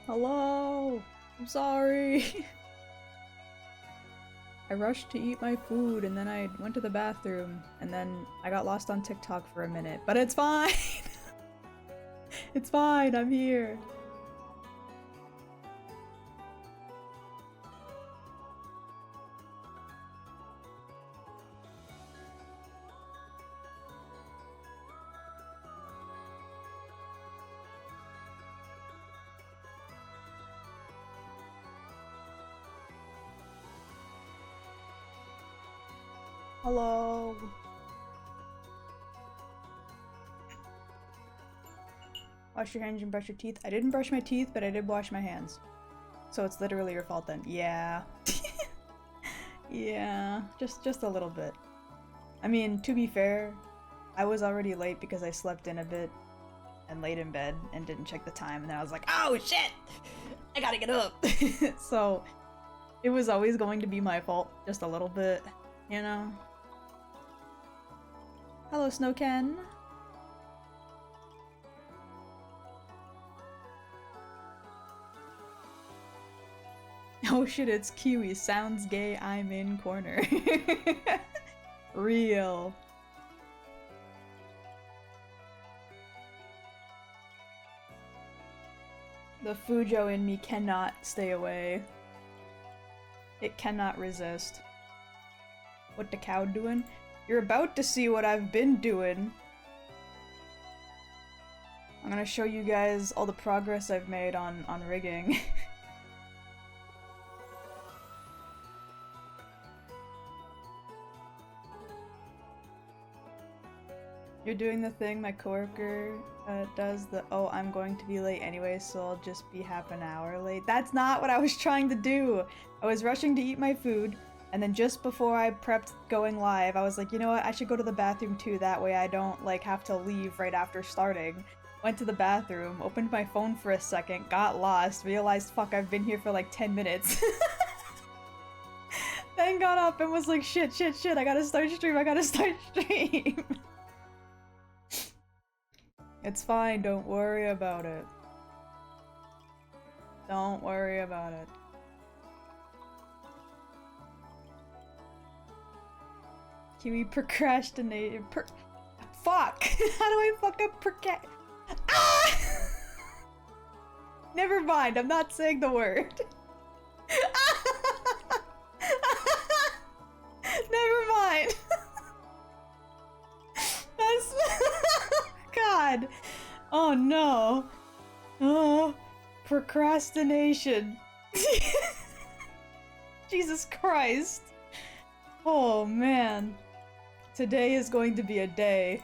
Hello! I'm sorry! I rushed to eat my food and then I went to the bathroom and then I got lost on TikTok for a minute, but it's fine! It's fine, I'm here! Hello! Wash your hands and brush your teeth. I didn't brush my teeth, but I did wash my hands. So it's literally your fault then. Yeah. Yeah, just a little bit. I mean, to be fair, I was already late because I slept in a bit and laid in bed and didn't check the time, and then I was like, oh shit! I gotta get up! So, it was always going to be my fault, just a little bit, you know? Hello, Snowken! Oh shit, it's Kiwi. Sounds gay, I'm in corner. Real. The Fujo in me cannot stay away. It cannot resist. What the cow doing? You're about to see what I've been doing. I'm gonna show you guys all the progress I've made on rigging. You're doing the thing my coworker does, the oh, I'm going to be late anyway, so I'll just be half an hour late. That's not what I was trying to do! I was rushing to eat my food, and then just before I prepped going live, I was like, you know what, I should go to the bathroom too, that way I don't, like, have to leave right after starting. Went to the bathroom, opened my phone for a second, got lost, realized, fuck, I've been here for like 10 minutes. Then got up and was like, shit, I gotta start stream. It's fine, don't worry about it. Don't worry about it. Kiwi procrastinated. Fuck! How do I fuck up Ah! Never mind, I'm not saying the word. Never mind. That's God. Oh no. Oh, procrastination. Jesus Christ. Oh man. Today is going to be a day.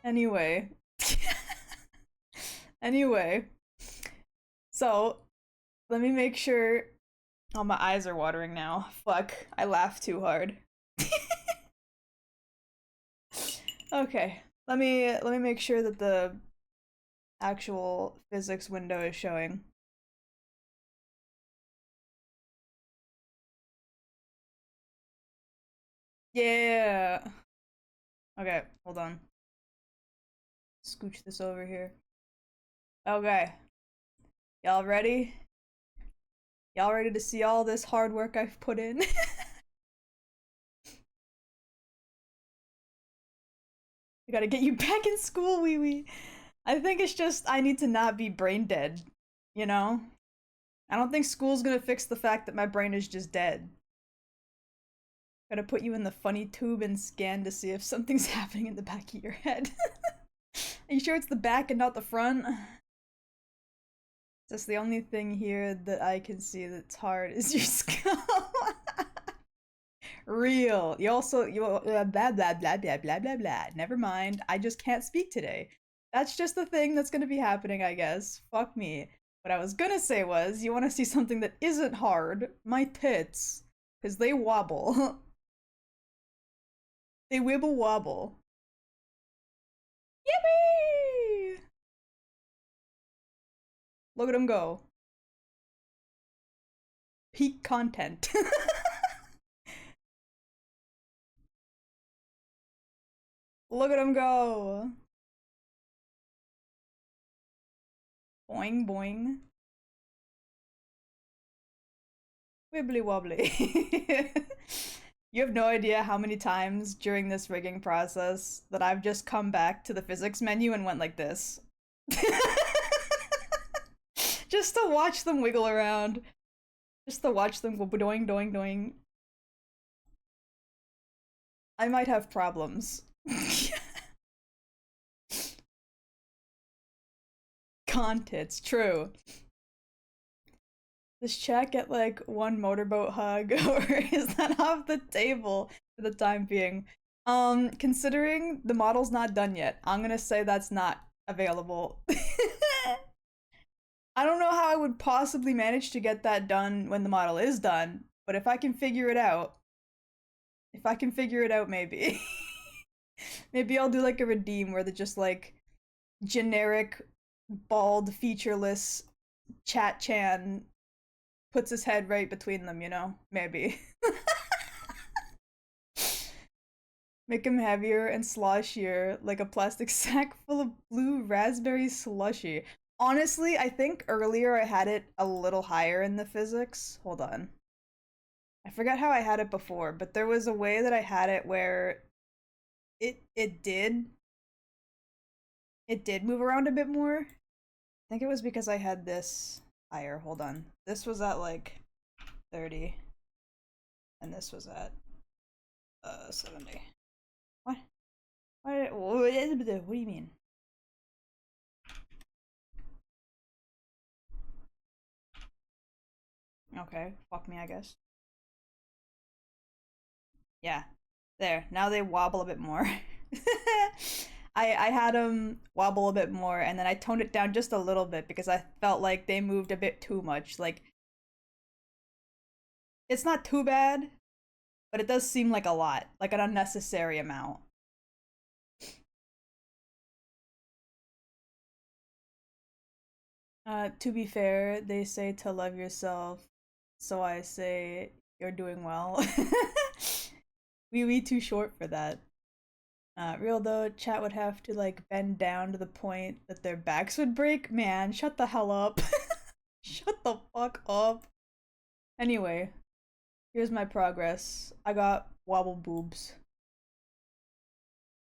Anyway. Anyway. So, let me make sure. Oh, my eyes are watering now. Fuck, I laughed too hard. Okay, let me make sure that the actual physics window is showing. Yeah. Okay, hold on. Scooch this over here. Okay. Y'all ready? Y'all ready to see all this hard work I've put in? I gotta get you back in school, wee wee. I think it's just I need to not be brain dead, you know? I don't think school's gonna fix the fact that my brain is just dead. Gotta put you in the funny tube and scan to see if something's happening in the back of your head. Are you sure it's the back and not the front? Just the only thing here that I can see that's hard is your skull. Real. You blah blah blah blah blah blah blah blah. Never mind. I just can't speak today. That's just the thing that's gonna be happening, I guess. Fuck me. What I was gonna say was, you wanna see something that isn't hard? My tits. Cause they wobble. They wibble wobble. Yippee! Look at them go. Peak content. Look at them go. Boing boing. Wibbly wobbly. You have no idea how many times during this rigging process that I've just come back to the physics menu and went like this. Just to watch them wiggle around. Just to watch them go doing doing doing. I might have problems. Contents, true. Does chat get like one motorboat hug, or is that off the table for the time being? Considering the model's not done yet, I'm gonna say that's not available. I don't know how I would possibly manage to get that done when the model is done, but if I can figure it out, maybe. Maybe I'll do like a redeem where they're just like generic, bald, featureless chat-chan puts his head right between them, you know? Maybe. Make him heavier and sloshier, like a plastic sack full of blue raspberry slushy. Honestly, I think earlier I had it a little higher in the physics. Hold on. I forgot how I had it before, but there was a way that I had it where it did move around a bit more. I think it was because I had this higher. Hold on. This was at like 30 and this was at 70. What? What do you mean? Okay, fuck me, I guess. Yeah. There. Now they wobble a bit more. I had them wobble a bit more, and then I toned it down just a little bit because I felt like they moved a bit too much. Like, it's not too bad, but it does seem like a lot, like an unnecessary amount. To be fair, they say to love yourself, so I say you're doing well. We too short for that. Real though, chat would have to like bend down to the point that their backs would break. Man, shut the hell up. Shut the fuck up. Anyway, here's my progress. I got wobble boobs.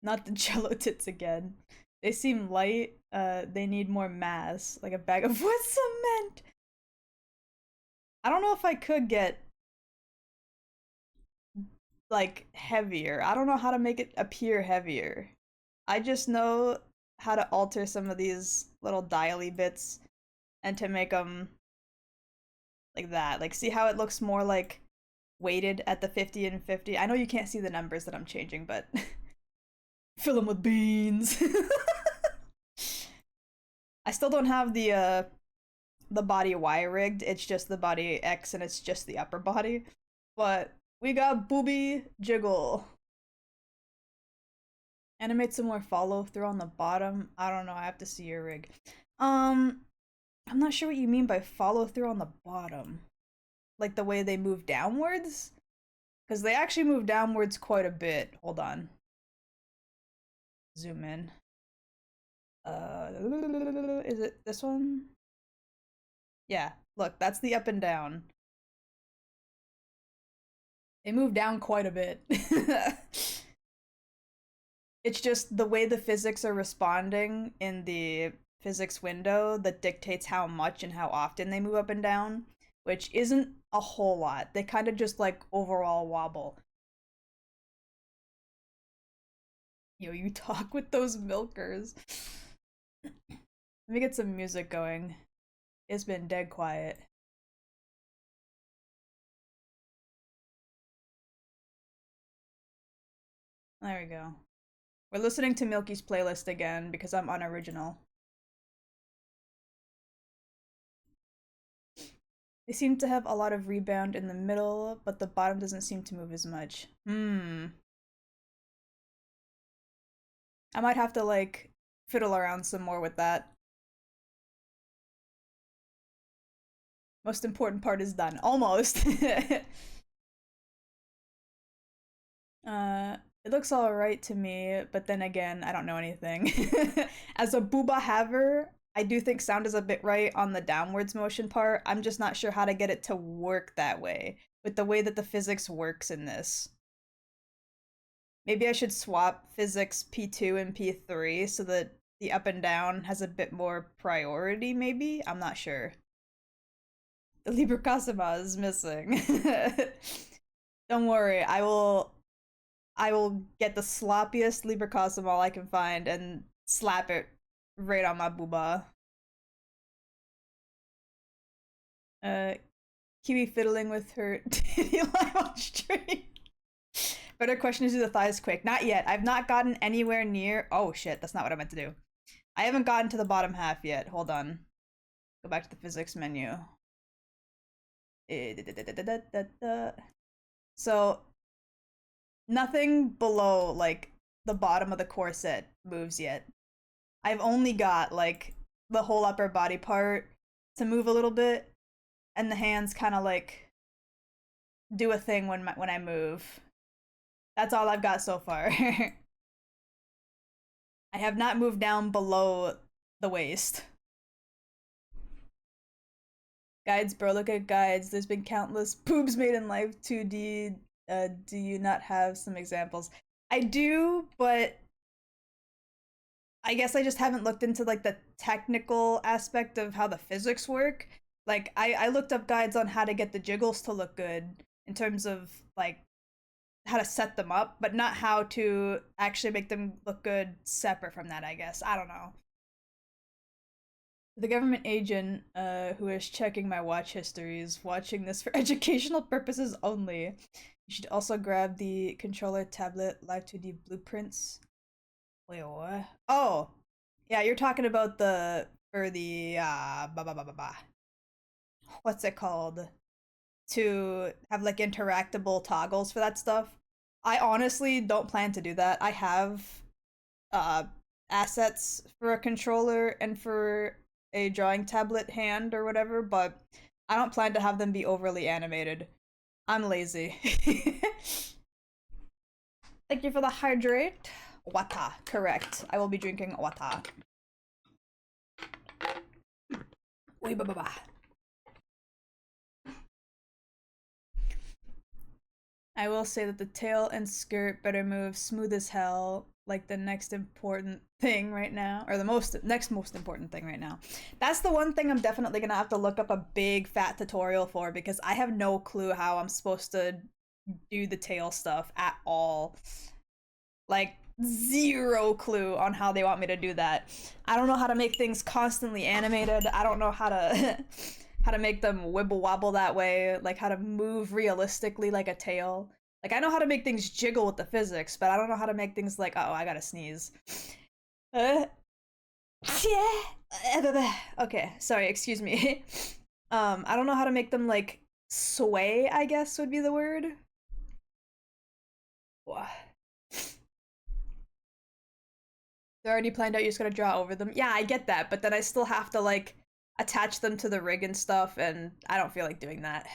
Not the jello tits again. They seem light. They need more mass, like a bag of wood cement. I don't know if I could get like heavier. I don't know how to make it appear heavier. I just know how to alter some of these little dialy bits and to make them like that. Like, see how it looks more like weighted at the 50 and 50? I know you can't see the numbers that I'm changing, but fill them with beans. I still don't have the body Y rigged. It's just the body X and it's just the upper body. But we got booby jiggle. Animate some more follow through on the bottom. I don't know. I have to see your rig. I'm not sure what you mean by follow through on the bottom. Like the way they move downwards? Because they actually move downwards quite a bit. Hold on. Zoom in. Is it this one? Yeah, look, that's the up and down. They move down quite a bit. It's just the way the physics are responding in the physics window that dictates how much and how often they move up and down, which isn't a whole lot. They kind of just like overall wobble. Yo, you talk with those milkers. Let me get some music going. It's been dead quiet. There we go. We're listening to Milky's playlist again because I'm unoriginal. They seem to have a lot of rebound in the middle, but the bottom doesn't seem to move as much. I might have to like fiddle around some more with that. Most important part is done. Almost. It looks alright to me, but then again, I don't know anything. As a booba haver, I do think sound is a bit right on the downwards motion part. I'm just not sure how to get it to work that way with the way that the physics works in this. Maybe I should swap physics P2 and P3 so that the up and down has a bit more priority, maybe? I'm not sure. The Liber Casima is missing. Don't worry, I will get the sloppiest Liber Casima I can find and slap it right on my booba. Kiwi fiddling with her titty live on stream. Better question is, do the thighs quick? Not yet. I've not gotten anywhere near. Oh shit, that's not what I meant to do. I haven't gotten to the bottom half yet. Hold on. Go back to the physics menu. So nothing below like the bottom of the corset moves yet. I've only got like the whole upper body part to move a little bit, and the hands kind of like do a thing when I move. That's all I've got so far. I have not moved down below the waist. Guides, bro, look at guides. There's been countless boobs made in Live2d. Do you not have some examples? I do, but I guess I just haven't looked into like the technical aspect of how the physics work. Like I looked up guides on how to get the jiggles to look good in terms of like how to set them up, but not how to actually make them look good separate from that, I guess. I don't know. The government agent who is checking my watch history is watching this for educational purposes only. You should also grab the controller, tablet, Live2d blueprints. Wait, what? Oh, yeah, you're talking about the for the what's it called? To have like interactable toggles for that stuff. I honestly don't plan to do that. I have uh assets for a controller and for a drawing tablet hand or whatever, but I don't plan to have them be overly animated. I'm lazy. Thank you for the hydrate. Wata, correct. I will be drinking wata. Wait, ba ba ba. I will say that the tail and skirt better move smooth as hell, like the next important thing right now, or the next most important thing right now. That's the one thing I'm definitely gonna have to look up a big fat tutorial for, because I have no clue how I'm supposed to do the tail stuff at all. Like, zero clue on how they want me to do that. I don't know how to make things constantly animated. I don't know how to how to make them wibble wobble that way, like how to move realistically like a tail. Like I know how to make things jiggle with the physics, but I don't know how to make things like, oh, I gotta sneeze. Okay, sorry, excuse me. I don't know how to make them like sway, I guess would be the word. What? They're already planned out, you're just gonna draw over them. Yeah, I get that, but then I still have to like attach them to the rig and stuff, and I don't feel like doing that.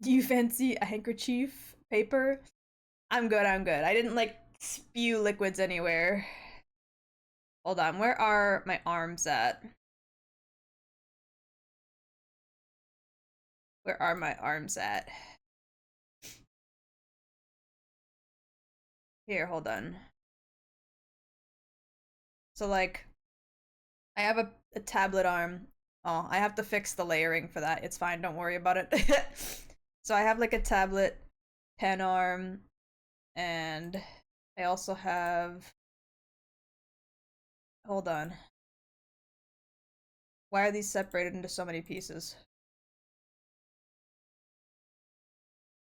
Do you fancy a handkerchief paper? I'm good, I'm good. I didn't like spew liquids anywhere. Hold on, where are my arms at? Where are my arms at? Here, hold on. So like, I have a tablet arm. Oh, I have to fix the layering for that. It's fine, don't worry about it. So I have like a tablet pen arm, and I also have, hold on. Why are these separated into so many pieces?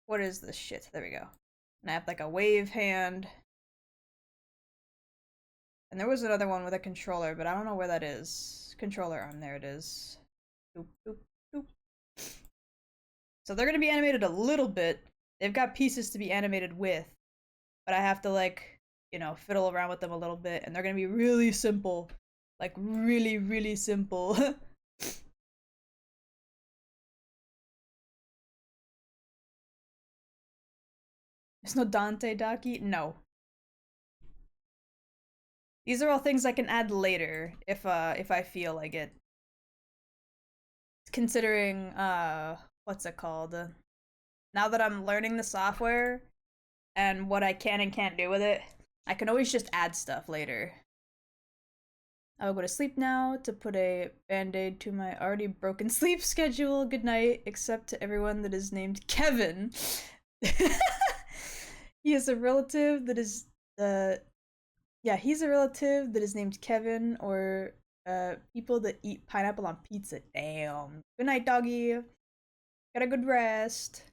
What is this shit? There we go. And I have like a wave hand. And there was another one with a controller, but I don't know where that is. Controller arm, there it is. Boop, boop, boop. So they're gonna be animated a little bit. They've got pieces to be animated with, but I have to like, you know, fiddle around with them a little bit, and they're gonna be really simple. Like really, really simple. There's no Dante Daki? No. These are all things I can add later if I feel like it. Considering what's it called? Now that I'm learning the software and what I can and can't do with it, I can always just add stuff later. I'll go to sleep now to put a band-aid to my already broken sleep schedule. Good night, except to everyone that is named Kevin. He is a relative that is yeah, he's a relative that is named Kevin, or people that eat pineapple on pizza. Damn. Good night, doggy. Got a good rest.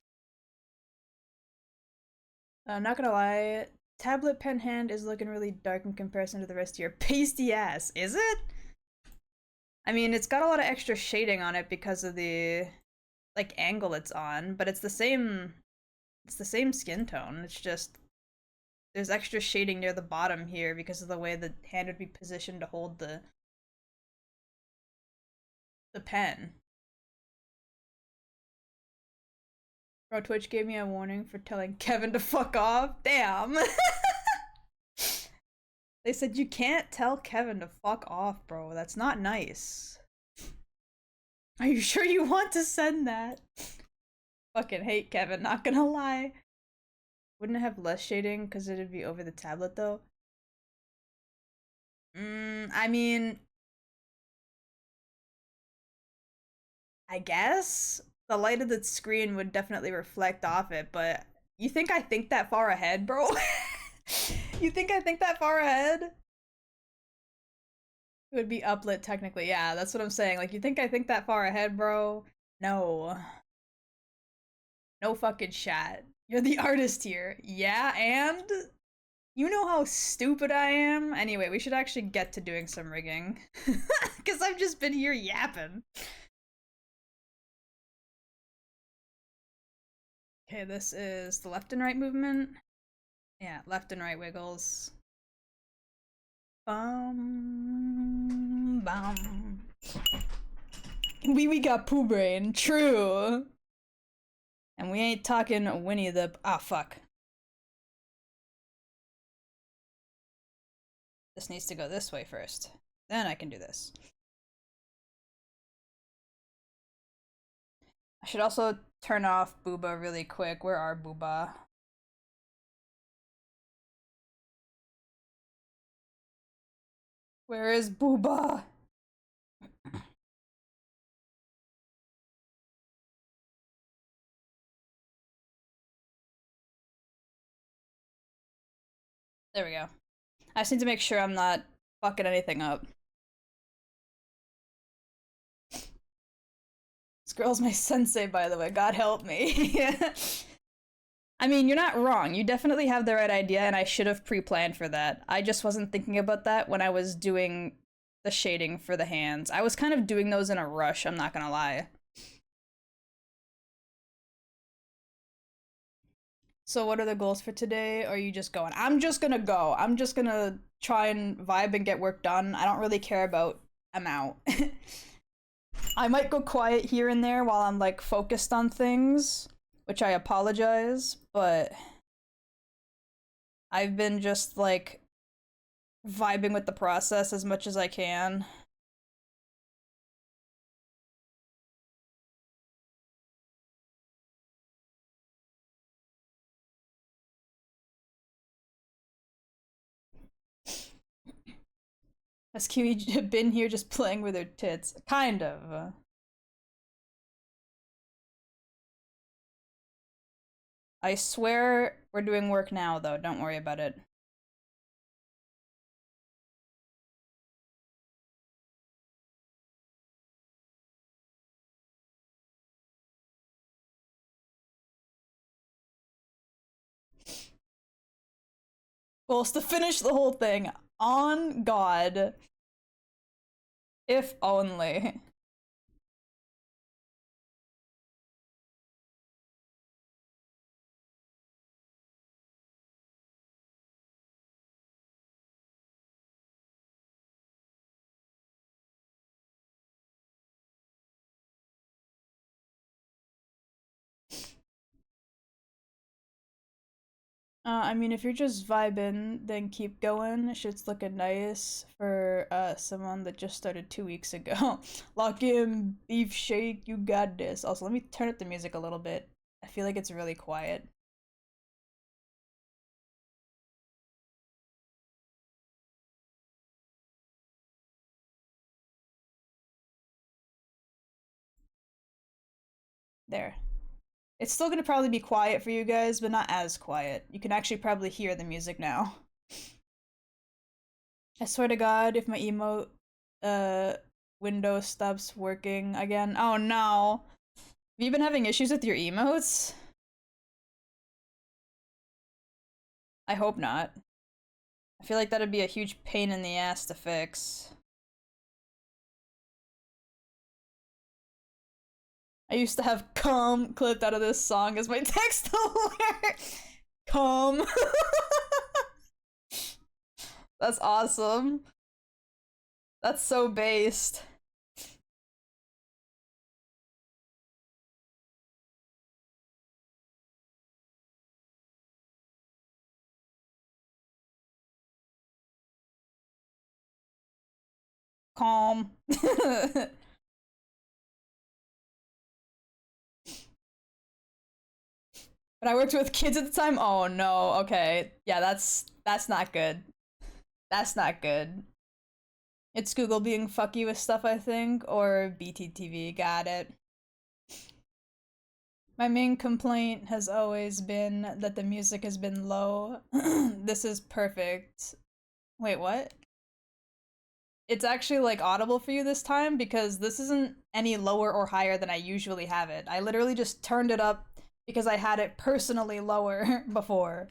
Not gonna lie, tablet pen hand is looking really dark in comparison to the rest of your pasty ass. Is it? I mean, it's got a lot of extra shading on it because of the like angle it's on, but it's the same skin tone. It's just there's extra shading near the bottom here because of the way the hand would be positioned to hold the pen. Bro, Twitch gave me a warning for telling Kevin to fuck off. Damn. They said you can't tell Kevin to fuck off, bro. That's not nice. Are you sure you want to send that? Fucking hate Kevin, not gonna lie. Wouldn't it have less shading because it'd be over the tablet though? I mean, I guess the light of the screen would definitely reflect off it, but you think I think that far ahead, bro? You think I think that far ahead? It would be uplit technically. Yeah, that's what I'm saying. Like, you think I think that far ahead, bro? No. No fucking shot. You're the artist here. Yeah, and you know how stupid I am? Anyway, we should actually get to doing some rigging. Because I've just been here yapping. Okay, this is the left and right movement. Yeah, left and right wiggles. Bum. We got poo brain. True. And we ain't talking Winnie the... Ah, fuck. This needs to go this way first. Then I can do this. I should also turn off Booba really quick. Where are Booba? Where is Booba? There we go. I just need to make sure I'm not fucking anything up. This girl's my sensei, by the way. God help me. I mean, you're not wrong. You definitely have the right idea, and I should have pre-planned for that. I just wasn't thinking about that when I was doing the shading for the hands. I was kind of doing those in a rush, I'm not gonna lie. So what are the goals for today? Or are you just going? I'm just gonna go. I'm just gonna try and vibe and get work done. I don't really care about amount. I might go quiet here and there while I'm like focused on things, which I apologize, but I've been just like vibing with the process as much as I can. Has Kiwi been here just playing with her tits? Kind of. I swear we're doing work now, though. Don't worry about it. Goals to finish the whole thing. On God. If only. I mean, if you're just vibing, then keep going. Shit's looking nice for someone that just started 2 weeks ago. Lock in, beef shake, you got this. Also, let me turn up the music a little bit. I feel like it's really quiet. There. It's still gonna probably be quiet for you guys, but not as quiet. You can actually probably hear the music now. I swear to God, if my emote window stops working again. Oh no. Have you been having issues with your emotes? I hope not. I feel like that'd be a huge pain in the ass to fix. I used to have "come" clipped out of this song as my text alert. Come. That's awesome. That's so based. Calm. When I worked with kids at the time, oh no, okay. Yeah, that's not good. That's not good. It's Google being fucky with stuff, I think, or BTTV, got it. My main complaint has always been that the music has been low. This is perfect. Wait, what? It's actually like audible for you this time because this isn't any lower or higher than I usually have it. I literally just turned it up because I had it personally lower before.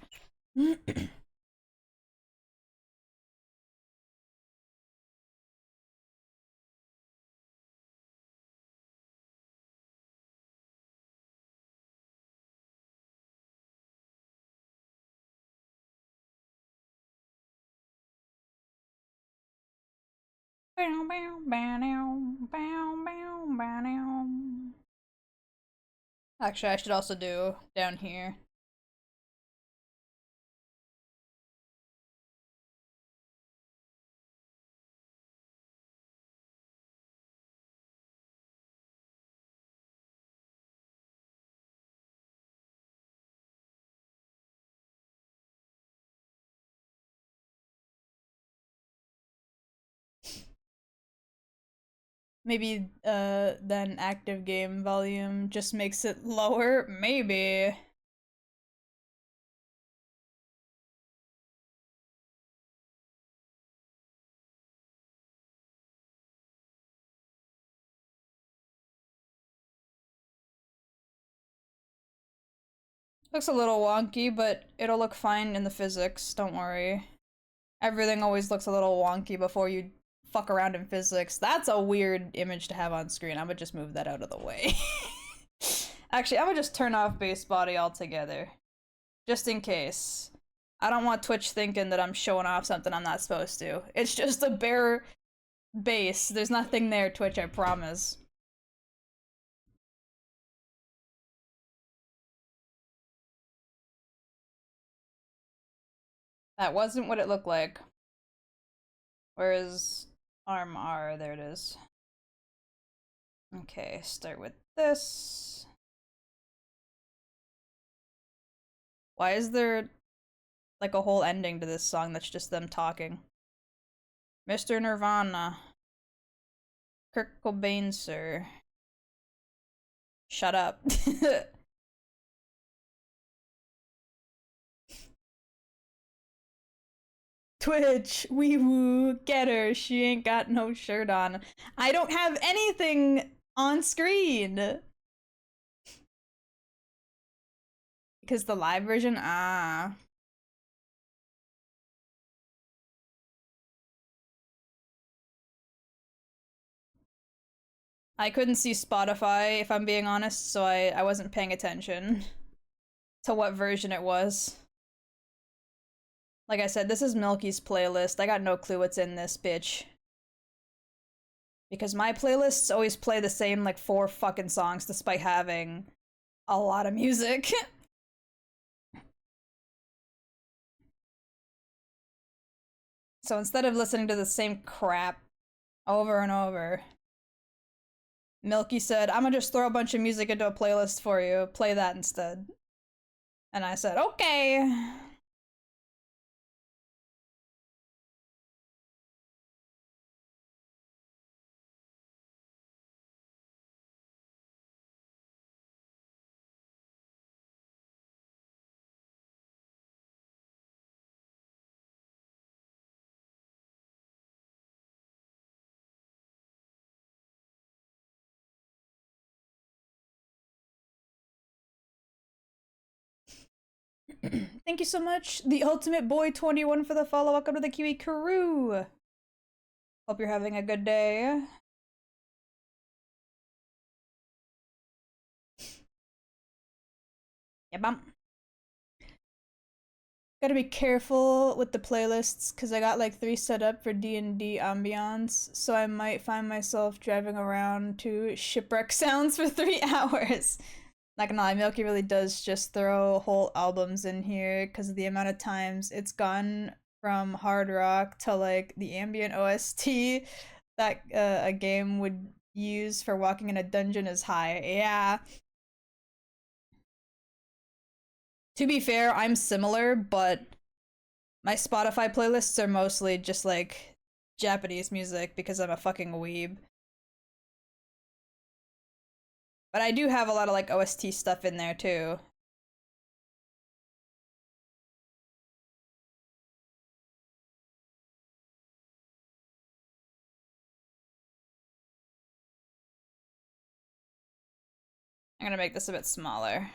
Actually, I should also do down here. Maybe then active game volume just makes it lower? Maybe. Looks a little wonky, but it'll look fine in the physics, don't worry. Everything always looks a little wonky before you fuck around in physics. That's a weird image to have on screen. I'm gonna just move that out of the way. Actually, I'm gonna just turn off base body altogether. Just in case. I don't want Twitch thinking that I'm showing off something I'm not supposed to. It's just a bare base. There's nothing there, Twitch, I promise. That wasn't what it looked like. Where is arm R? There it is. Okay, start with this. Why is there like a whole ending to this song that's just them talking? Mr. Nirvana. Kurt Cobain, sir. Shut up. Twitch, wee woo, get her. She ain't got no shirt on. I don't have anything on screen. Because the live version, ah. I couldn't see Spotify, if I'm being honest, so I wasn't paying attention to what version it was. Like I said, this is Milky's playlist. I got no clue what's in this bitch. Because my playlists always play the same, like, 4 fucking songs despite having a lot of music. So instead of listening to the same crap over and over, Milky said, I'm gonna just throw a bunch of music into a playlist for you. Play that instead. And I said, okay. Thank you so much, the Ultimate Boy 21 for the follow. Welcome to the Kiwi crew. Hope you're having a good day. Yeah, bump. Gotta be careful with the playlists because I got like 3 set up for D&D ambiance, so I might find myself driving around to shipwreck sounds for 3 hours. Not gonna lie, Milky really does just throw whole albums in here because of the amount of times it's gone from hard rock to like the ambient OST that a game would use for walking in a dungeon is high. Yeah. To be fair, I'm similar, but my Spotify playlists are mostly just like Japanese music because I'm a fucking weeb. But I do have a lot of like OST stuff in there too. I'm gonna make this a bit smaller.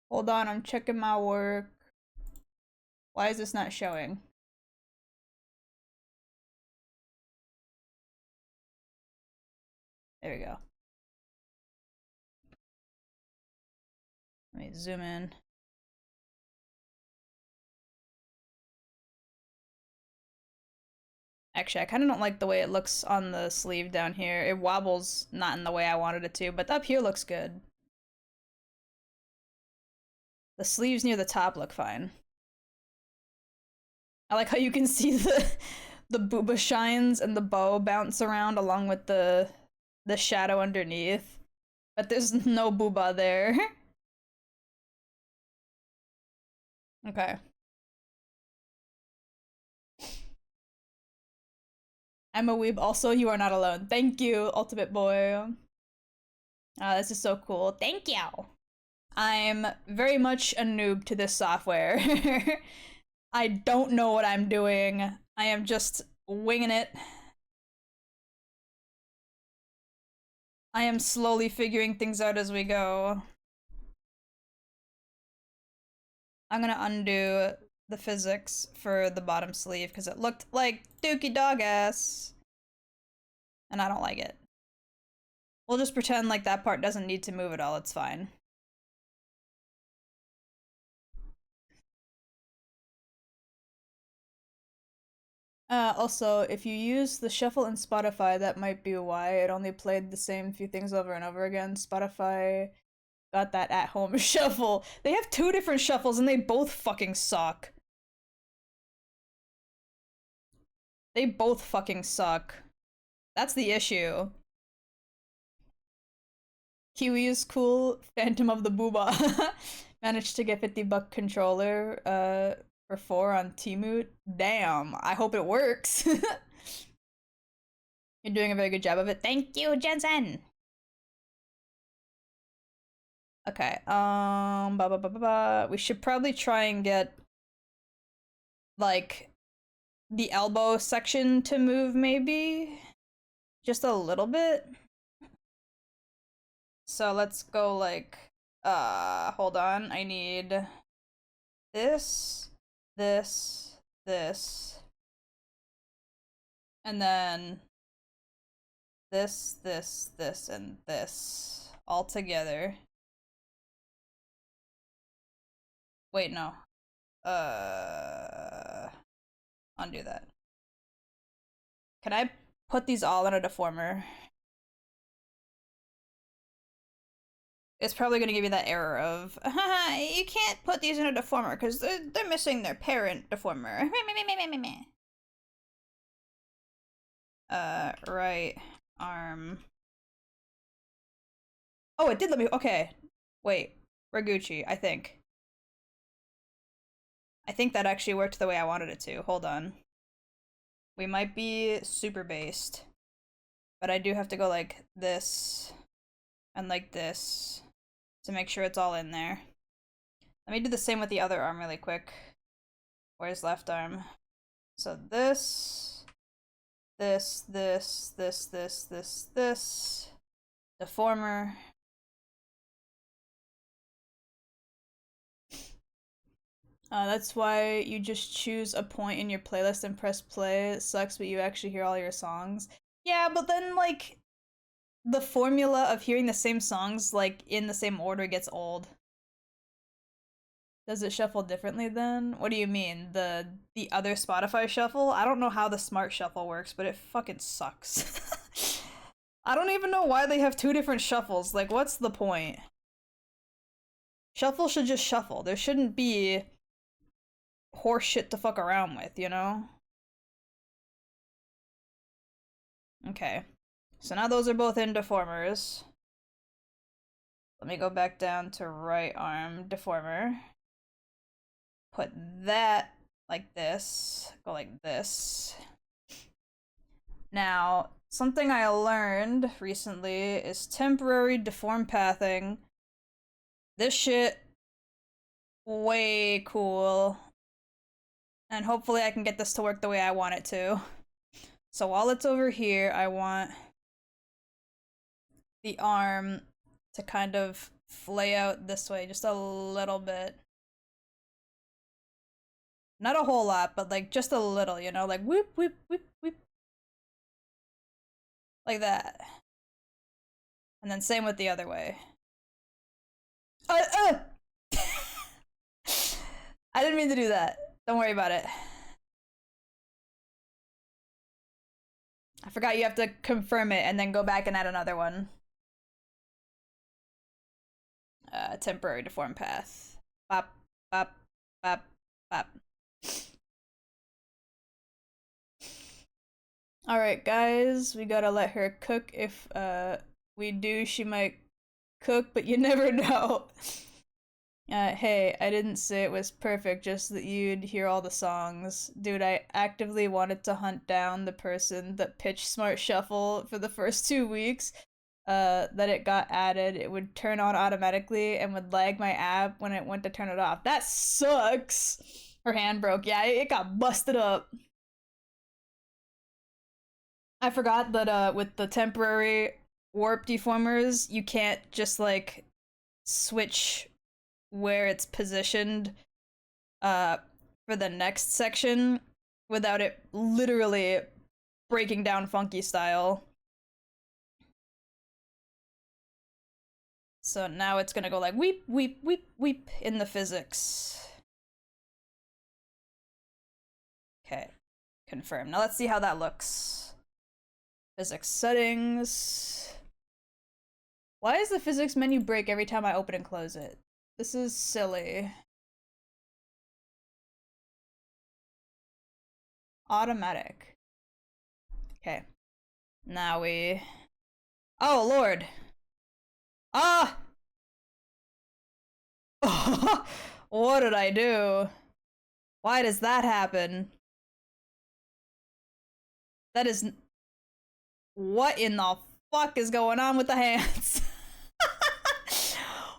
Hold on, I'm checking my work. Why is this not showing? There we go. Let me zoom in. Actually, I kind of don't like the way it looks on the sleeve down here. It wobbles not in the way I wanted it to, but up here looks good. The sleeves near the top look fine. I like how you can see the booba shines and the bow bounce around along with the shadow underneath. But there's no booba there. Okay. I'm a weeb. Also, you are not alone. Thank you, Ultimate Boy. This is so cool. Thank you. I'm very much a noob to this software. I don't know what I'm doing. I am just winging it. I am slowly figuring things out as we go. I'm gonna undo the physics for the bottom sleeve because it looked like Dookie Dog ass. And I don't like it. We'll just pretend like that part doesn't need to move at all, it's fine. Also, if you use the shuffle in Spotify, that might be why it only played the same few things over and over again. Spotify got that at-home shuffle. They have 2 different shuffles and they both fucking suck. They both fucking suck. That's the issue. Kiwi is cool. Phantom of the Booba. Managed to get $50 controller for 4 on Temu. Damn, I hope it works. You're doing a very good job of it. Thank you, Jensen. Okay, we should probably try and get like the elbow section to move maybe just a little bit. So let's go like hold on. I need this, this, this, and then this, and this all together. Wait, no. Undo that. Can I put these all in a deformer? It's probably going to give you that error of, you can't put these in a deformer because they're missing their parent deformer. Right arm. Oh, it did let me, okay. Wait, Raguchi, I think. I think that actually worked the way I wanted it to. Hold on. We might be super based. But I do have to go like this and like this to make sure it's all in there. Let me do the same with the other arm really quick. Where's left arm? So this, this, deformer. That's why you just choose a point in your playlist and press play. It sucks, but you actually hear all your songs. Yeah, but then, like, the formula of hearing the same songs, like, in the same order gets old. Does it shuffle differently then? What do you mean? The other Spotify shuffle? I don't know how the smart shuffle works, but it fucking sucks. I don't even know why they have two different shuffles. Like, what's the point? Shuffle should just shuffle. There shouldn't be horse shit to fuck around with, you know? Okay. So now those are both in deformers. Let me go back down to right arm deformer. Put that like this. Go like this. Now, something I learned recently is temporary deform pathing. This shit, way cool. And hopefully I can get this to work the way I want it to. So while it's over here, I want the arm to kind of flay out this way just a little bit. Not a whole lot, but like just a little, you know, like whoop, whoop, whoop, whoop. Like that. And then same with the other way. I didn't mean to do that. Don't worry about it. I forgot you have to confirm it and then go back and add another one. Temporary deform path. Bop, bop, bop, bop. Alright, guys, we gotta let her cook. If we do, she might cook, but you never know. Hey, I didn't say it was perfect, just that you'd hear all the songs. Dude, I actively wanted to hunt down the person that pitched Smart Shuffle for the first 2 weeks. That it got added. It would turn on automatically and would lag my app when it went to turn it off. That sucks! Her hand broke. Yeah, it got busted up. I forgot that with the temporary warp deformers, you can't just like switch where it's positioned for the next section without it literally breaking down funky style. So now it's gonna go like weep, weep, weep, weep in the physics. Okay, confirm. Now let's see how that looks. Physics settings. Why does the physics menu break every time I open and close it? This is silly. Automatic. Okay. Now we... Oh, Lord. Ah! What did I do? Why does that happen? That is... What in the fuck is going on with the hands?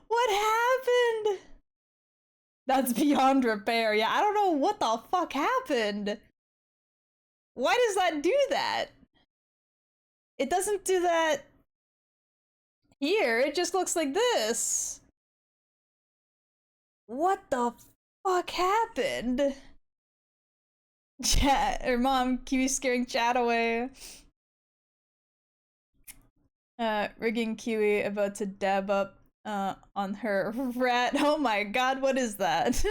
What happened? That's beyond repair. Yeah, I don't know what the fuck happened. Why does that do that? It doesn't do that here. It just looks like this. What the fuck happened? Chat, her mom, Kiwi scaring chat away. Rigging Kiwi about to dab up on her rat. Oh my god, what is that?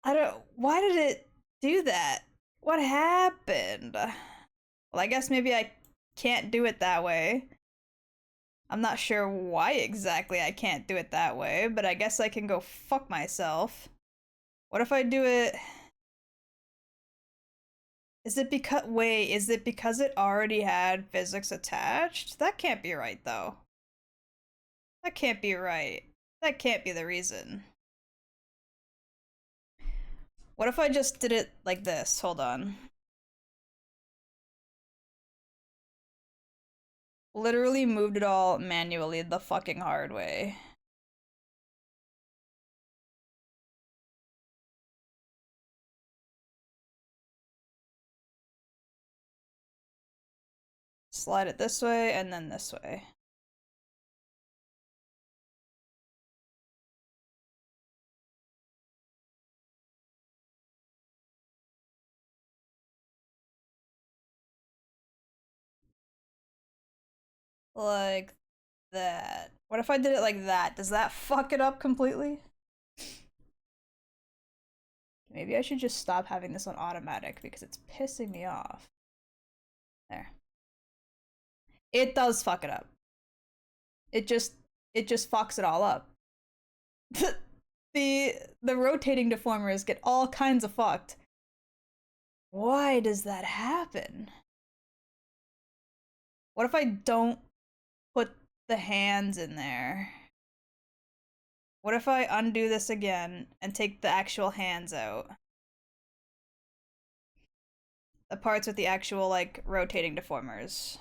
I don't. Why did it do that? What happened? Well, I guess maybe I can't do it that way. I'm not sure why exactly I can't do it that way, but I guess I can go fuck myself. What if I do it? Is it because, wait, is it because it already had physics attached? That can't be right, though. That can't be right. That can't be the reason. What if I just did it like this? Hold on. Literally moved it all manually the fucking hard way. Slide it this way and then this way. Like that. What if I did it like that? Does that fuck it up completely? Maybe I should just stop having this on automatic because it's pissing me off. There. It does fuck it up. It just fucks it all up. the rotating deformers get all kinds of fucked. Why does that happen? What if I don't put the hands in there? What if I undo this again and take the actual hands out? The parts with the actual, like, rotating deformers.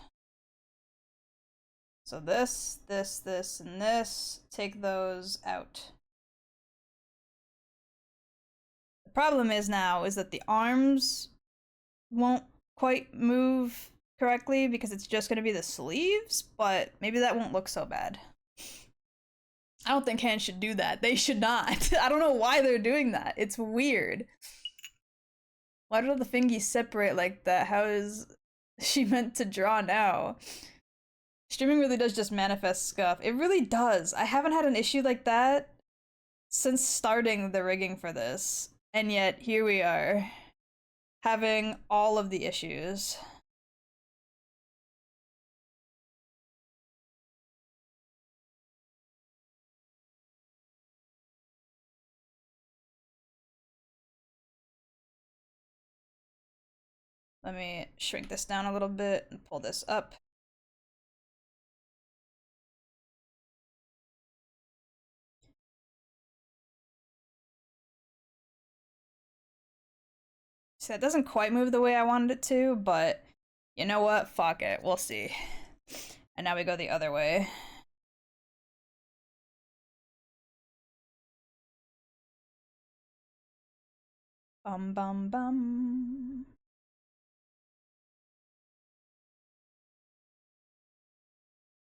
So this, and this, take those out. The problem is now is that the arms won't quite move correctly because it's just gonna be the sleeves, but maybe that won't look so bad. I don't think hands should do that. They should not. I don't know why they're doing that. It's weird. Why do the fingies separate like that? How is she meant to draw now? Streaming really does just manifest scuff. It really does. I haven't had an issue like that since starting the rigging for this. And yet, here we are, having all of the issues. Let me shrink this down a little bit and pull this up. See, that doesn't quite move the way I wanted it to, but you know what? Fuck it. We'll see. And now we go the other way. Bum bum bum.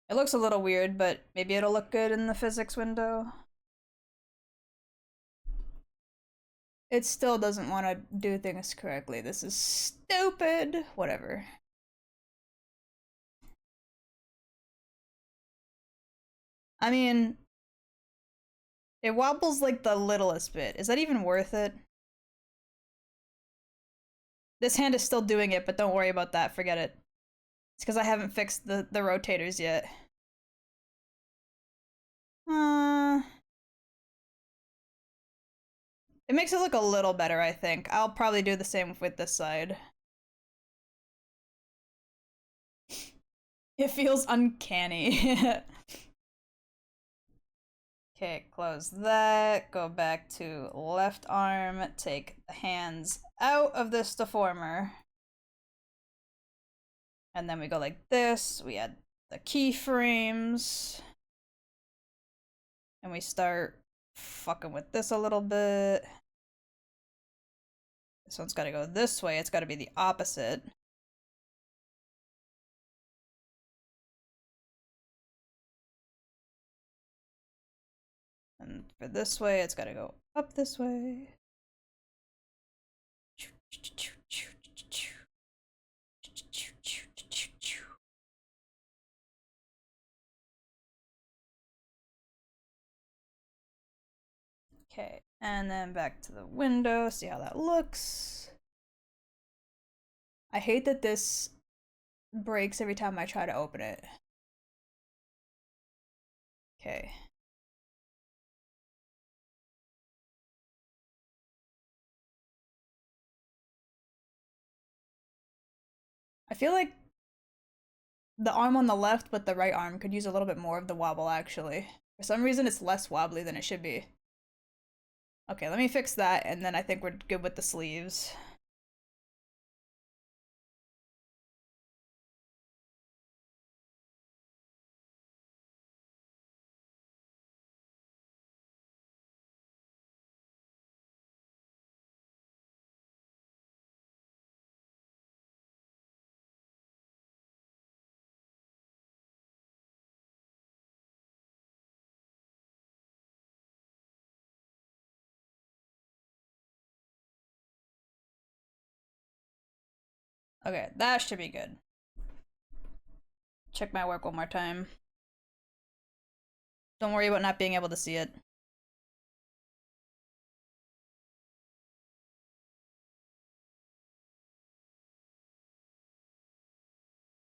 It looks a little weird, but maybe it'll look good in the physics window. It still doesn't want to do things correctly. This is stupid. Whatever. I mean, it wobbles like the littlest bit. Is that even worth it? This hand is still doing it, but don't worry about that. Forget it. It's because I haven't fixed the rotators yet. It makes it look a little better, I think. I'll probably do the same with this side. It feels uncanny. Okay, close that. Go back to left arm. Take the hands out of this deformer. And then we go like this. We add the keyframes. And we start fucking with this a little bit. This one's gotta go this way. It's gotta be the opposite. And for this way, it's gotta go up this way. Okay, and then back to the window, see how that looks. I hate that this breaks every time I try to open it. Okay. I feel like the arm on the left, but the right arm could use a little bit more of the wobble, actually. For some reason, it's less wobbly than it should be. Okay, let me fix that, and then I think we're good with the sleeves. Okay, that should be good. Check my work one more time. Don't worry about not being able to see it.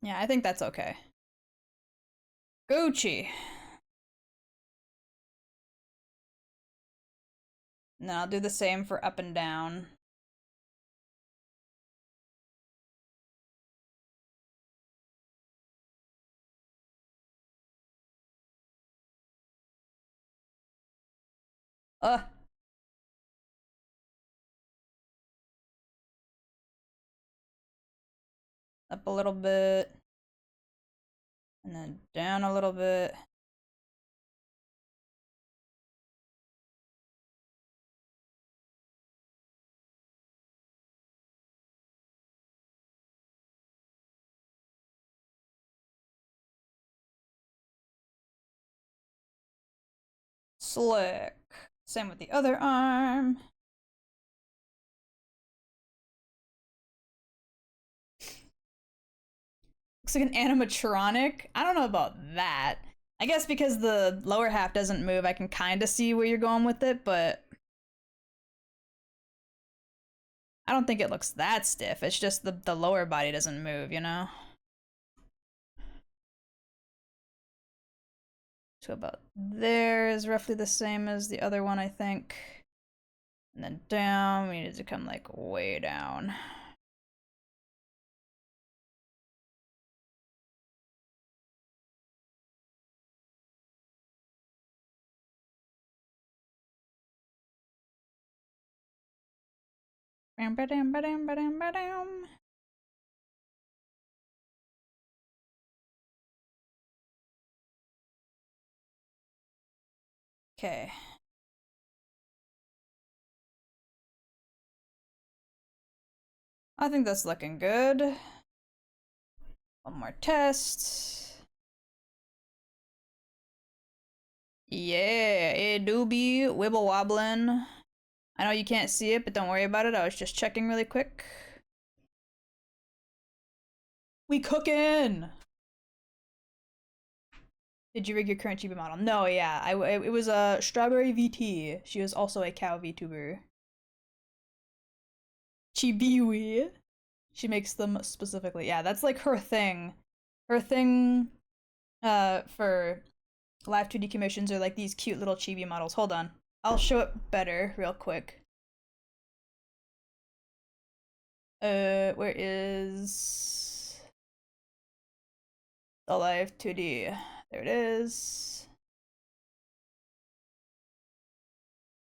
Yeah, I think that's okay. Gucci. And then I'll do the same for up and down. Ugh. Up a little bit. And then down a little bit. Slick. Same with the other arm. Looks like an animatronic. I don't know about that. I guess because the lower half doesn't move, I can kind of see where you're going with it, but I don't think it looks that stiff. It's just the lower body doesn't move, you know? So about there is roughly the same as the other one, I think. And then down, we need to come like way down. Bam, ba-dam, ba-dam, ba-dam, ba-dam. Okay. I think that's looking good. One more test. Yeah, it do be wibble wobbling. I know you can't see it, but don't worry about it. I was just checking really quick. We cooking! Did you rig your current Chibi model? No, yeah. It was a Strawberry VT. She was also a cow VTuber. Chibiwi. She makes them specifically. Yeah, that's like her thing. Her thing for Live2d commissions are like these cute little chibi models. Hold on. I'll show it better real quick. Where is the Live2d? There it is.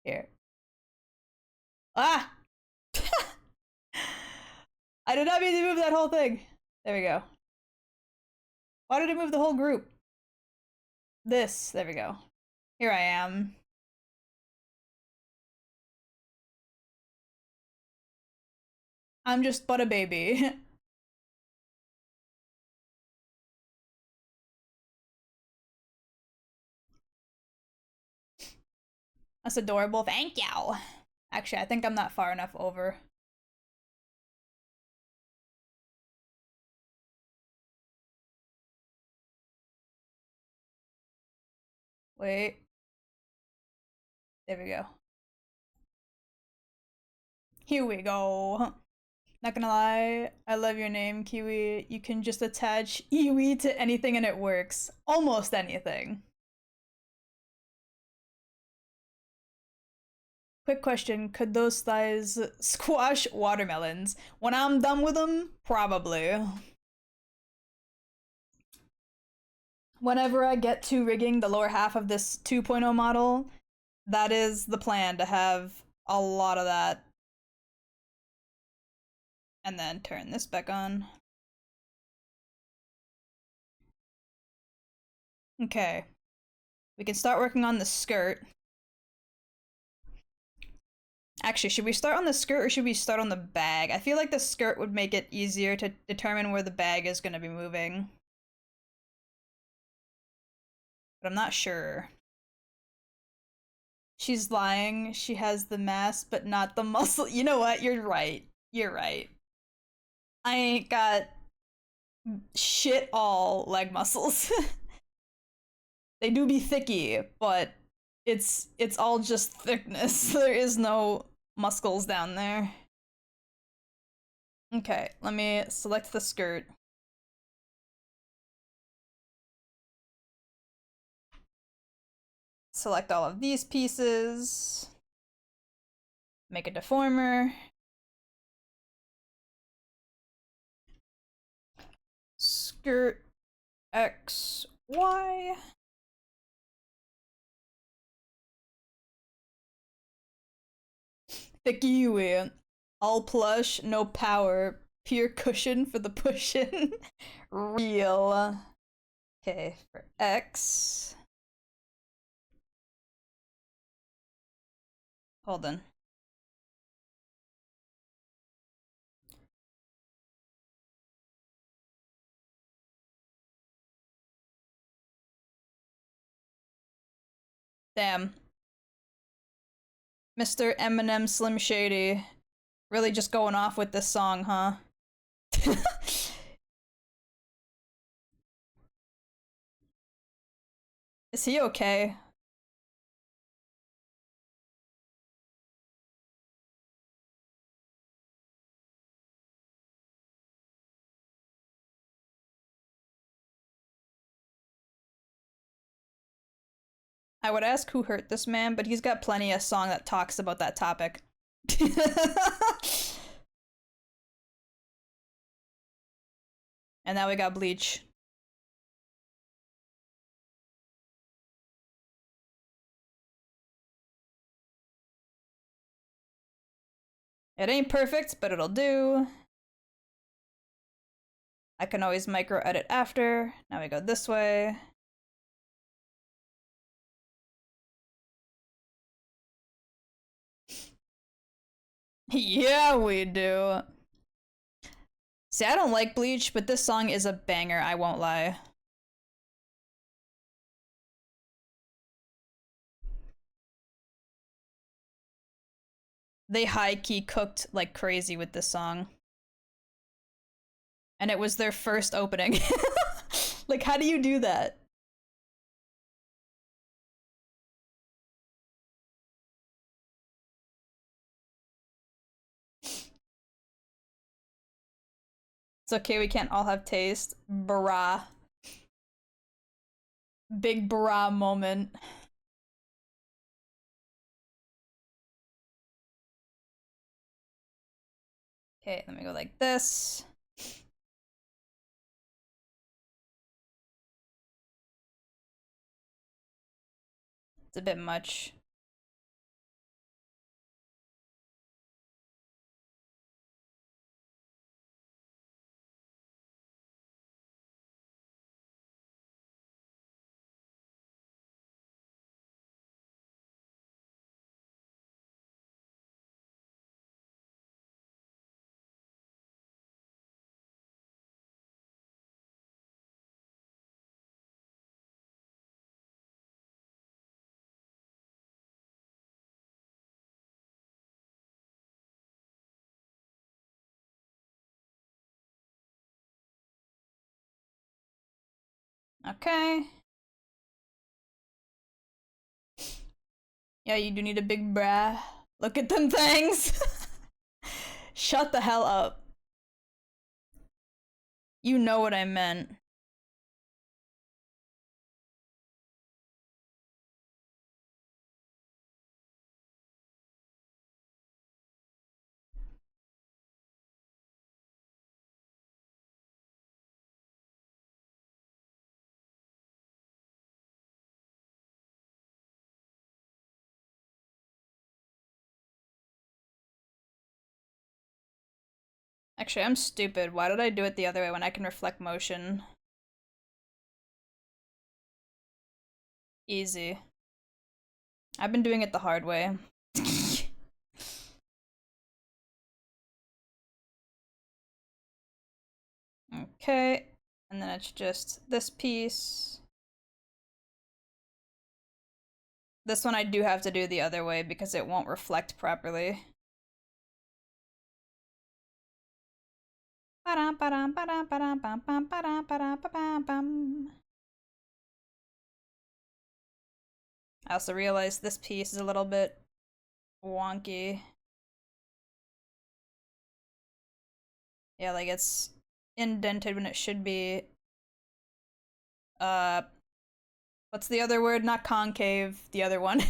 Here. Ah! I did not mean to move that whole thing. There we go. Why did it move the whole group? This. There we go. Here I am. I'm just but a baby. That's adorable. Thank you. Actually, I think I'm not far enough over. Wait. There we go. Here we go. Not gonna lie, I love your name, Kiwi. You can just attach Kiwi to anything and it works. Almost anything. Quick question, could those thighs squash watermelons? When I'm done with them, probably. Whenever I get to rigging the lower half of this 2.0 model, that is the plan, to have a lot of that. And then turn this back on. Okay. We can start working on the skirt. Actually, should we start on the skirt or should we start on the bag? I feel like the skirt would make it easier to determine where the bag is going to be moving. But I'm not sure. She's lying. She has the mass, but not the muscle. You know what? You're right. You're right. I ain't got shit all leg muscles. They do be thicky, but it's all just thickness. There is no muscles down there. Okay, let me select the skirt. Select all of these pieces. Make a deformer. Skirt X, Y. The Kiwi. All plush, no power. Pure cushion for the pushin'. Real. Okay, for X. Hold on. Damn. Mr. Eminem Slim Shady. Really just going off with this song, huh? Is he okay? I would ask who hurt this man, but he's got plenty of song that talks about that topic. And now we got Bleach. It ain't perfect, but it'll do. I can always micro edit after. Now we go this way. Yeah, we do. See, I don't like Bleach, but this song is a banger, I won't lie. They high-key cooked like crazy with this song. And it was their first opening. Like, how do you do that? It's okay, we can't all have taste. Brah. Big brah moment. Okay, let me go like this. It's a bit much. Okay. Yeah, you do need a big bra. Look at them things. Shut the hell up. You know what I meant. Actually, I'm stupid. Why did I do it the other way when I can reflect motion? Easy. I've been doing it the hard way. Okay, and then it's just this piece. This one I do have to do the other way because it won't reflect properly. I also realized this piece is a little bit wonky. Yeah, like it's indented when it should be. What's the other word? Not concave, the other one.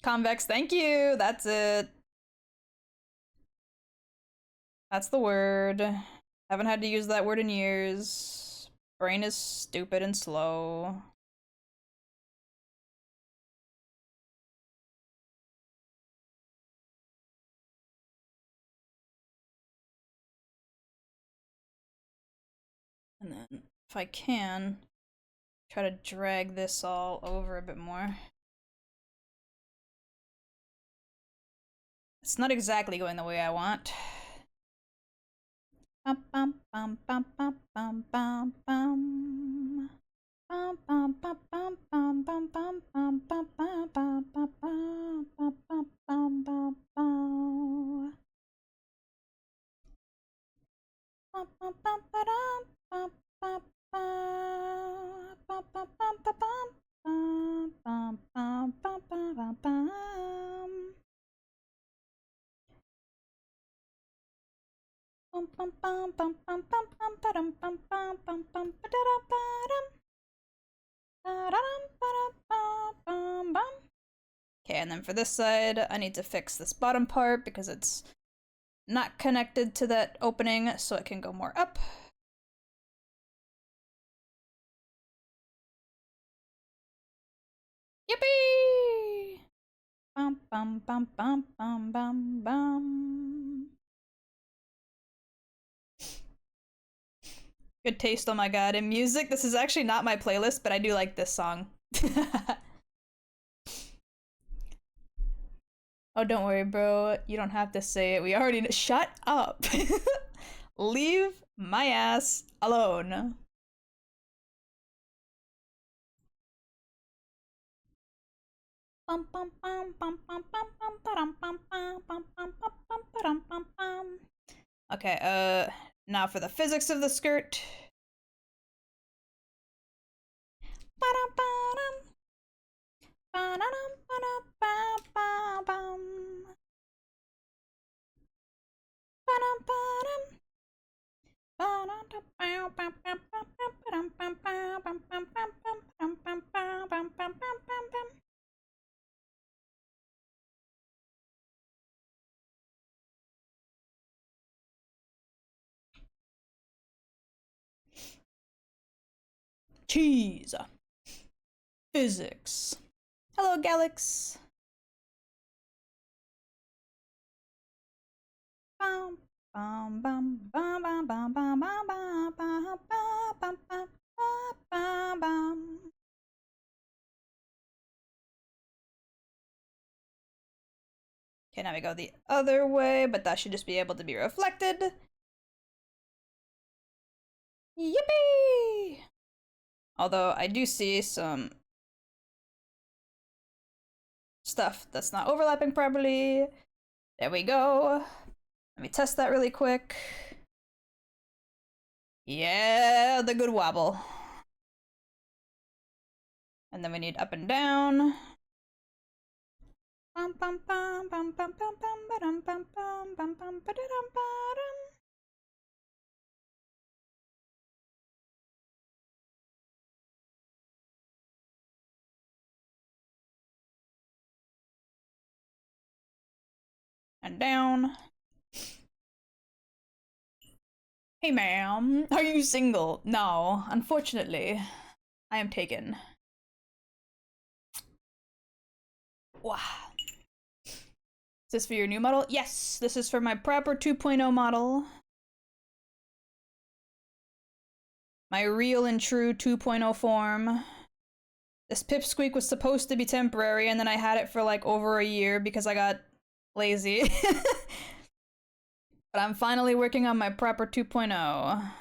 Convex, thank you. That's it. That's the word. Haven't had to use that word in years. Brain is stupid and slow. And then, if I can, try to drag this all over a bit more. It's not exactly going the way I want. Bum, bum, bum, bum, bum, bum, bum, bum. Bum, bum, bum, bum, bum, bum, bum, bum, bum, bum, bum, bum, bum, bum, bum, bum, bum. Bum, bum, bum, ba-dum, bum, bum, bum, bum, bum, bum, ba-bum, bum, bum, bum, bum, bum, bum, bum. Bum, bum, bum, bum, bum, bum, bum, ba-dum, bum, bum, bum, bum, ba-da-dum, ba-dum. Ba-da-dum, ba-dum, bum, bum, bum. Okay, and then for this side, I need to fix this bottom part because it's not connected to that opening, so it can go more up. Yippee! Bum, bum, bum, bum, bum, bum, bum. Good taste, oh my god. In music, this is actually not my playlist, but I do like this song. Oh, don't worry, bro. You don't have to say it. We already know. Shut up. Leave my ass alone. Bum bum bum bum bum bum bum bum bum bum bum bum bum bum bum bum. Okay, now for the physics of the skirt. Ba-dum, ba-dum. Ba-dum, ba-dum, ba-dum. Ba-dum, ba-dum. Cheese. Physics. Hello, Galax. Bum, bum, bum, bum, bum, bum, bum, bum, bum, bum, bum, bum, bum, bum. Okay, now we go the other way, but that should just be able to be reflected. Yippee! Although I do see some stuff that's not overlapping properly. There we go. Let me test that really quick. Yeah, the good wobble. And then we need up and down. Bum bum bum bum bum bum bum ba-dum bum bum bum bum ba-da-dum ba-dum. And down. Hey ma'am, are you single? No, unfortunately, I am taken. Wow. Is this for your new model? Yes, this is for my proper 2.0 model. My real and true 2.0 form. This pipsqueak was supposed to be temporary, and then I had it for like over a year because I got lazy. But I'm finally working on my proper 2.0.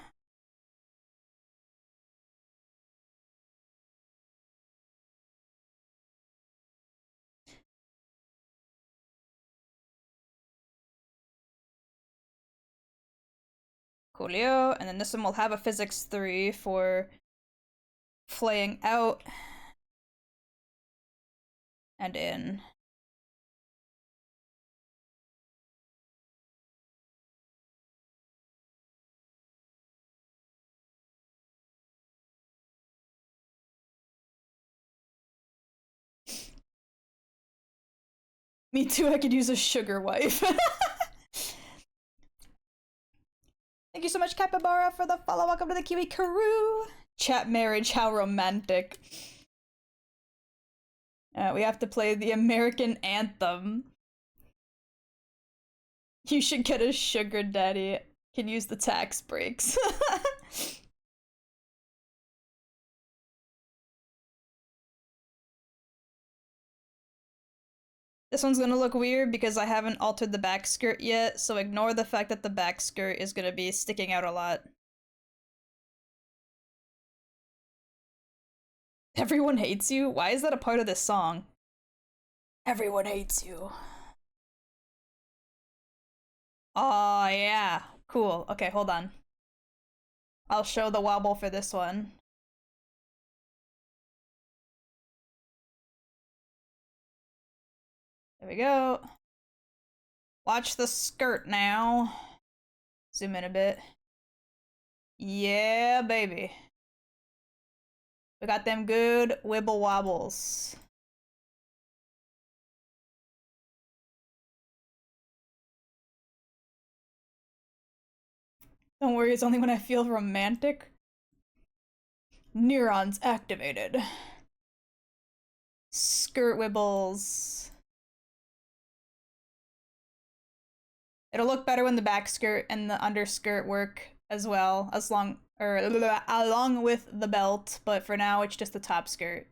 Coolio, and then this one will have a physics 3 for flaying out and in. Me too, I could use a sugar wife. Thank you so much, Capybara, for the follow. Welcome to the Kiwi crew. Chat marriage, how romantic. We have to play the American anthem. You should get a sugar daddy. Can use the tax breaks. This one's gonna look weird because I haven't altered the back skirt yet, so ignore the fact that the back skirt is gonna be sticking out a lot. Everyone hates you? Why is that a part of this song? Everyone hates you. Oh, yeah. Cool. Okay, hold on. I'll show the wobble for this one. There we go. Watch the skirt now. Zoom in a bit. Yeah, baby. We got them good wibble wobbles. Don't worry, it's only when I feel romantic. Neurons activated. Skirt wibbles. It'll look better when the back skirt and the underskirt work as well, along with the belt, but for now it's just the top skirt.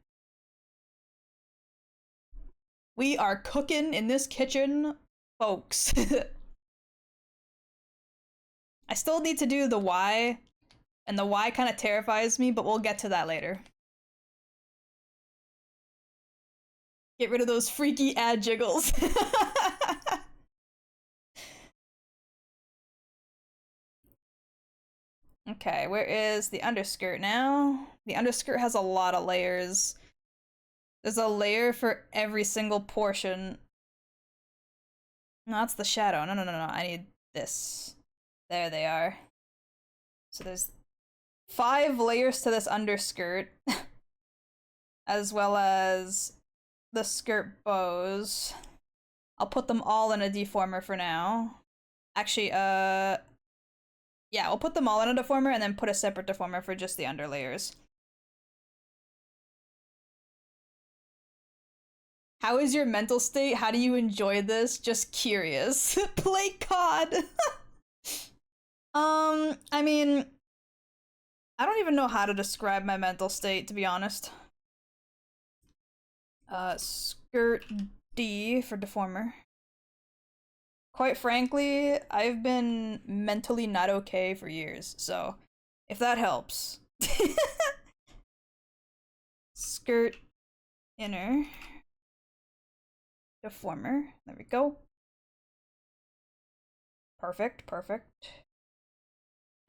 We are cooking in this kitchen, folks. I still need to do the Y, and the Y kind of terrifies me, but we'll get to that later. Get rid of those freaky ad jiggles. Okay, where is the underskirt now? The underskirt has a lot of layers. There's a layer for every single portion. No, that's the shadow. No, I need this. There they are. So there's 5 layers to this underskirt. As well as the skirt bows. I'll put them all in a deformer for now. Actually, yeah, we'll put them all in a deformer and then put a separate deformer for just the underlayers. How is your mental state? How do you enjoy this? Just curious. Play COD! I mean, I don't even know how to describe my mental state, to be honest. Skirt D for deformer. Quite frankly, I've been mentally not okay for years, so if that helps. Skirt inner. Deformer. There we go. Perfect, perfect.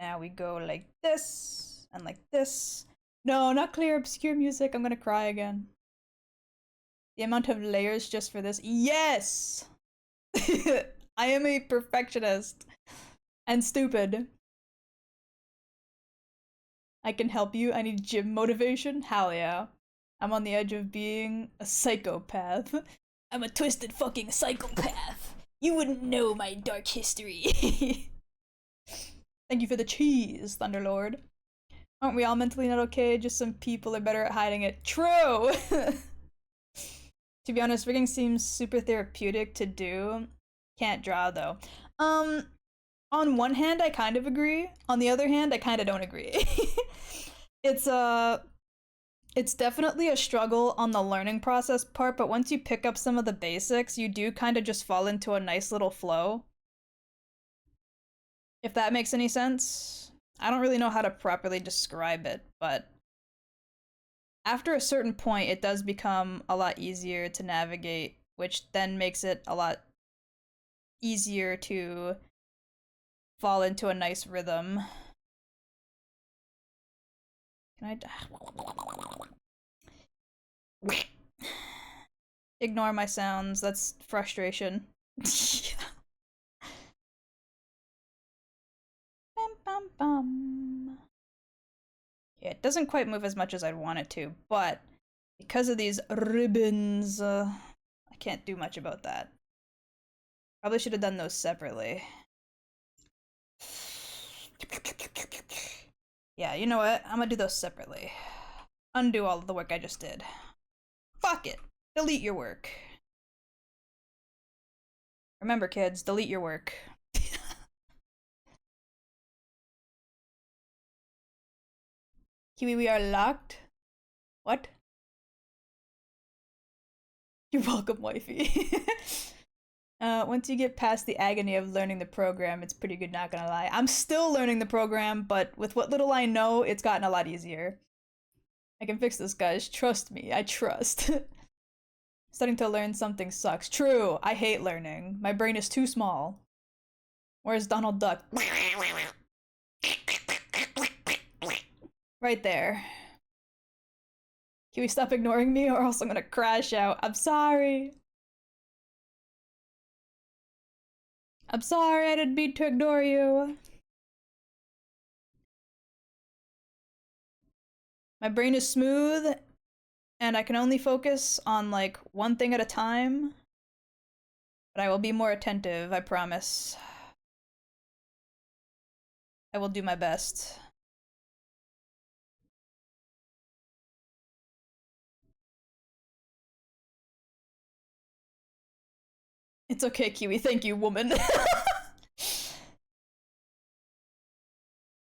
Now we go like this, and like this. No, not clear, obscure music. I'm gonna cry again. The amount of layers just for this. Yes! I am a perfectionist. And stupid. I can help you. I need gym motivation. Hell yeah. I'm on the edge of being a psychopath. I'm a twisted fucking psychopath. You wouldn't know my dark history. Thank you for the cheese, Thunderlord. Aren't we all mentally not okay? Just some people are better at hiding it. True! To be honest, rigging seems super therapeutic to do. Can't draw, though. On one hand, I kind of agree. On the other hand, I kind of don't agree. It's definitely a struggle on the learning process part, but once you pick up some of the basics, you do kind of just fall into a nice little flow. If that makes any sense. I don't really know how to properly describe it, but after a certain point, it does become a lot easier to navigate, which then makes it a lot easier to fall into a nice rhythm. Can I ignore my sounds? That's frustration. Bum, bum. Yeah, it doesn't quite move as much as I'd want it to, but because of these ribbons, I can't do much about that. Probably should have done those separately. Yeah, you know what? I'm gonna do those separately. Undo all of the work I just did. Fuck it. Delete your work. Remember, kids, delete your work. Kiwi, we are locked? What? You're welcome, wifey. Once you get past the agony of learning the program, it's pretty good, not gonna lie. I'm still learning the program, but with what little I know, it's gotten a lot easier. I can fix this, guys. Trust me. I trust. Starting to learn something sucks. True. I hate learning. My brain is too small. Where's Donald Duck? Right there. Can we stop ignoring me or else I'm gonna crash out? I'm sorry. I'm sorry, I didn't mean to ignore you. My brain is smooth, and I can only focus on, like, one thing at a time. But I will be more attentive, I promise. I will do my best. It's okay, Kiwi. Thank you, woman.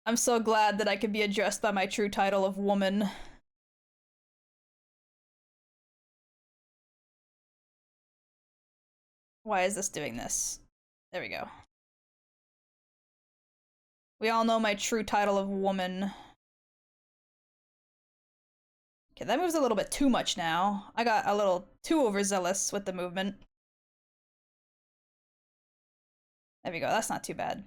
I'm so glad that I could be addressed by my true title of woman. Why is this doing this? There we go. We all know my true title of woman. Okay, that moves a little bit too much now. I got a little too overzealous with the movement. There we go, that's not too bad.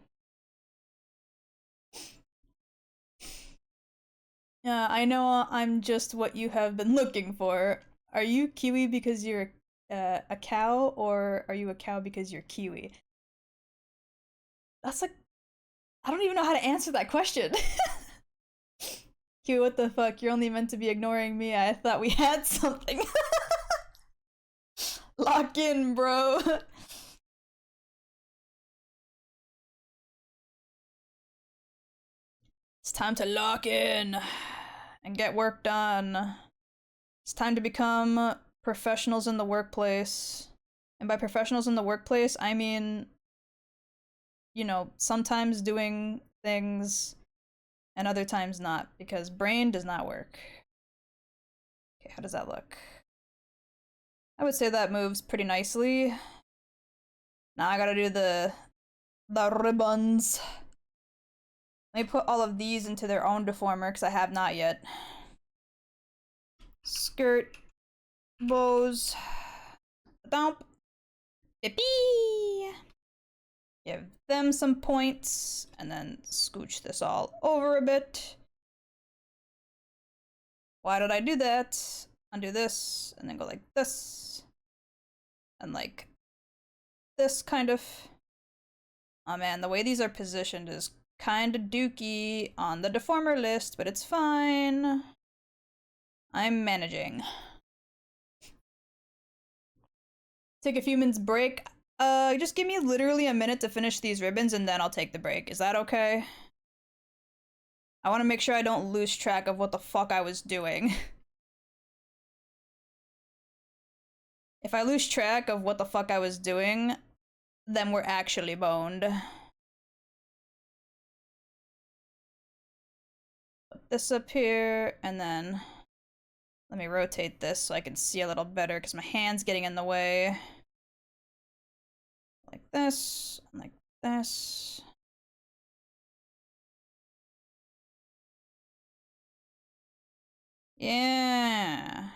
Yeah, I know I'm just what you have been looking for. Are you Kiwi because you're a cow, or are you a cow because you're Kiwi? That's like, I don't even know how to answer that question. Kiwi, what the fuck? You're only meant to be ignoring me. I thought we had something. Lock in, bro. It's time to lock in and get work done. It's time to become professionals in the workplace. And by professionals in the workplace, I mean, you know, sometimes doing things and other times not, because brain does not work. Okay, how does that look? I would say that moves pretty nicely. Now I gotta do the ribbons. Let me put all of these into their own deformer, because I have not yet. Skirt, bows, dump, bippy. Give them some points, and then scooch this all over a bit. Why did I do that? undo this, and then go like this. And like this kind of. Oh man, the way these are positioned is kind of dookie on the deformer list, but it's fine. I'm managing. Take a few minutes break. Just give me literally a minute to finish these ribbons and then I'll take the break. Is that okay? I want to make sure I don't lose track of what the fuck I was doing. If I lose track of what the fuck I was doing, then we're actually boned. Put this up here, and then let me rotate this so I can see a little better because my hand's getting in the way. Like this, and like this. Yeah.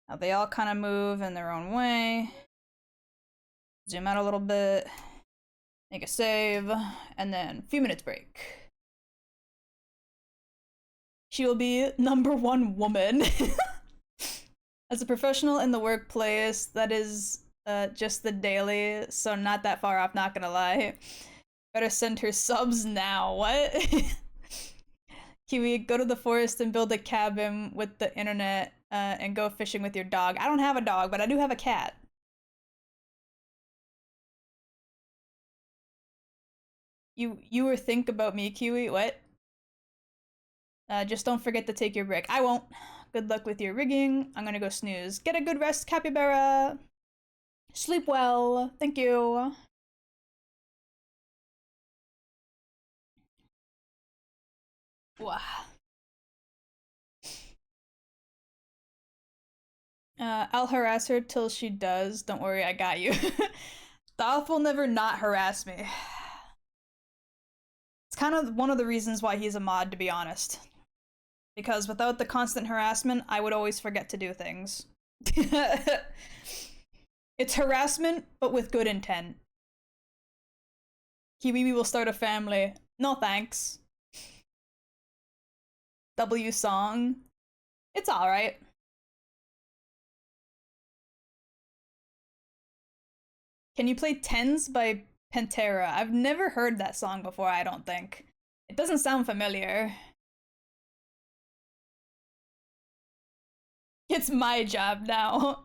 Now they all kind of move in their own way. Zoom out a little bit. Make a save. And then a few minutes break. She will be #1 woman. As a professional in the workplace, that is just the daily, so not that far off, not gonna lie. Better send her subs now. What? Kiwi, go to the forest and build a cabin with the internet and go fishing with your dog. I don't have a dog, but I do have a cat. You were think about me, Kiwi? What? Just don't forget to take your break. I won't. Good luck with your rigging. I'm gonna go snooze. Get a good rest, capybara. Sleep well. Thank you. Wow. I'll harass her till she does. Don't worry, I got you. The elf will never not harass me. It's kind of one of the reasons why he's a mod, to be honest. Because without the constant harassment, I would always forget to do things. It's harassment, but with good intent. Kiwi, we will start a family. No thanks. W song. It's alright. Can you play Tens by Pantera? I've never heard that song before, I don't think. It doesn't sound familiar. It's my job now.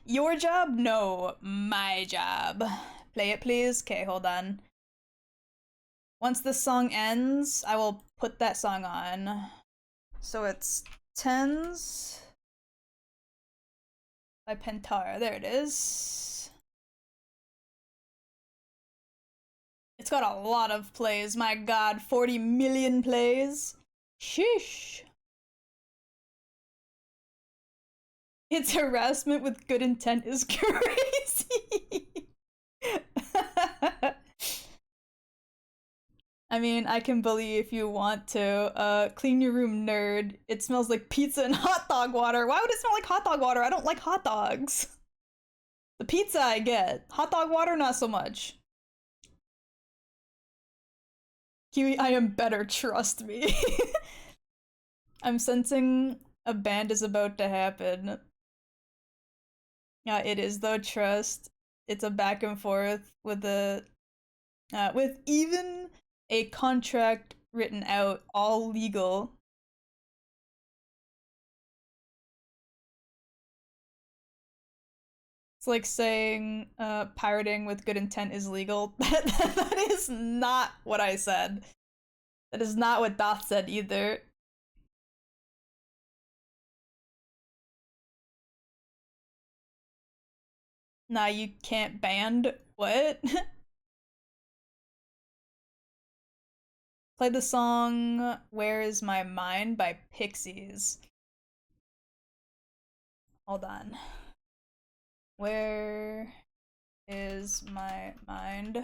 Your job? No, my job. Play it, please? Okay, hold on. Once the song ends, I will put that song on. So it's Tens by Pantera. There it is. It's got a lot of plays. My god, 40 million plays. Sheesh. It's harassment with good intent is crazy. I mean, I can bully if you want to. Clean your room, nerd. It smells like pizza and hot dog water. Why would it smell like hot dog water? I don't like hot dogs. The pizza I get. Hot dog water, not so much. Kiwi, I am better, trust me. I'm sensing a band is about to happen. Yeah, it is though, trust. It's a back and forth with with even a contract written out, all legal. It's like saying pirating with good intent is legal. That is not what I said. That is not what Doth said either. Nah, you can't band. What? Play the song Where Is My Mind by Pixies. Hold on. Where is my mind?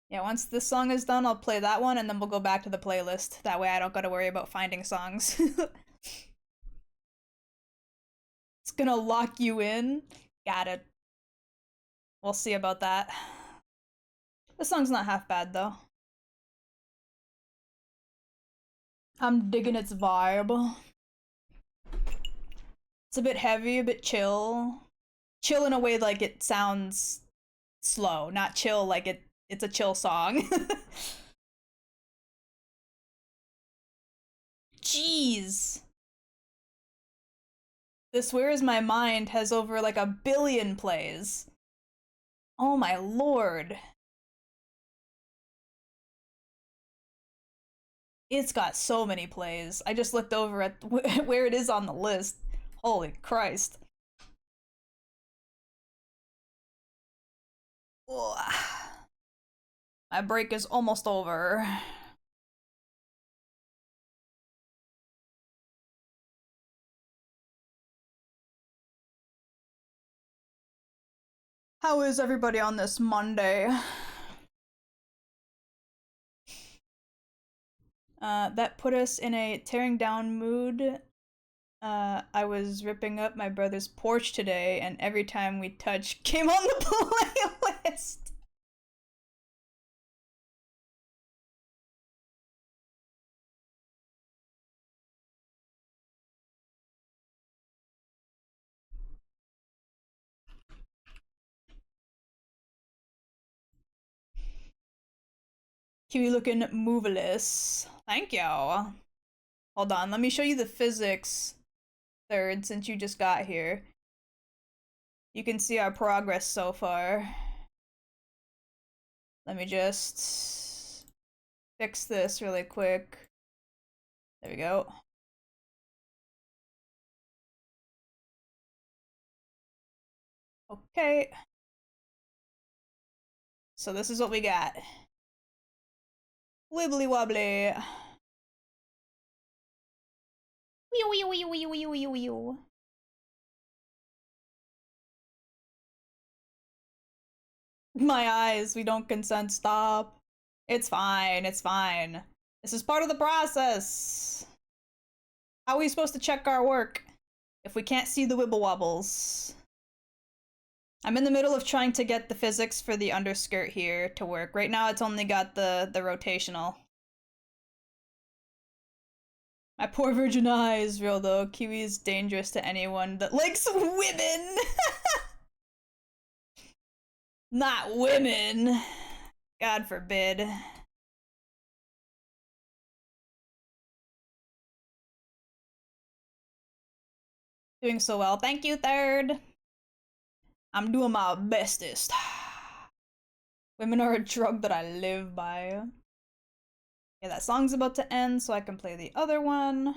Yeah, once this song is done, I'll play that one and then we'll go back to the playlist. That way I don't gotta worry about finding songs. It's gonna lock you in. Got it. We'll see about that. This song's not half bad though. I'm digging its vibe. It's a bit heavy, a bit chill. Chill in a way like it sounds slow, not chill like it's a chill song. Jeez. This Where Is My Mind has over like 1 billion plays. Oh my lord. It's got so many plays. I just looked over at where it is on the list. Holy Christ. Ugh. My break is almost over. How is everybody on this Monday? That put us in a tearing down mood. I was ripping up my brother's porch today, and every time we touched came on the playlist. Kiwi looking moveless. Thank you. Hold on, let me show you the physics third since you just got here. You can see our progress so far. Let me just fix this really quick. There we go. Okay. So this is what we got. Wibbly wobbly. My eyes, we don't consent, stop. It's fine, it's fine. This is part of the process. How are we supposed to check our work if we can't see the wibble wobbles? I'm in the middle of trying to get the physics for the underskirt here to work. Right now it's only got the rotational. My poor virgin eyes, real though. Kiwi is dangerous to anyone that likes women. Not women. God forbid. Doing so well. Thank you, third. I'm doing my bestest. Women are a drug that I live by. Yeah, that song's about to end, so I can play the other one.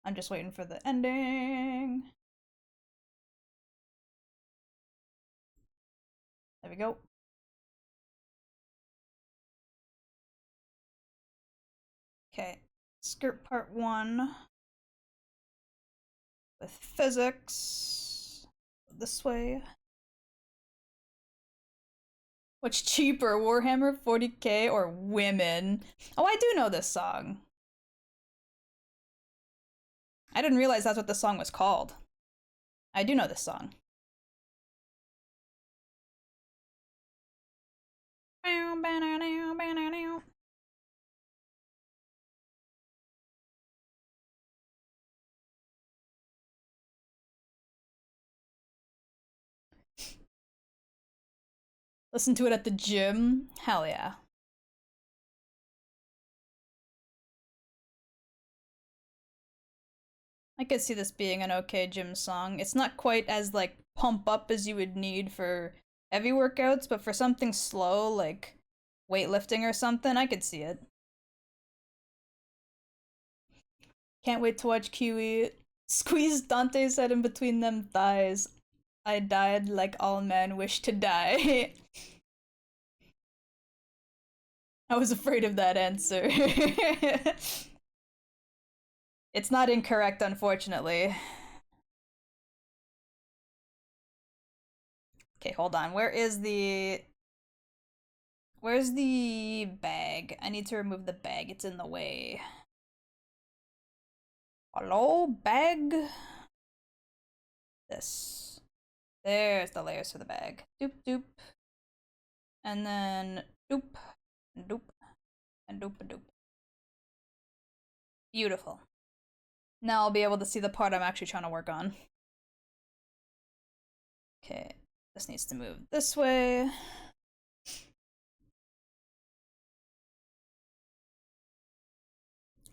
I'm just waiting for the ending. There we go. Okay, skirt part 1 with physics. This way. What's cheaper, Warhammer 40k or women? Oh, I do know this song. I didn't realize that's what the song was called. I do know this song. Listen to it at the gym? Hell yeah. I could see this being an okay gym song. It's not quite as, like, pump up as you would need for heavy workouts, but for something slow, like weightlifting or something, I could see it. Can't wait to watch Kiwi squeeze Dante's head in between them thighs. I died like all men wish to die. I was afraid of that answer. It's not incorrect, unfortunately. Okay, hold on. Where's the bag? I need to remove the bag. It's in the way. Hello, bag? This. There's the layers for the bag. Doop, doop. And then doop, and doop, and doop, and doop. Beautiful. Now I'll be able to see the part I'm actually trying to work on. Okay, this needs to move this way.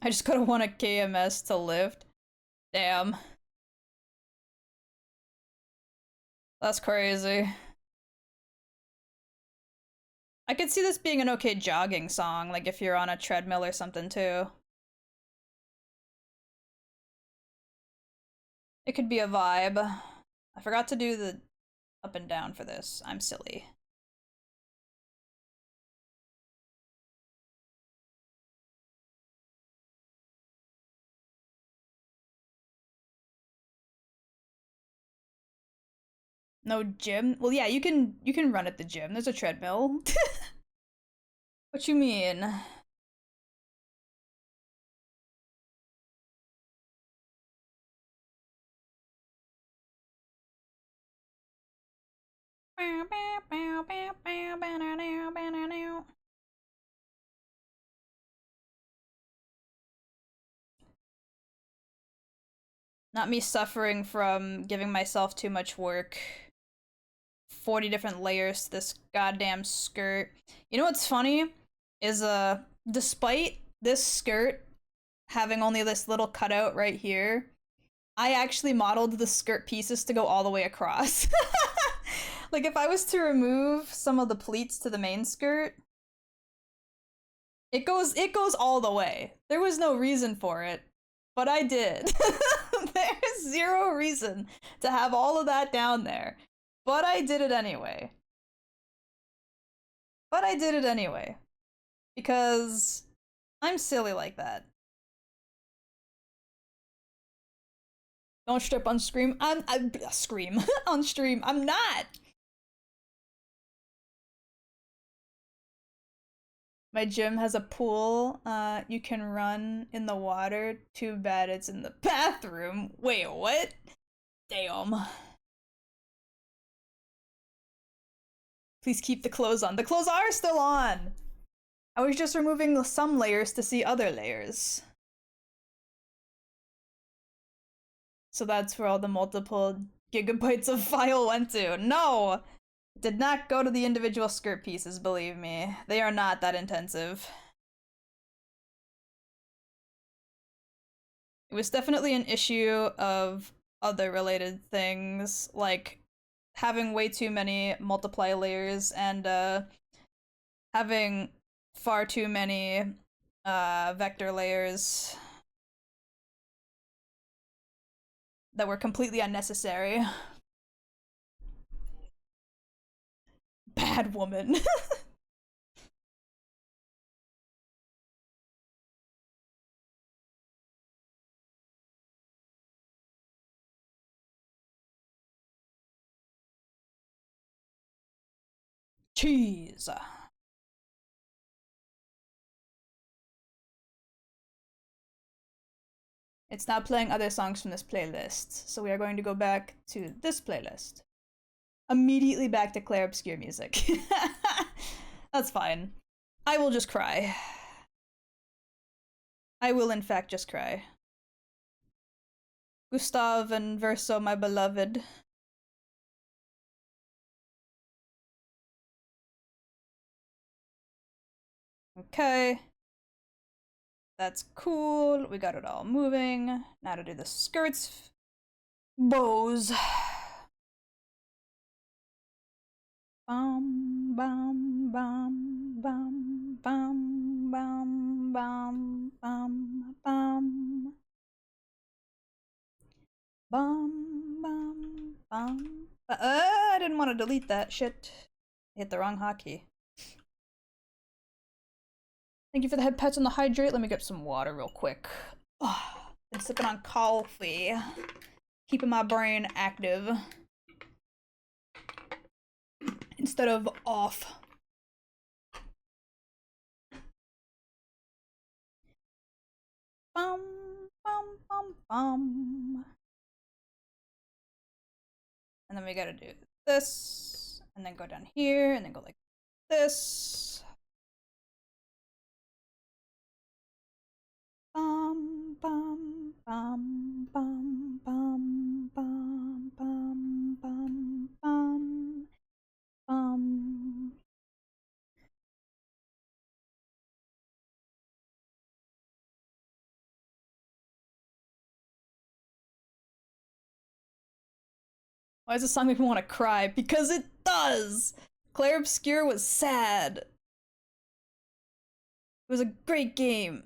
I just gotta want a KMS to lift. Damn. That's crazy. I could see this being an okay jogging song, like if you're on a treadmill or something too. It could be a vibe. I forgot to do the up and down for this. I'm silly. No gym? Well, yeah, you can run at the gym. There's a treadmill. What you mean? Not me suffering from giving myself too much work. 40 different layers to this goddamn skirt. You know what's funny? Is despite this skirt having only this little cutout right here, I actually modeled the skirt pieces to go all the way across. Like if I was to remove some of the pleats to the main skirt, it goes all the way. There was no reason for it, but I did. There's zero reason to have all of that down there, but I did it anyway. But I did it anyway because I'm silly like that. Don't strip on scream. I'm scream on stream. I'm not. My gym has a pool. You can run in the water. Too bad it's in the bathroom. Wait, what? Damn. Please keep the clothes on. The clothes are still on. I was just removing some layers to see other layers. So that's where all the multiple gigabytes of file went to. No! Did not go to the individual skirt pieces, believe me. They are not that intensive. It was definitely an issue of other related things, like having way too many multiply layers and having far too many vector layers that were completely unnecessary. Bad woman. Cheese. It's now playing other songs from this playlist, so we are going to go back to this playlist. Immediately back to Claire Obscure music. That's fine. I will just cry. I will, in fact, just cry. Gustav and Verso, my beloved. Okay. That's cool. We got it all moving. Now to do the skirts. Bows. Bum, bum, bum, bum, bum, bum, bum, bum, bum. Bum, bum, bum. I didn't want to delete that shit. I hit the wrong hotkey. Thank you for the head pets and the hydrate. Let me get some water real quick. Oh, been sipping on coffee. Keeping my brain active. Instead of off. Bum, bum, bum, bum. And then we gotta do this, and then go down here, and then go like this. Bum, Bum bum bum bum bum bum bum bum. Why does this song make me want to cry? Because it does! Clair Obscur was sad. It was a great game.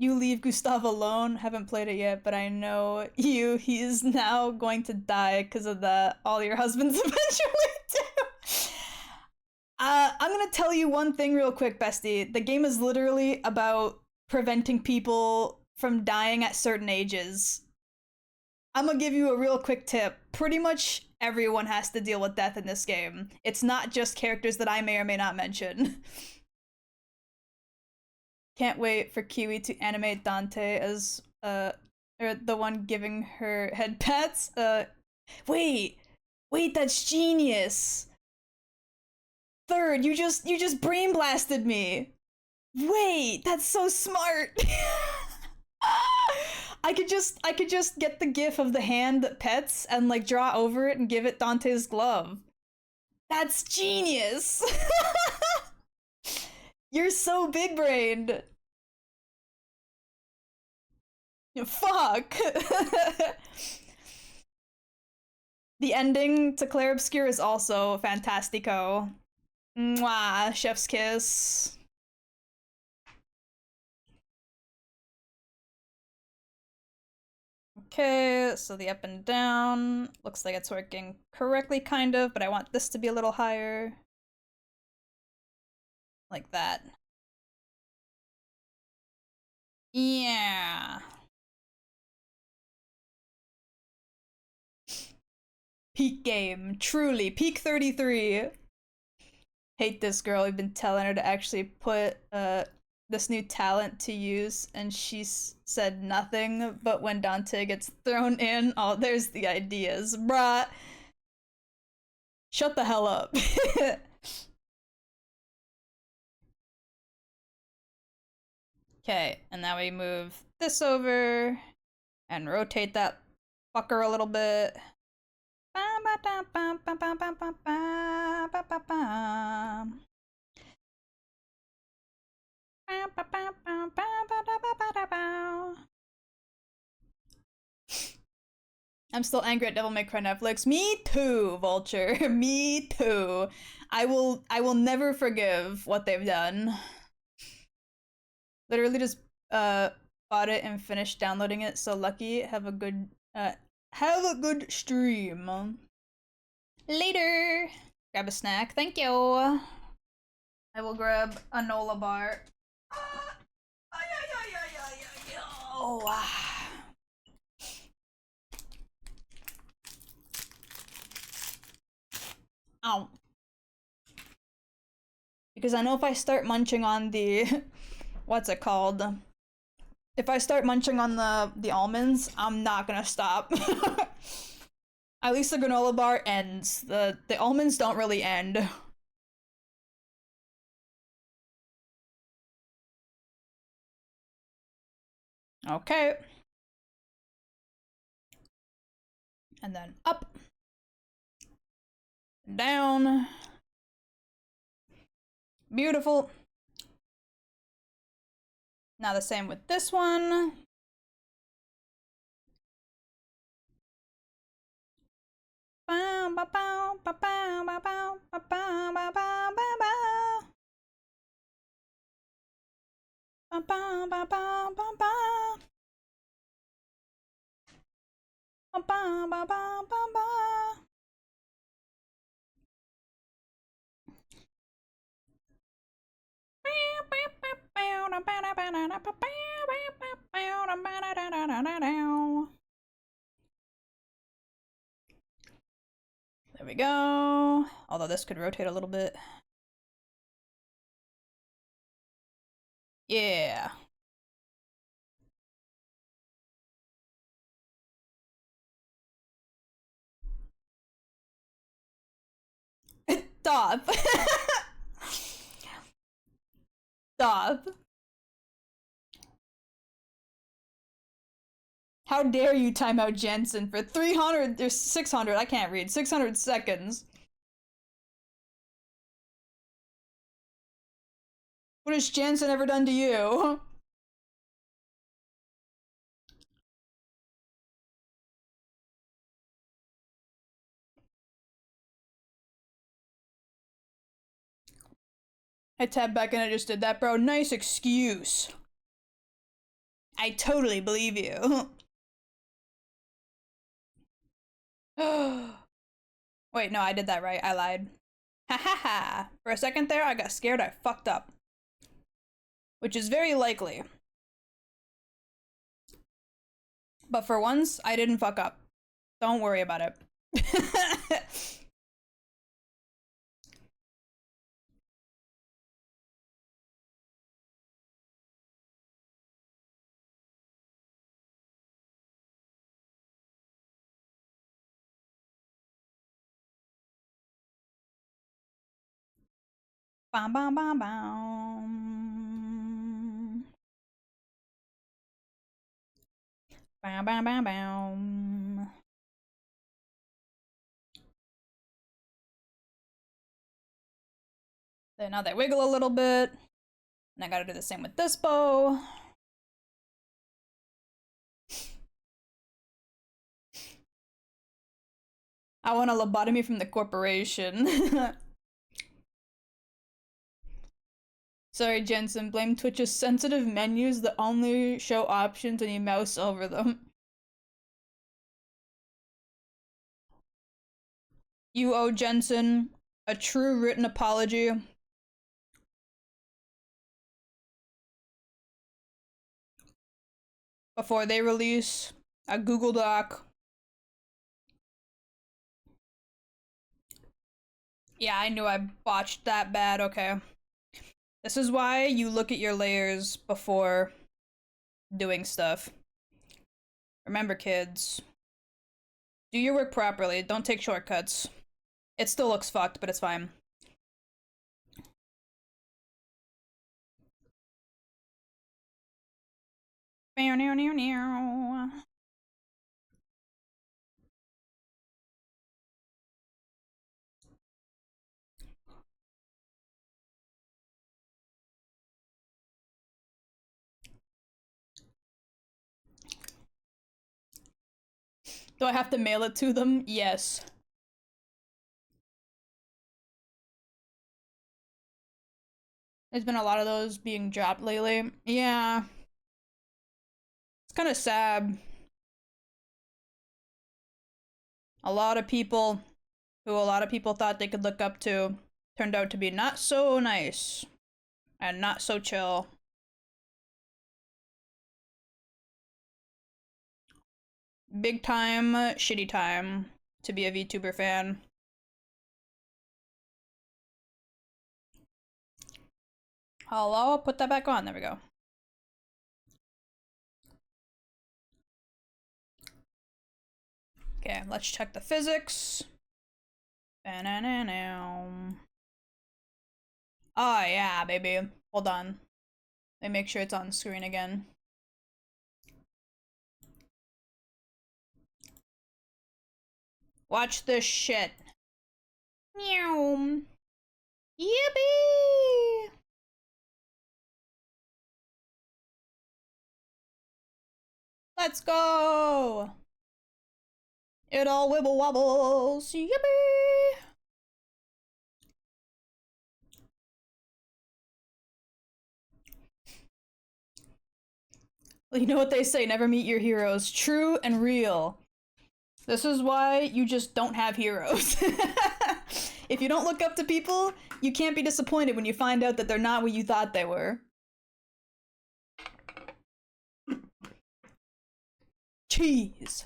You leave Gustav alone. Haven't played it yet, but I know you. He is now going to die because of that. All your husbands eventually do. I'm gonna tell you one thing real quick, bestie. The game is literally about preventing people from dying at certain ages. I'm gonna give you a real quick tip. Pretty much everyone has to deal with death in this game. It's not just characters that I may or may not mention. Can't wait for Kiwi to animate Dante as or the one giving her head pats. Wait, that's genius. Third, you just brain blasted me. Wait, that's so smart. I could just get the gif of the hand that pets and like draw over it and give it Dante's glove. That's genius. You're so big brained. Fuck. The ending to Clair Obscur is also fantastico. Mwah, chef's kiss. Okay, so the up and down looks like it's working correctly, kind of, but I want this to be a little higher. Like that. Yeah. Peak game, truly. Peak 33. Hate this girl. We've been telling her to actually put this new talent to use, and she said nothing. But when Dante gets thrown in, oh, there's the ideas, bruh. Shut the hell up. Okay, and now we move this over and rotate that fucker a little bit. I'm still angry at Devil May Cry Netflix. Me too, Vulture. Me too. I will never forgive what they've done. Literally just bought it and finished downloading it. So lucky. Have a good stream. Later. Grab a snack. Thank you. I will grab a Nola bar. Ow. Because I know if I start munching on the what's it called? If I start munching on the almonds, I'm not gonna stop. At least the granola bar ends. The almonds don't really end. Okay. And then up. Down. Beautiful. Now the same with this one. There we go. Although this could rotate a little bit. Yeah. Stop. Stop. How dare you time out Jensen for 300 or 600, I can't read, 600 seconds. What has Jensen ever done to you? I tapped back and I just did that, bro. Nice excuse. I totally believe you. Wait, no, I did that right. I lied. Ha ha ha. For a second there, I got scared I fucked up. Which is very likely. But for once, I didn't fuck up. Don't worry about it. Bam bam bam bam. Bam bam bam bam. Then now they wiggle a little bit. And I gotta do the same with this bow. I want a lobotomy from the corporation. Sorry, Jensen. Blame Twitch's sensitive menus that only show options when you mouse over them. You owe Jensen a true written apology. Before they release a Google Doc. Yeah, I knew I botched that bad, okay. This is why you look at your layers before doing stuff. Remember, kids. Do your work properly, don't take shortcuts. It still looks fucked, but it's fine. Meow, meow, meow, meow. Do I have to mail it to them? Yes. There's been a lot of those being dropped lately. Yeah. It's kind of sad. A lot of people who a lot of people thought they could look up to turned out to be not so nice and not so chill. Big time, shitty time to be a VTuber fan. Hello, put that back on. There we go. Okay, let's check the physics. Ba-na-na-na. Oh yeah, baby. Hold on. Let me make sure it's on screen again. Watch this shit. Meow. Yippee! Let's go! It all wibble wobbles. Yippee! Well, you know what they say, never meet your heroes. True and real. This is why you just don't have heroes. If you don't look up to people, you can't be disappointed when you find out that they're not what you thought they were. Cheese.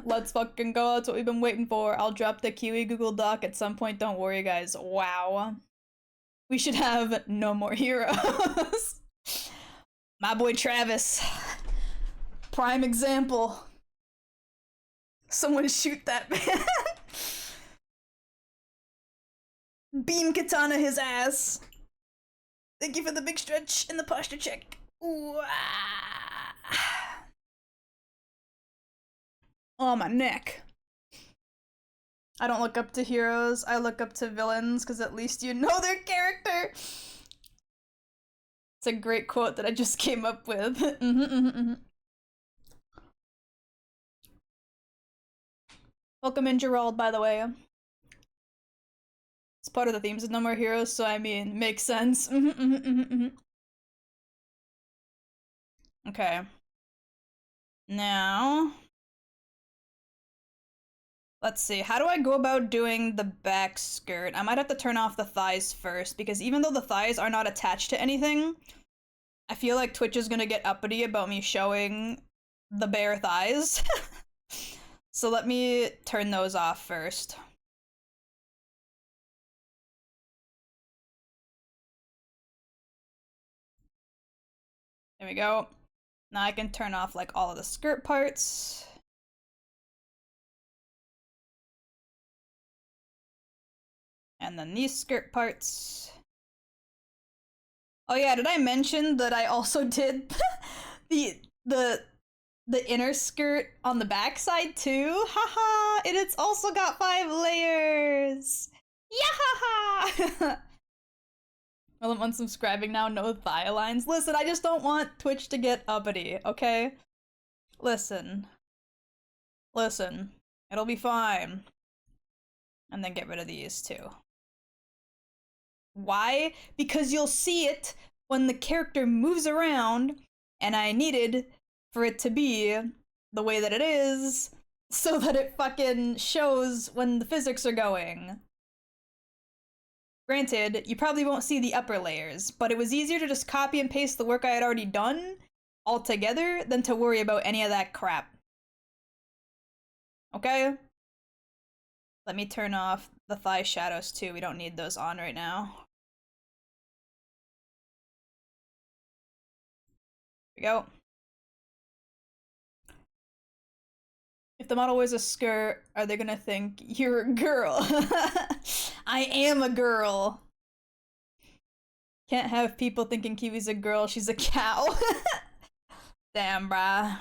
Let's fucking go. That's what we've been waiting for. I'll drop the Kiwi Google Doc at some point. Don't worry, guys. Wow. We should have no more heroes. My boy Travis. Prime example. Someone shoot that man. Beam katana his ass. Thank you for the big stretch and the posture check. Ooh, ah. Oh, my neck. I don't look up to heroes, I look up to villains, because at least you know their character. It's a great quote that I just came up with. Welcome in, Gerald, by the way. It's part of the themes of No More Heroes, so I mean, makes sense. Okay. Now... let's see, how do I go about doing the back skirt? I might have to turn off the thighs first, because even though the thighs are not attached to anything, I feel like Twitch is gonna get uppity about me showing the bare thighs. So let me turn those off first. There we go. Now I can turn off like all of the skirt parts. And then these skirt parts. Oh yeah, did I mention that I also did the inner skirt on the backside too? Haha! And it's also got 5 layers! Yahaha! Well, I'm unsubscribing now, no thigh lines. Listen, I just don't want Twitch to get uppity, okay? Listen. Listen. It'll be fine. And then get rid of these too. Why? Because you'll see it when the character moves around, and I needed for it to be the way that it is so that it fucking shows when the physics are going. Granted, you probably won't see the upper layers, but it was easier to just copy and paste the work I had already done altogether than to worry about any of that crap. Okay? Let me turn off the thigh shadows too. We don't need those on right now. Here we go. If the model wears a skirt, are they gonna think you're a girl? I am a girl. Can't have people thinking Kiwi's a girl, she's a cow. Damn, brah.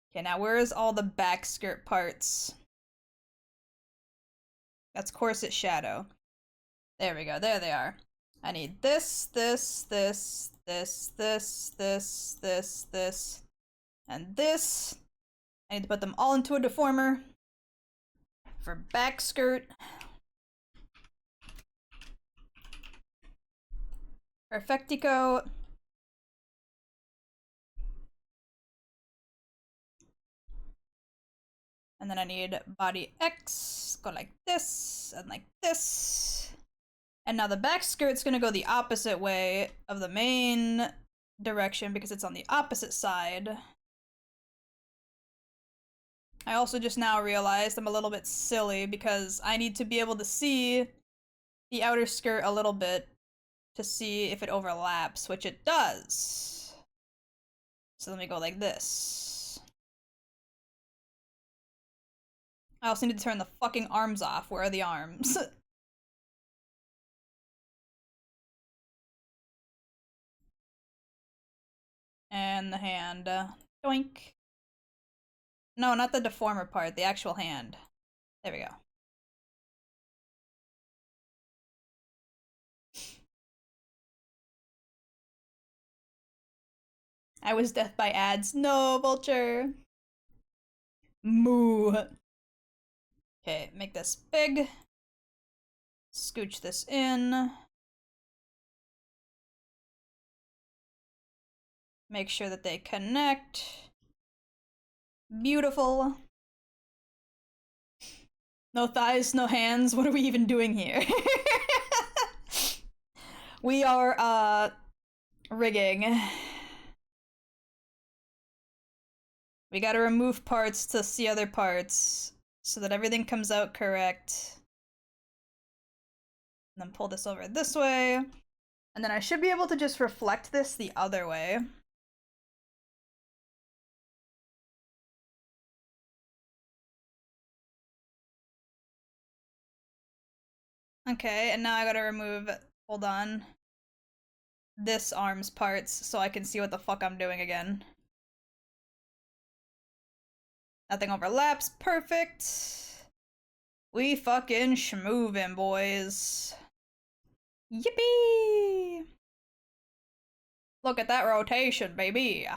Okay, now where's all the back skirt parts? That's corset shadow. There we go, there they are. I need this, this, this, this, this, this, this, this, and this. I need to put them all into a deformer. For back skirt. Perfectico. And then I need body X, go like this, and like this. And now the back skirt's gonna go the opposite way of the main direction because it's on the opposite side. I also just now realized I'm a little bit silly because I need to be able to see the outer skirt a little bit to see if it overlaps, which it does. So let me go like this. I also need to turn the fucking arms off. Where are the arms? And the hand. Doink. No, not the deformer part, the actual hand. There we go. I was death by ads. No, Vulture. Moo. Okay, make this big. Scooch this in. Make sure that they connect. Beautiful. No thighs, no hands. What are we even doing here? We are, rigging. We gotta remove parts to see other parts so that everything comes out correct. And then pull this over this way. And then I should be able to just reflect this the other way. Okay, and now I gotta remove Hold on. This arm's parts so I can see what the fuck I'm doing again. Nothing overlaps. Perfect. We fucking schmoovin', boys. Yippee! Look at that rotation, baby.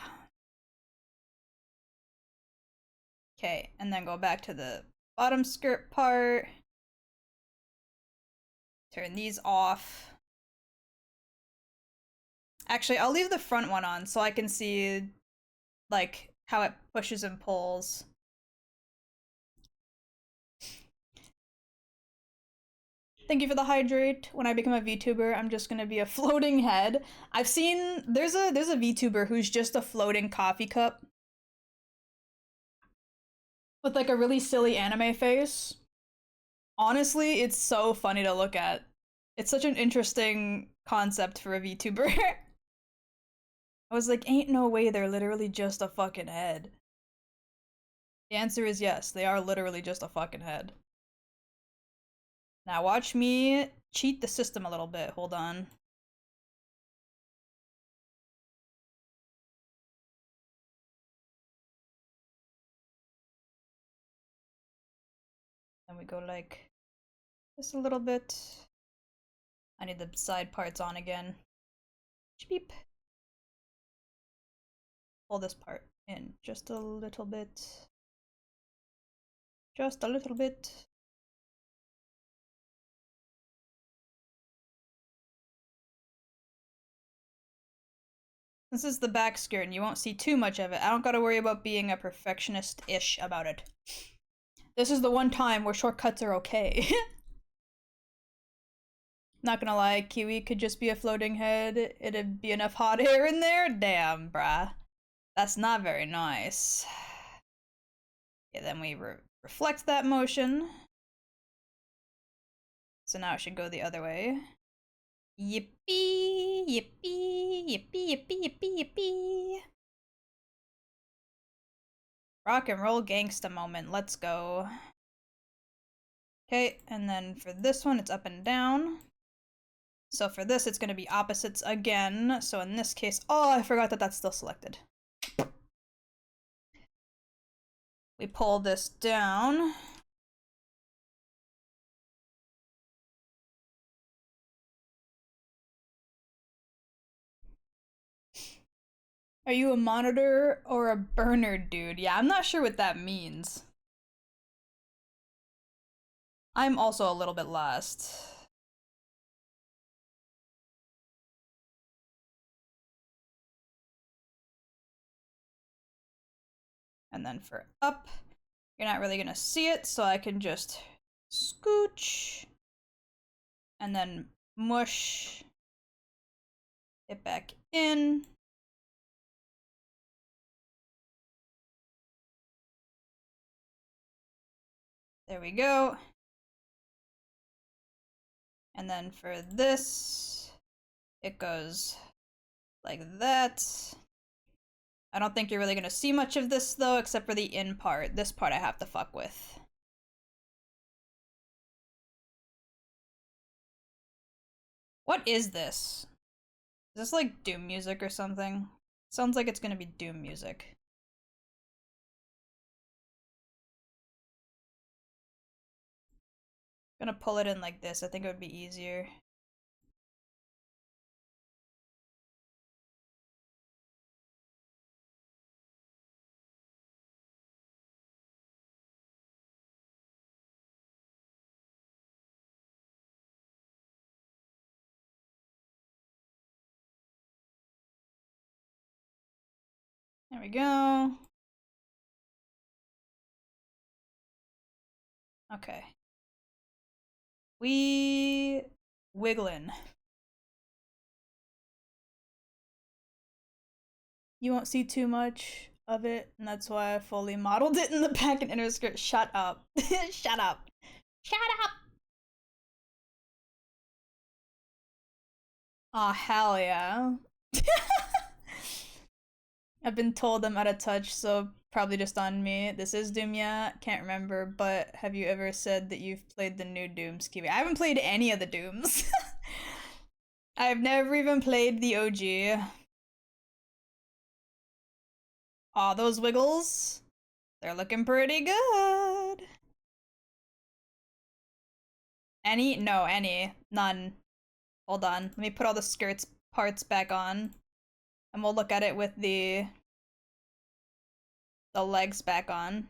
Okay, and then go back to the bottom skirt part. Turn these off. Actually, I'll leave the front one on so I can see, like, how it pushes and pulls. Thank you for the hydrate. When I become a VTuber, I'm just gonna be a floating head. I've seen there's a VTuber who's just a floating coffee cup with like a really silly anime face. Honestly, it's so funny to look at. It's such an interesting concept for a VTuber. I was like, ain't no way they're literally just a fucking head. The answer is yes, they are literally just a fucking head. Now watch me cheat the system a little bit. Hold on. Then we go like just a little bit. I need the side parts on again. Beep. Pull this part in just a little bit. Just a little bit. This is the back skirt and you won't see too much of it. I don't gotta worry about being a perfectionist-ish about it. This is the one time where shortcuts are okay. Not gonna lie, Kiwi could just be a floating head. It'd be enough hot air in there. Damn, bruh. That's not very nice. Okay, then we reflect that motion. So now it should go the other way. Yippee, yippee, yippee, yippee, yippee, yippee. Rock and roll gangsta moment. Let's go. Okay, and then for this one, it's up and down. So for this, it's going to be opposites again. So in this case, oh, I forgot that that's still selected. We pull this down. Are you a monitor or a burner, dude? Yeah, I'm not sure what that means. I'm also a little bit lost. And then for up, you're not really gonna see it, so I can just scooch and then mush it back in. There we go. And then for this, it goes like that. I don't think you're really gonna see much of this though, except for the in part. This part I have to fuck with. What is this? Is this like Doom music or something? Sounds like it's gonna be Doom music. I'm gonna pull it in like this. I think it would be easier. There we go. Okay. We wiggling. You won't see too much of it, and that's why I fully modeled it in the back and inner skirt. Shut up. Shut up. Shut up! Aw, oh, hell yeah. I've been told I'm out of touch, so probably just on me. This is Doom, yeah. Can't remember, but have you ever said that you've played the new Dooms, Kiwi? I haven't played any of the Dooms. I've never even played the OG. Aw, those wiggles. They're looking pretty good. Any? No, any. None. Hold on. Let me put all the skirts parts back on. And we'll look at it with the legs back on.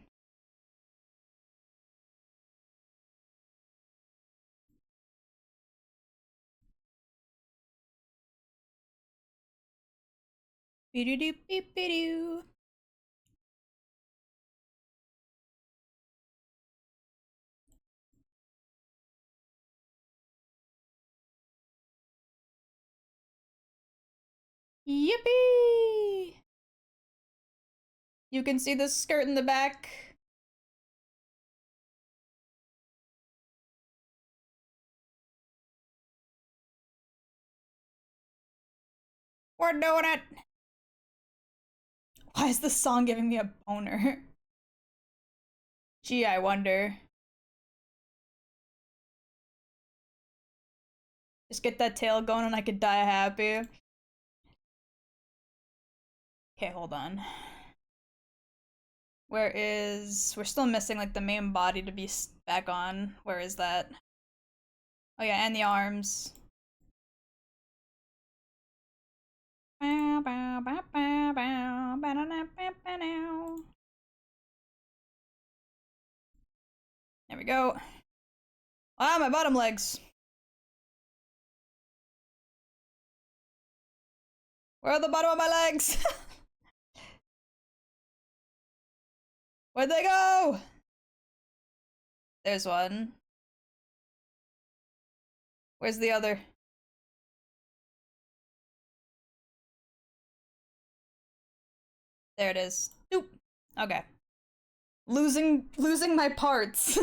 Be-do-do-beep-be-doo. Yippee! You can see the skirt in the back. We're doing it! Why is this song giving me a boner? Gee, I wonder. Just get that tail going and I could die happy. Okay, hold on. We're still missing like the main body to be back on. Where is that? Oh yeah, and the arms. There we go. Ah, my bottom legs. Where are the bottom of my legs? Where'd they go? There's one. Where's the other? There it is. Oop. Okay. Losing my parts.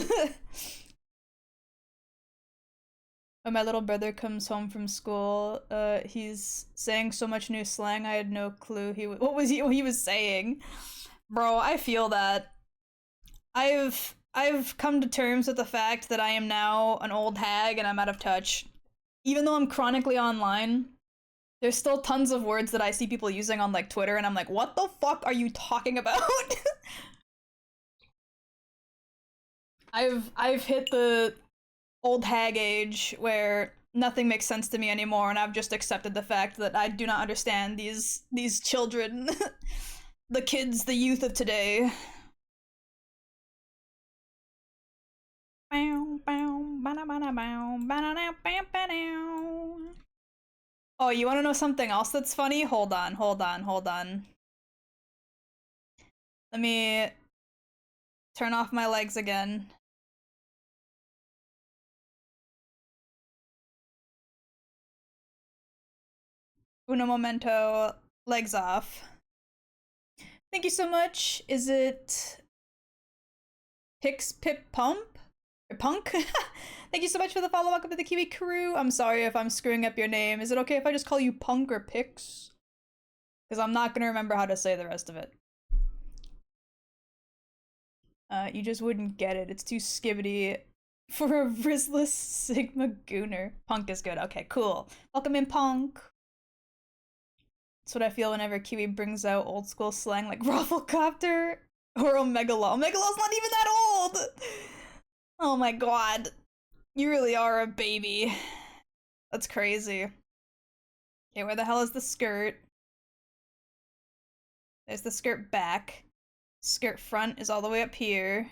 When my little brother comes home from school, he's saying so much new slang. I had no clue what he was saying. Bro, I feel that. I've come to terms with the fact that I am now an old hag and I'm out of touch. Even though I'm chronically online, there's still tons of words that I see people using on like Twitter and I'm like, what the fuck are you talking about? I've hit the old hag age where nothing makes sense to me anymore and I've just accepted the fact that I do not understand these children. The kids, the youth of today. Oh, you want to know something else that's funny? Hold on. Let me turn off my legs again. Uno momento, legs off. Thank you so much. Is it Pix Pip Pump? Or Punk? Thank you so much for the follow. Welcome to the Kiwi crew. I'm sorry if I'm screwing up your name. Is it okay if I just call you Punk or Pix? Because I'm not gonna remember how to say the rest of it. You just wouldn't get it. It's too skibbity for a Risless Sigma Gooner. Punk is good. Okay, cool. Welcome in, Punk. That's what I feel whenever Kiwi brings out old school slang like Rafflecopter or Omegala. Omegalaw's not even that old! Oh my god. You really are a baby. That's crazy. Okay, where the hell is the skirt? There's the skirt back. Skirt front is all the way up here.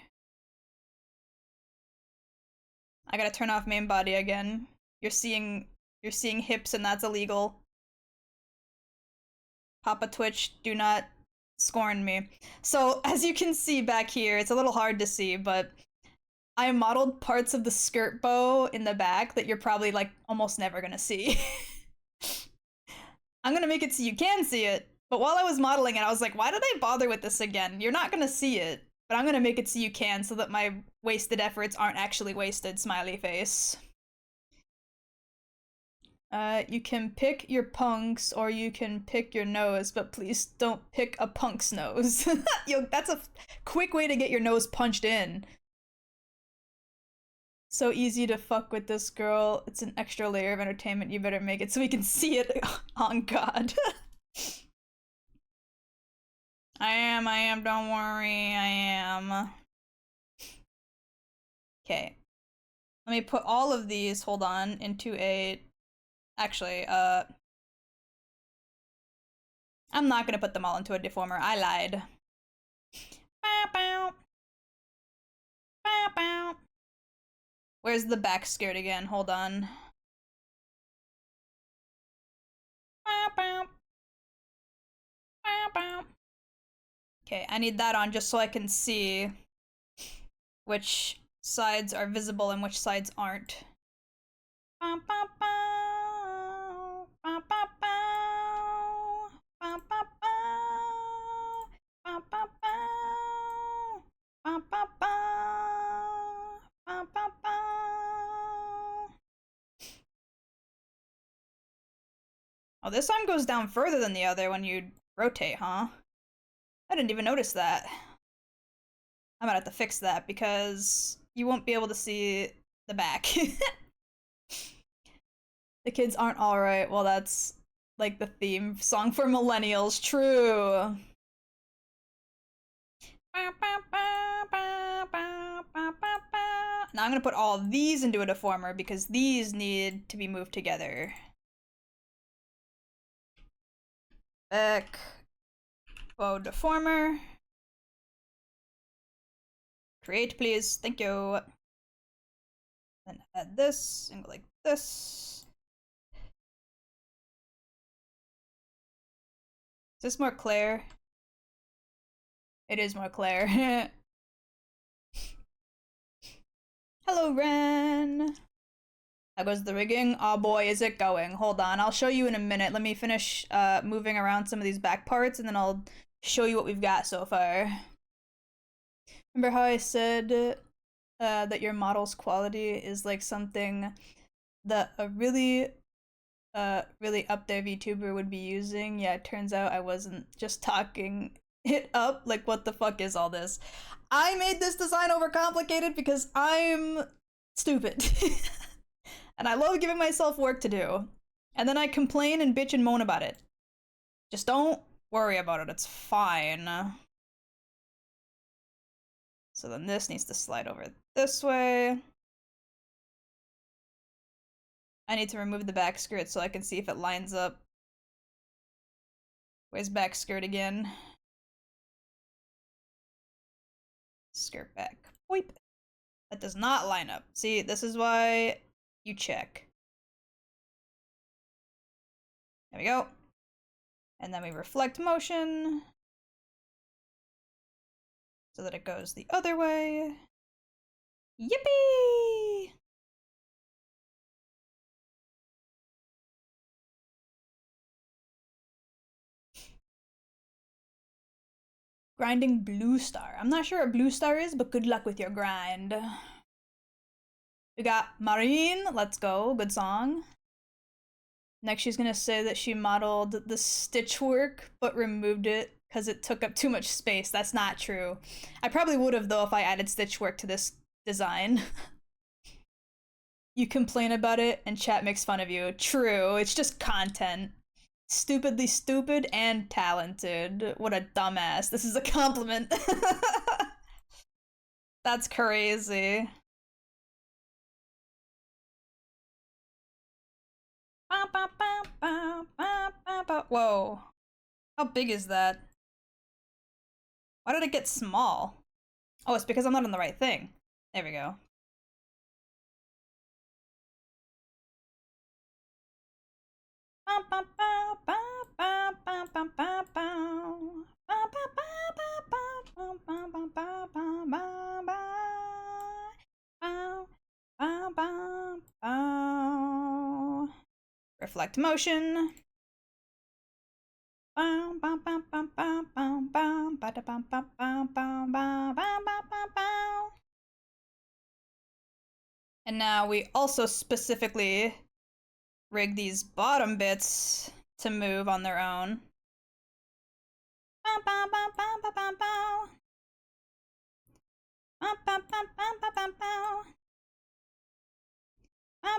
I gotta turn off main body again. You're seeing hips and that's illegal. Papa Twitch, do not scorn me. So, as you can see back here, it's a little hard to see, but I modeled parts of the skirt bow in the back that you're probably, like, almost never gonna see. I'm gonna make it so you can see it, but while I was modeling it, I was like, why did I bother with this again? You're not gonna see it, but I'm gonna make it so you can so that my wasted efforts aren't actually wasted, smiley face. You can pick your punks or you can pick your nose, but please don't pick a punk's nose. Yo, that's a quick way to get your nose punched in. So easy to fuck with this girl. It's an extra layer of entertainment. You better make it so we can see it. On God. I am, don't worry, I am. Okay. Let me put all of these, hold on, into a... Actually, I'm not gonna put them all into a deformer. I lied. Bow, bow. Bow, bow. Where's the back skirt again? Hold on. Bow, bow. Bow, bow. Okay, I need that on just so I can see which sides are visible and which sides aren't. Bow, bow, bow. Bow, bow, bow. Bow, bow, bow. Bow, bow, bow. Bow, bow, bow. Bow, bow, bow. Oh, this one goes down further than the other when you rotate, huh? I didn't even notice that. I'm gonna have to fix that because you won't be able to see the back. The kids aren't alright. Well, that's like the theme song for millennials. True. Now I'm gonna put all of these into a deformer because these need to be moved together. Back. Oh, deformer. Create, please. Thank you. Then add this and go like this. Is this more clear? It is more clear. Hello, Ren. How goes the rigging? Oh boy, is it going. Hold on, I'll show you in a minute. Let me finish moving around some of these back parts and then I'll show you what we've got so far. Remember how I said that your model's quality is like something that a really up there VTuber would be using? Yeah, it turns out I wasn't just talking it up. Like, what the fuck is all this? I made this design overcomplicated because I'm stupid. And I love giving myself work to do. And then I complain and bitch and moan about it. Just don't worry about it, it's fine. So then this needs to slide over this way. I need to remove the back skirt so I can see if it lines up. Where's back skirt again? Skirt back. Boip. That does not line up. See, this is why you check. There we go. And then we reflect motion so that it goes the other way. Yippee! Grinding Blue Star. I'm not sure what Blue Star is, but good luck with your grind. We got Marine. Let's go. Good song. Next, she's gonna say that she modeled the stitch work, but removed it because it took up too much space. That's not true. I probably would have, though, if I added stitch work to this design. You complain about it, and chat makes fun of you. True, it's just content. Stupidly stupid and talented. What a dumbass. This is a compliment. That's crazy. Whoa. How big is that? Why did it get small? Oh, it's because I'm not on the right thing. There we go. Reflect motion. And now we also specifically rig these bottom bits to move on their own.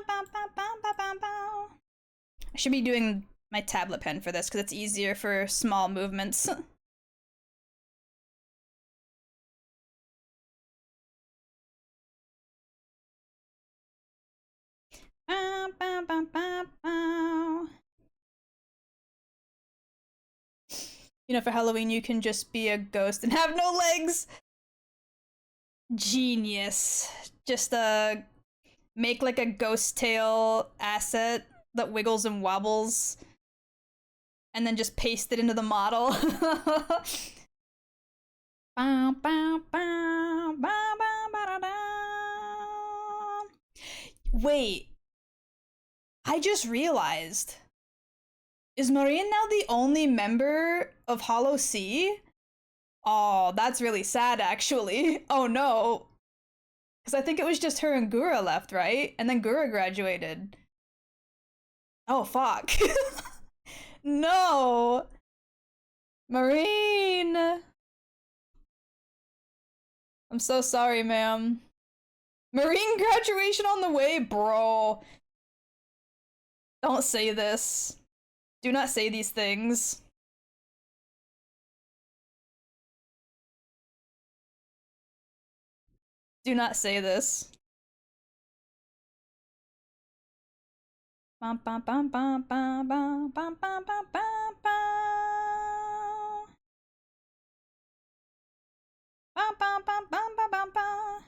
I should be doing my tablet pen for this because it's easier for small movements. You know, for Halloween, you can just be a ghost and have no legs. Genius. Just make like a ghost tail asset that wiggles and wobbles, and then just paste it into the model. Wait, I just realized. Is Maureen now the only member of Hollow C? Oh, that's really sad, actually. Oh no. Because I think it was just her and Gura left, right? And then Gura graduated. Oh, fuck. No! Maureen! I'm so sorry, ma'am. Maureen graduation on the way, bro. Don't say this. Do not say these things. Do not say this. Bum bum bum bum bum bum bum bum bum bum bum. Bum bum bum bum bum bum bum.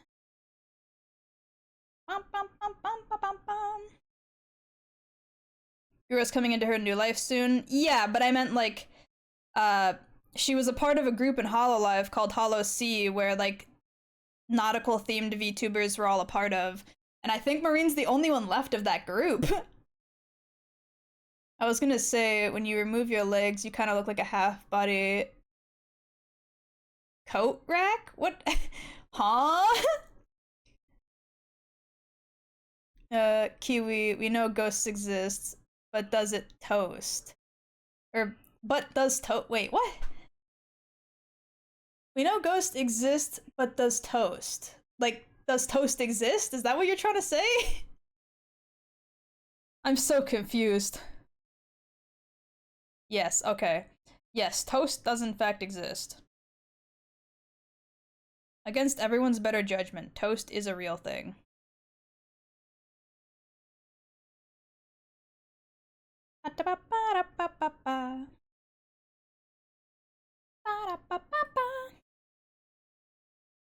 Bum bum bum bum bum bum bum. Yura's coming into her new life soon. Yeah, but I meant like, she was a part of a group in Hololive called Hollow C, where like nautical themed VTubers were all a part of, and I think Maureen's the only one left of that group. I was gonna say, when you remove your legs, you kind of look like a half-body coat rack? What? Huh? Kiwi, we know ghosts exist, but does it toast? Or, but does wait, what? We know ghosts exist, but does toast? Like, does toast exist? Is that what you're trying to say? I'm so confused. Yes, okay. Yes, toast does in fact exist. Against everyone's better judgment, toast is a real thing.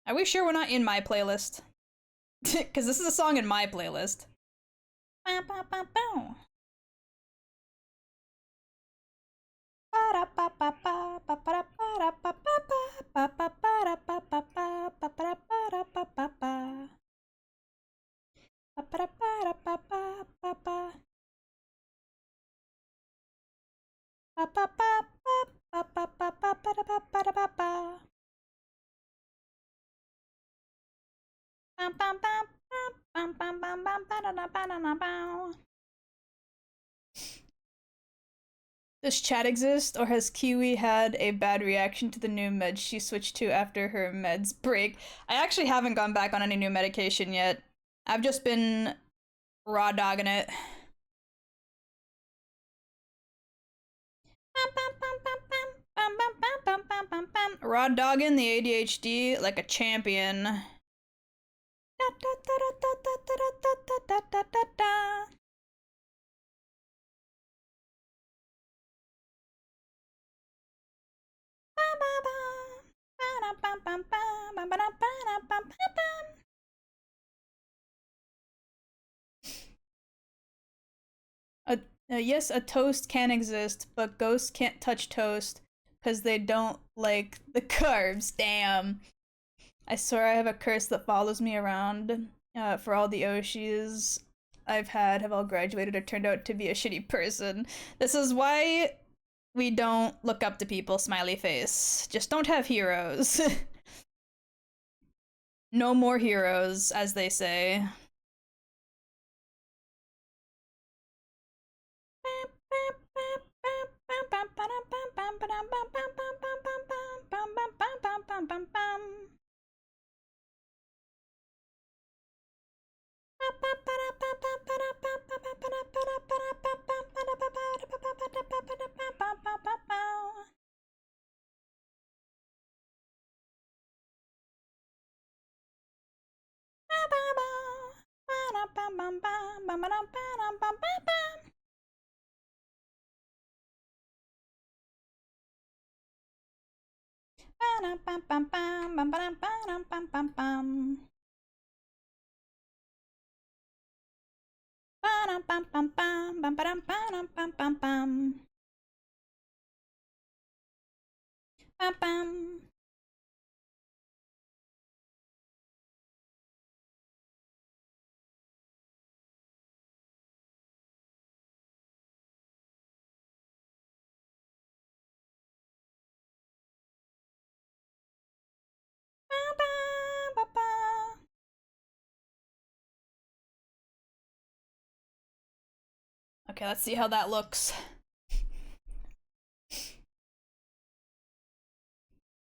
Are we sure we're not in my playlist? Because this is a song in my playlist. Does chat exist, or has Kiwi had a bad reaction to the new meds she switched to after her meds break? I actually haven't gone back on any new medication yet. I've just been raw dogging it. Raw dogging the ADHD like a champion. Yes, a toast can exist, but ghosts can't touch toast because they don't like the carbs. Damn. I swear I have a curse that follows me around. For all the Oshis I've had have all graduated or turned out to be a shitty person. This is why we don't look up to people, smiley face. Just don't have heroes. No more heroes, as they say. Okay, let's see how that looks.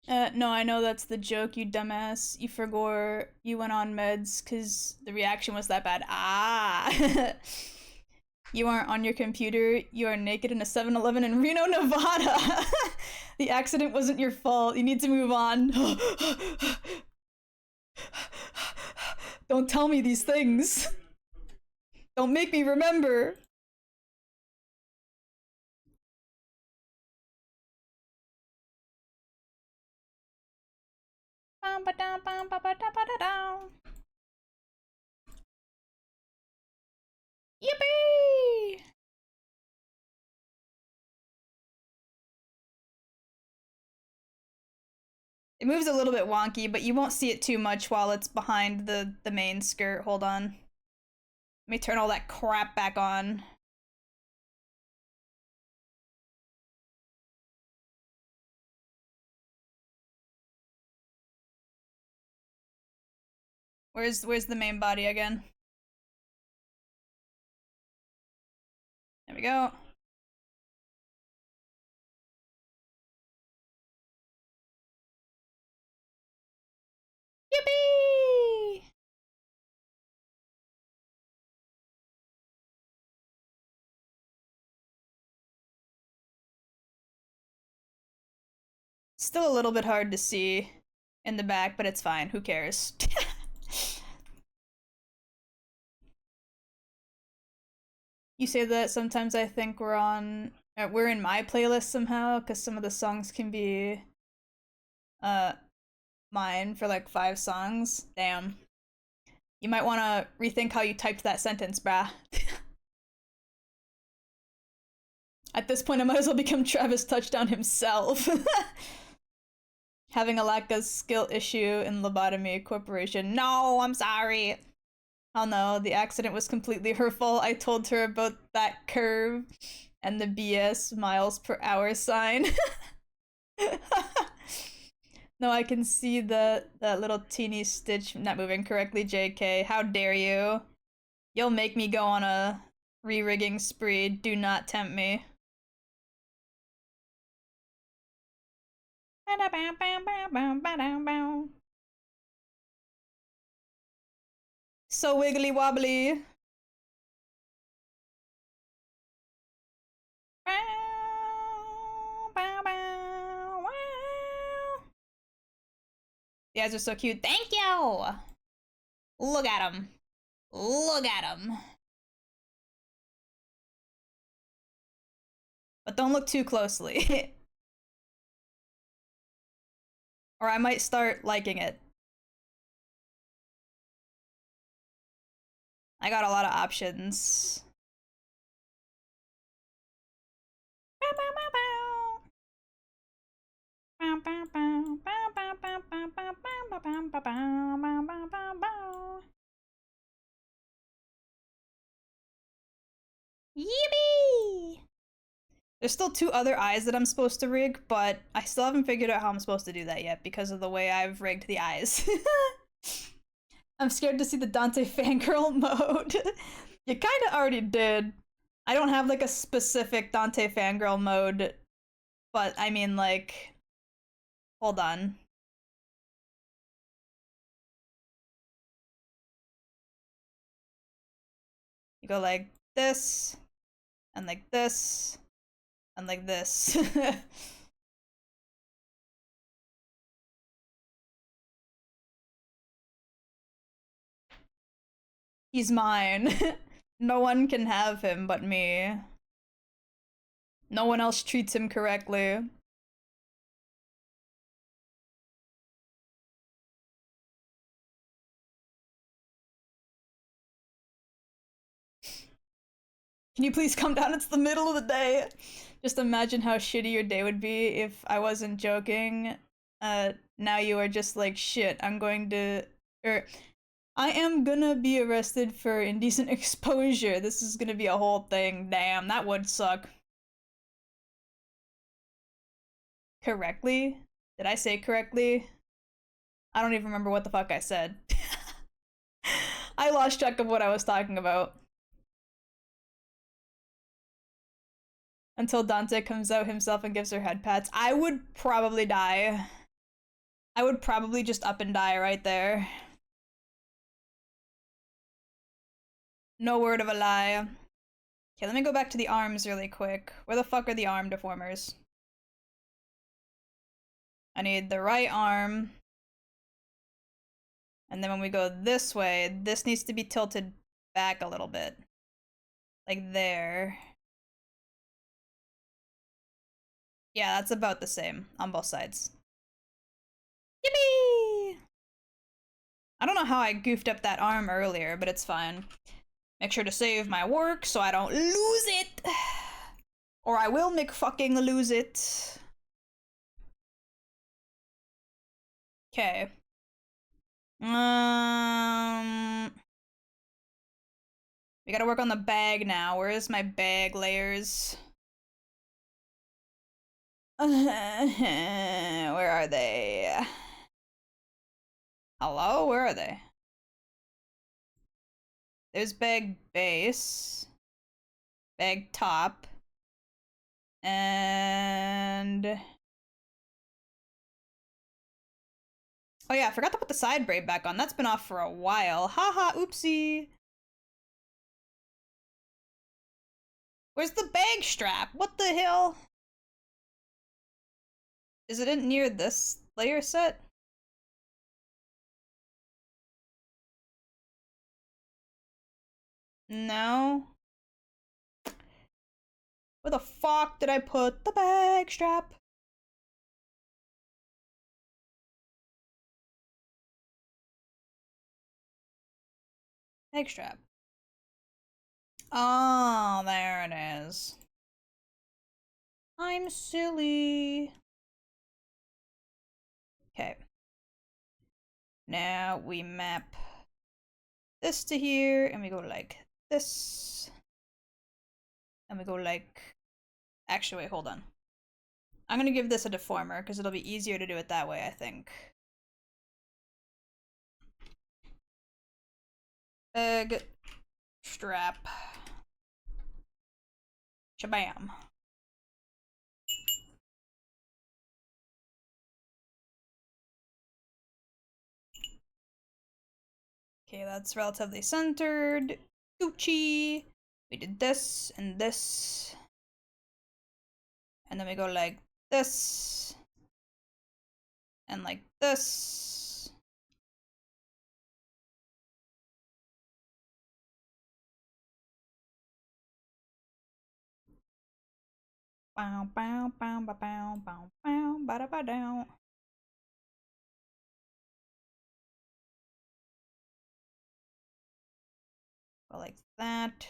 No, I know that's the joke, you dumbass. You forgot you went on meds because the reaction was that bad. Ah! You aren't on your computer. You are naked in a 7-Eleven in Reno, Nevada. The accident wasn't your fault. You need to move on. Don't tell me these things. Don't make me remember. Yippee! It moves a little bit wonky, but you won't see it too much while it's behind the main skirt. Hold on. Let me turn all that crap back on. Where's the main body again? There we go. Yippee! Still a little bit hard to see in the back, but it's fine. Who cares? You say that sometimes I think we're in my playlist somehow because some of the songs can be mine for like 5 songs. Damn. You might want to rethink how you typed that sentence, brah. At this point, I might as well become Travis Touchdown himself. Having a lack of skill issue in Lobotomy Corporation. No, I'm sorry. Oh no, the accident was completely her fault. I told her about that curve and the BS miles per hour sign. No, I can see that little teeny stitch not moving correctly, JK. How dare you? You'll make me go on a re-rigging spree. Do not tempt me. So wiggly wobbly. The eyes are so cute. Thank you! Look at him. Look at him. But don't look too closely. Or I might start liking it. I got a lot of options. Yippee! There's still 2 other eyes that I'm supposed to rig, but I still haven't figured out how I'm supposed to do that yet because of the way I've rigged the eyes. I'm scared to see the Dante fangirl mode. You kind of already did. I don't have like a specific Dante fangirl mode, but I mean like, hold on. You go like this, and like this, and like this. He's mine. No one can have him but me. No one else treats him correctly. Can you please come down? It's the middle of the day. Just imagine how shitty your day would be if I wasn't joking. Now you are just like, shit, I'm going to... I am gonna be arrested for indecent exposure. This is gonna be a whole thing. Damn, that would suck. Correctly? Did I say correctly? I don't even remember what the fuck I said. I lost track of what I was talking about. Until Dante comes out himself and gives her head pats. I would probably die. I would probably just up and die right there. No word of a lie. Okay, let me go back to the arms really quick. Where the fuck are the arm deformers? I need the right arm. And then when we go this way, this needs to be tilted back a little bit. Like there. Yeah, that's about the same on both sides. Yippee! I don't know how I goofed up that arm earlier, but it's fine. Make sure to save my work so I don't lose it. Or I will make fucking lose it. Okay. We gotta work on the bag now. Where is my bag layers? Where are they? Hello? Where are they? There's bag base. Bag top. And... oh yeah, I forgot to put the side braid back on. That's been off for a while. Haha, oopsie. Where's the bag strap? What the hell? Is it in near this layer set? No. Where the fuck did I put the bag strap? Bag strap. Oh, there it is. I'm silly. Okay. Now we map this to here, and we go like this. And we go like... actually, wait, hold on. I'm gonna give this a deformer, because it'll be easier to do it that way, I think. Bag strap. Shabam. Okay, that's relatively centered. Gucci. We did this and this. And then we go like this. And like this. Bow, bow, bow, bow, bow, bow, bow, ba ba down. Go like that.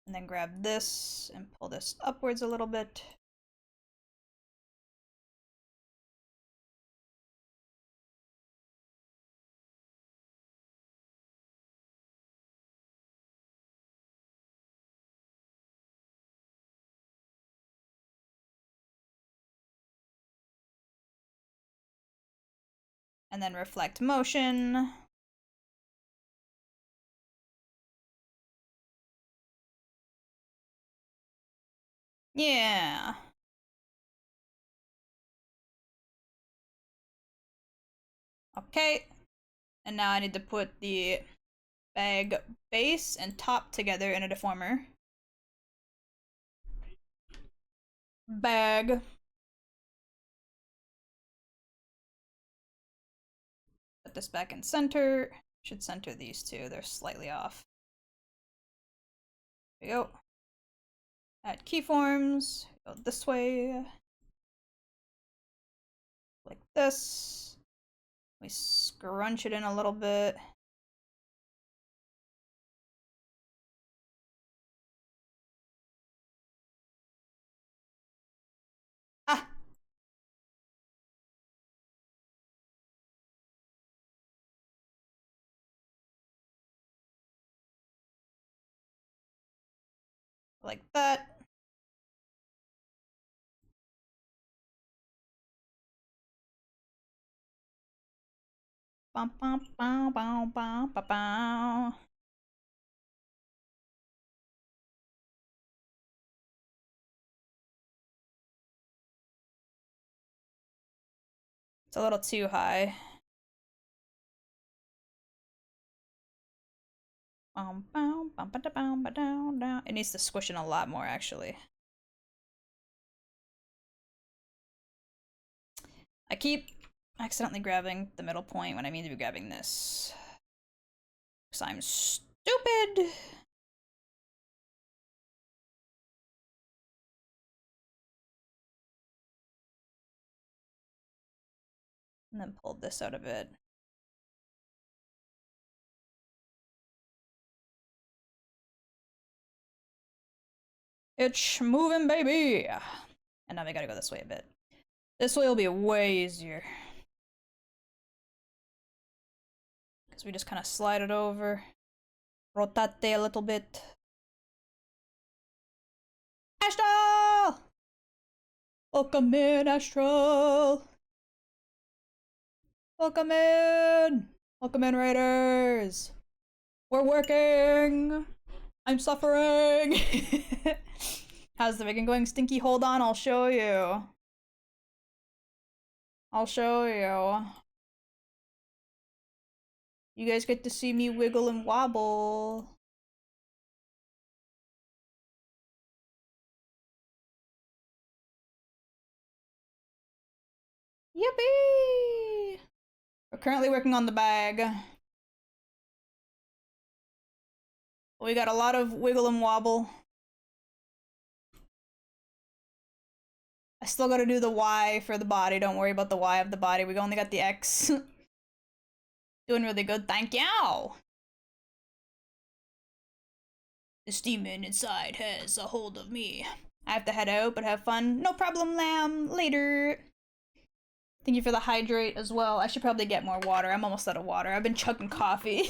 And then grab this and pull this upwards a little bit. And then reflect motion. Yeah. Okay. And now I need to put the bag base and top together in a deformer. Bag. Put this back in center. Should center these two. They're slightly off. There we go. Add keyforms. Go this way. Like this. We scrunch it in a little bit. Ah! Like that. Bum, bum, bum, bum, bum, bum, bum. It's a little too high. It needs to squish in a lot more, actually. I keep accidentally grabbing the middle point when I mean to be grabbing this. Because I'm stupid! And then pulled this out of it. It's moving, baby! And now we gotta go this way a bit. This way will be way easier. Because we just kind of slide it over. Rotate a little bit. Astral! Welcome in, Astral! Welcome in! Welcome in, Raiders! We're working! I'm suffering! How's the rigging going, Stinky? Hold on, I'll show you. I'll show you. You guys get to see me wiggle and wobble. Yippee! We're currently working on the bag. We got a lot of wiggle and wobble. I still gotta do the Y for the body. Don't worry about the Y of the body. We only got the X. Doing really good, thank you! This demon inside has a hold of me. I have to head out, but have fun. No problem, lamb. Later. Thank you for the hydrate as well. I should probably get more water. I'm almost out of water. I've been chugging coffee.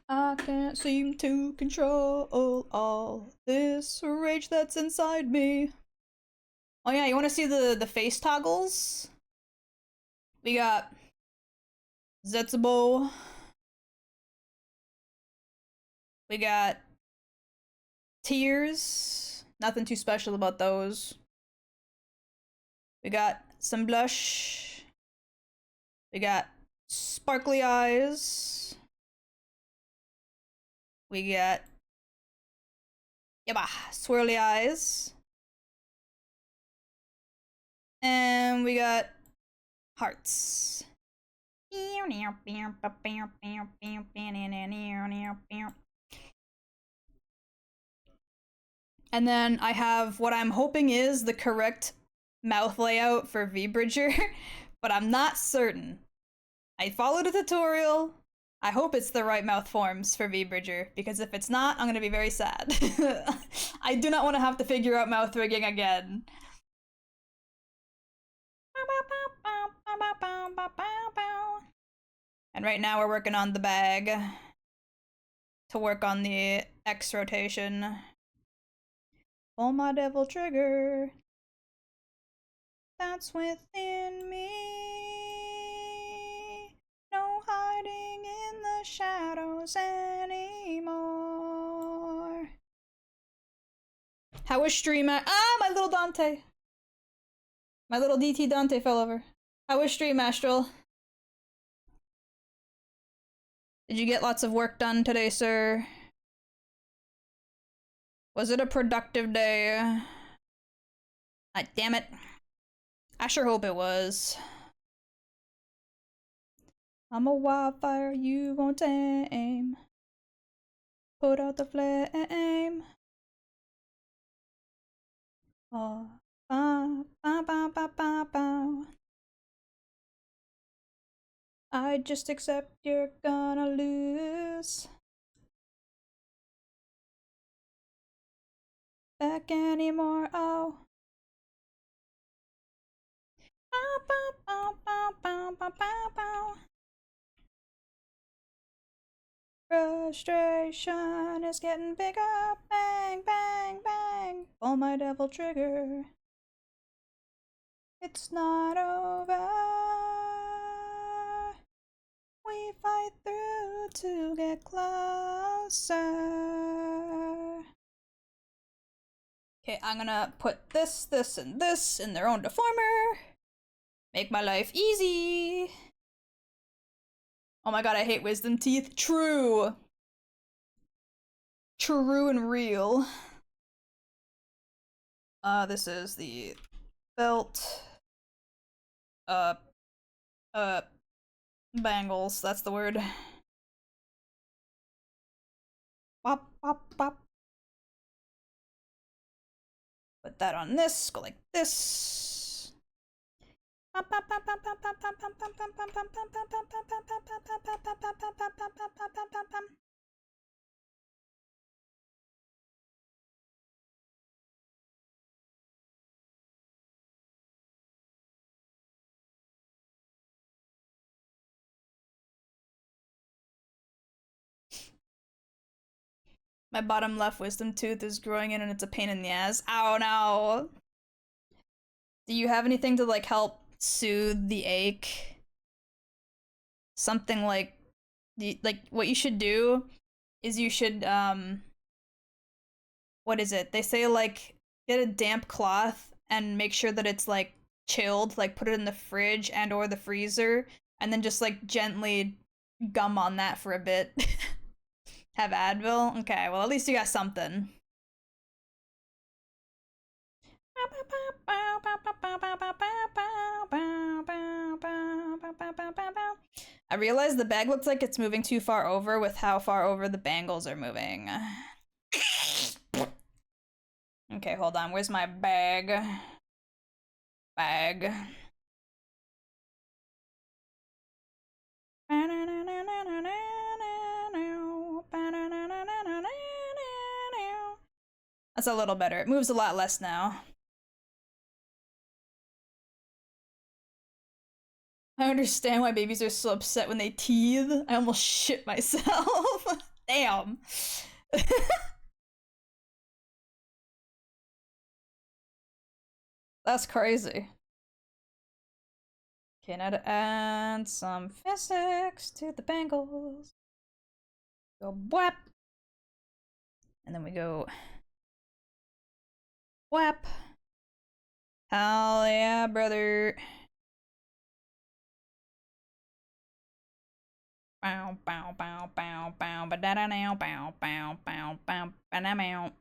I can't seem to control all this rage that's inside me. Oh yeah, you want to see the face toggles? We got Zetsubo. We got tears. Nothing too special about those. We got some blush. We got sparkly eyes. We got swirly eyes. And we got hearts. And then I have what I'm hoping is the correct mouth layout for V-Bridger, but I'm not certain. I followed a tutorial. I hope it's the right mouth forms for V-Bridger, because if it's not, I'm gonna be very sad. I do not want to have to figure out mouth rigging again. And right now we're working on the bag to work on the X rotation. Pull my devil trigger that's within me. No hiding in the shadows anymore. How was stream at— ah, my little Dante. My little DT Dante fell over. How was stream, Astral? Did you get lots of work done today, sir? Was it a productive day? Ah, damn it. I sure hope it was. I'm a wildfire you won't tame. Put out the flame. Oh, ba, ba, ba, ba, ba, ba. I just accept you're gonna lose. Back anymore, oh. Bow, bow, bow, bow, bow, bow, bow, bow. Frustration is getting bigger. Bang, bang, bang. Pull my devil trigger. It's not over. We fight through to get closer. Okay, I'm gonna put this, this, and this in their own deformer. Make my life easy. Oh my god, I hate wisdom teeth. True. True and real. This is the belt. Bangles, that's the word. Bop, bop, bop. Put that on this, go like this. My bottom left wisdom tooth is growing in and it's a pain in the ass. Ow, no. Do you have anything to like help soothe the ache? Something like what you should do is you should what is it? They say like get a damp cloth and make sure that it's like chilled, like put it in the fridge and or the freezer and then just like gently gum on that for a bit. Have Advil? Okay, well at least you got something. I realize the bag looks like it's moving too far over with how far over the bangles are moving. Okay, hold on. Where's my bag? Bag. That's a little better. It moves a lot less now. I understand why babies are so upset when they teeth. I almost shit myself. Damn. That's crazy. Okay, now to add some physics to the bangles. Go whap. And then we go whap. Hell yeah, brother. Bow, bow, bow, bow, bow, ba da da now, bow, bow, bow, bow, ba da bow.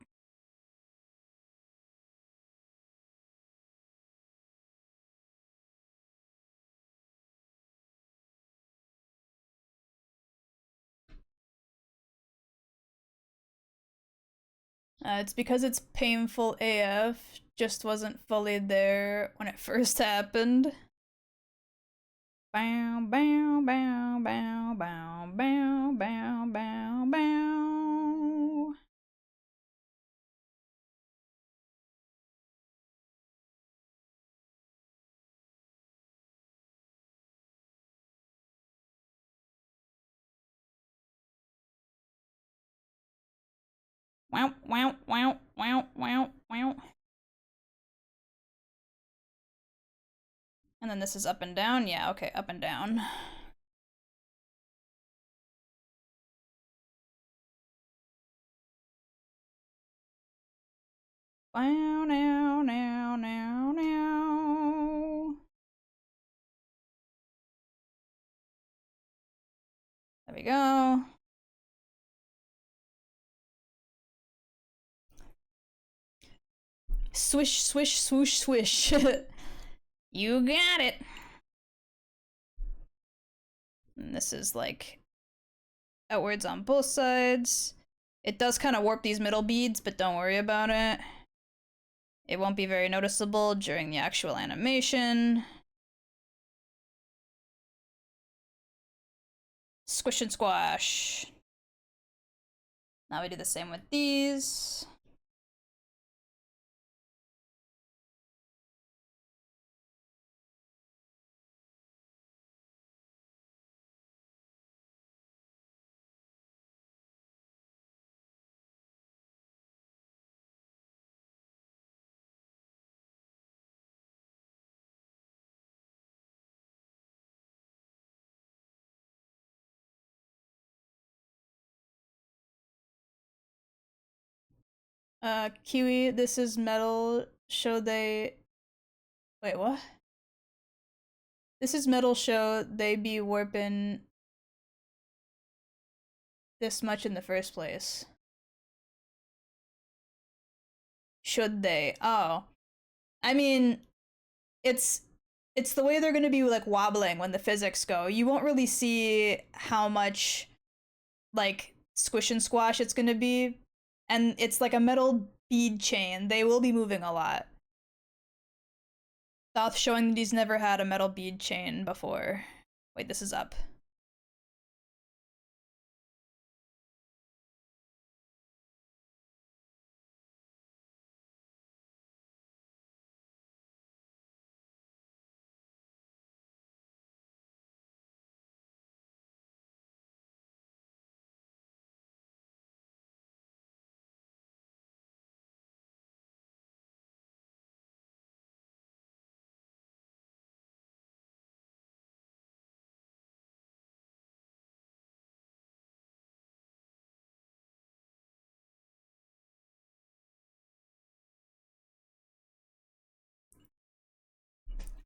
It's because it's painful AF, just wasn't fully there when it first happened. Bow, bow, bow, bow, bow, bow, bow, bow, bow. Wow, wow, wow, wow, wow, wow. And then this is up and down? Yeah, okay, up and down. Wow, now, now, now, now. There we go. Swish, swish, swoosh, swish. You got it. And this is like outwards on both sides. It does kind of warp these middle beads, but don't worry about it. It won't be very noticeable during the actual animation. Squish and squash. Now we do the same with these. Kiwi, this is metal. Show they. Wait, what? This is metal. Show they be warping this much in the first place. Should they? Oh. I mean, it's the way they're gonna be like wobbling when the physics go. You won't really see how much like squish and squash it's gonna be. And it's like a metal bead chain. They will be moving a lot. South showing that he's never had a metal bead chain before. Wait, this is up.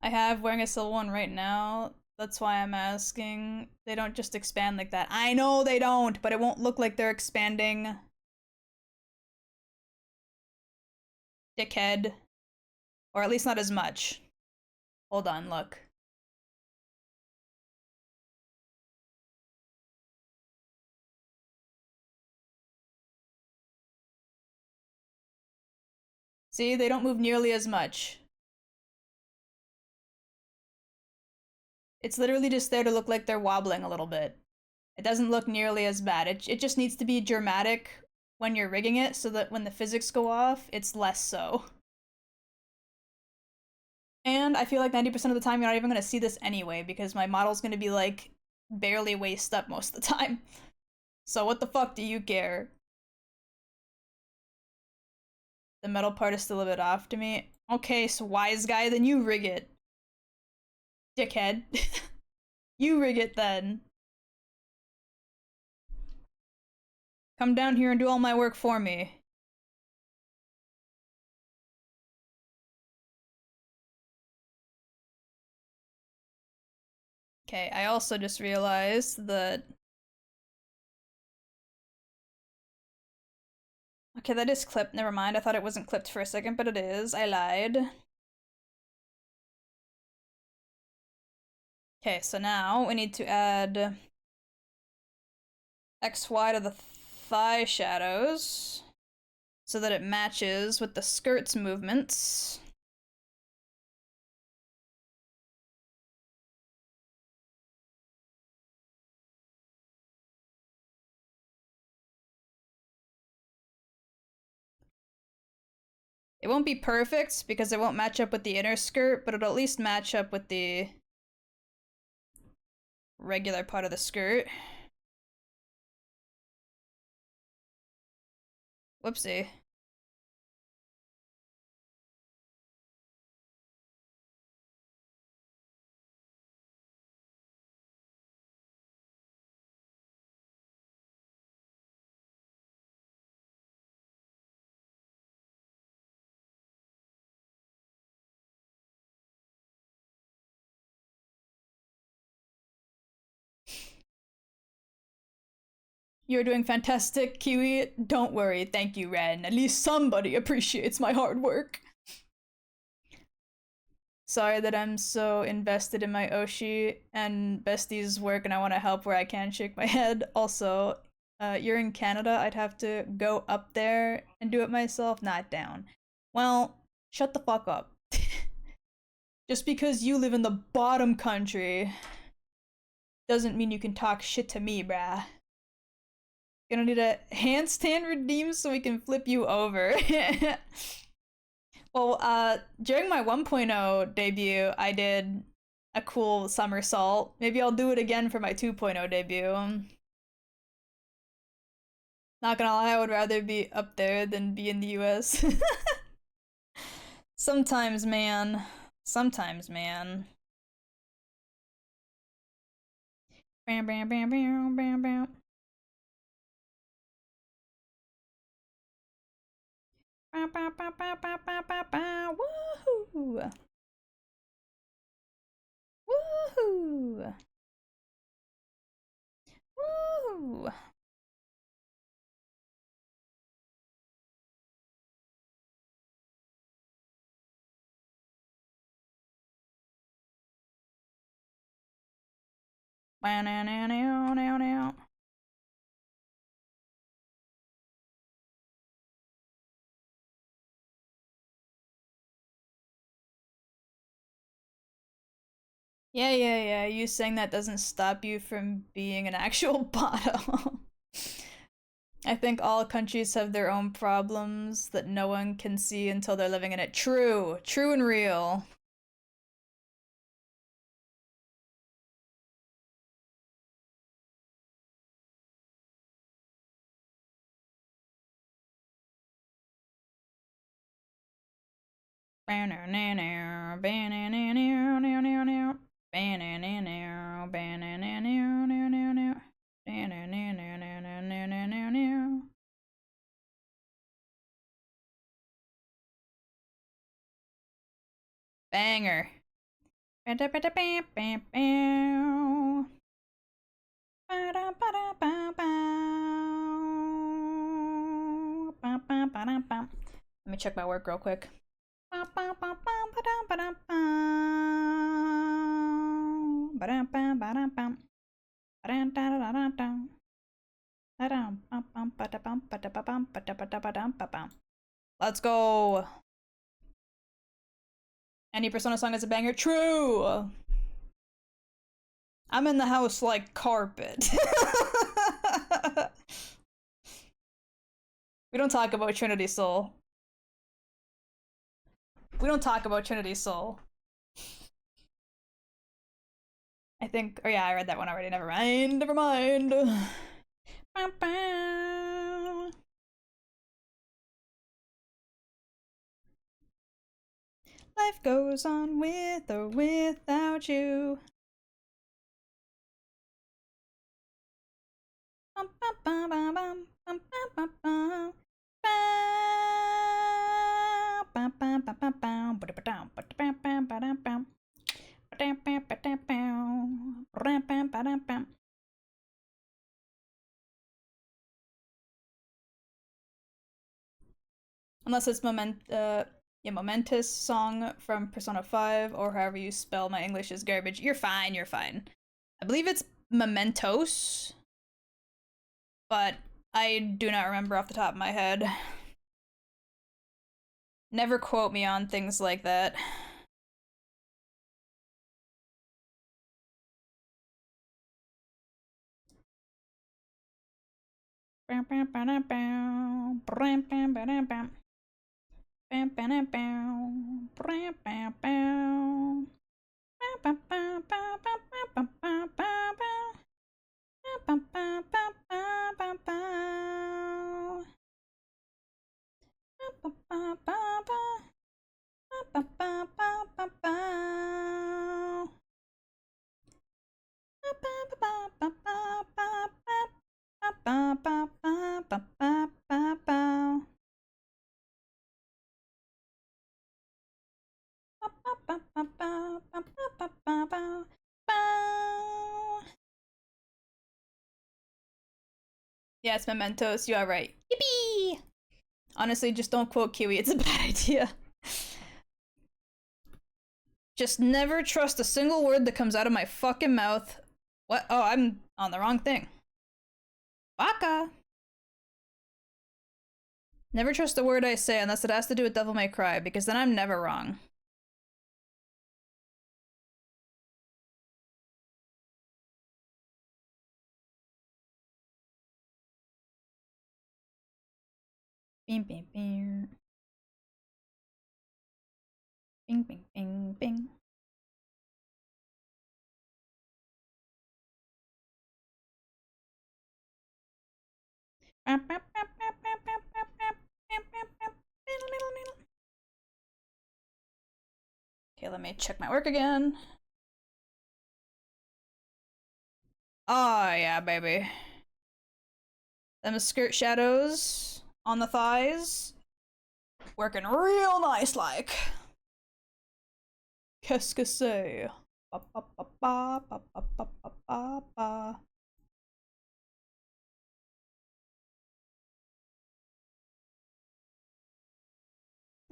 I have wearing a silver one right now. That's why I'm asking. They don't just expand like that. I know they don't, but it won't look like they're expanding. Dickhead. Or at least not as much. Hold on, look. See, they don't move nearly as much. It's literally just there to look like they're wobbling a little bit. It doesn't look nearly as bad. It just needs to be dramatic when you're rigging it so that when the physics go off, it's less so. And I feel like 90% of the time you're not even going to see this anyway because my model's going to be like barely waist up most of the time. So what the fuck do you care? The metal part is still a bit off to me. Okay, so wise guy, then you rig it. Dickhead. You rig it then. Come down here and do all my work for me. Okay, I also just realized that... Okay, that is clipped. Never mind. I thought it wasn't clipped for a second, but it is. I lied. Okay, so now we need to add XY to the thigh shadows so that it matches with the skirt's movements. It won't be perfect because it won't match up with the inner skirt, but it'll at least match up with the regular part of the skirt. Whoopsie. You're doing fantastic, Kiwi. Don't worry. Thank you, Ren. At least somebody appreciates my hard work. Sorry that I'm so invested in my Oshi and Bestie's work and I want to help where I can. Shake my head. Also, you're in Canada. I'd have to go up there and do it myself, not down. Well, shut the fuck up. Just because you live in the bottom country doesn't mean you can talk shit to me, bruh. Gonna need a handstand redeem so we can flip you over. Well, during my 1.0 debut, I did a cool somersault. Maybe I'll do it again for my 2.0 debut. Not gonna lie, I would rather be up there than be in the US. Sometimes, man. Sometimes, man. Bam, bam, bam, bam, bam, bam. Bow, bow, bow, bow, bow, bow, bow, bow. Woohoo! Woohoo! Woo! Wow, now, now, now, now, now. Yeah. You saying that doesn't stop you from being an actual bottom. I think all countries have their own problems that no one can see until they're living in it. True. True and real. Banger. Let me check my work real quick. Let's go. Any Persona song is a banger? True. I'm in the house like carpet. We don't talk about Trinity Soul. We don't talk about Trinity Soul. I think, oh yeah, I read that one already. Never mind. Never mind. Life goes on with or without you. Unless it's Momentous song from Persona 5, or however you spell my English is garbage. You're fine, you're fine. I believe it's Mementos, but I do not remember off the top of my head. Never quote me on things like that. Yeah, it's Mementos. You are right. Yippee! Honestly, just don't quote Kiwi. It's a bad idea. Just never trust a single word that comes out of my fucking mouth. What? Oh, I'm on the wrong thing. Baka. Never trust a word I say unless it has to do with Devil May Cry, because then I'm never wrong. Bing, bing, bing. Bing, bing, bing, bing. Okay, let me check my work again. Oh, yeah, baby. Them skirt shadows on the thighs. Working real nice like. Qu'est-ce que c'est? Ba, ba, ba, ba, ba, ba, ba, ba, ba, ba.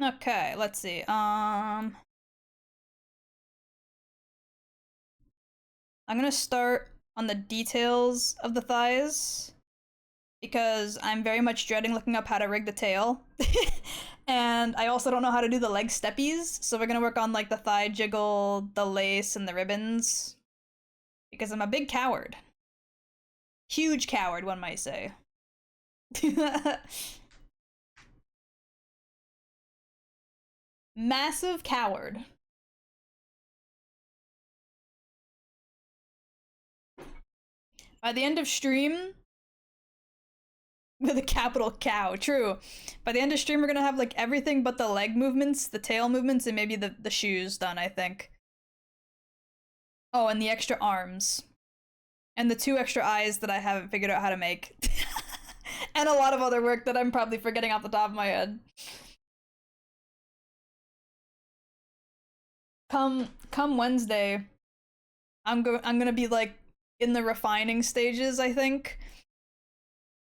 Okay, let's see. I'm gonna start on the details of the thighs because I'm very much dreading looking up how to rig the tail. And I also don't know how to do the leg steppies, so we're gonna work on like the thigh jiggle, the lace, and the ribbons. Because I'm a big coward. Huge coward, one might say. Massive coward. By the end of stream, with a capital cow, true. By the end of stream, we're gonna have like everything but the leg movements, the tail movements, and maybe the shoes done, I think. Oh, and the extra arms. And the 2 extra eyes that I haven't figured out how to make. And a lot of other work that I'm probably forgetting off the top of my head. Come Wednesday, I'm gonna be like in the refining stages, I think.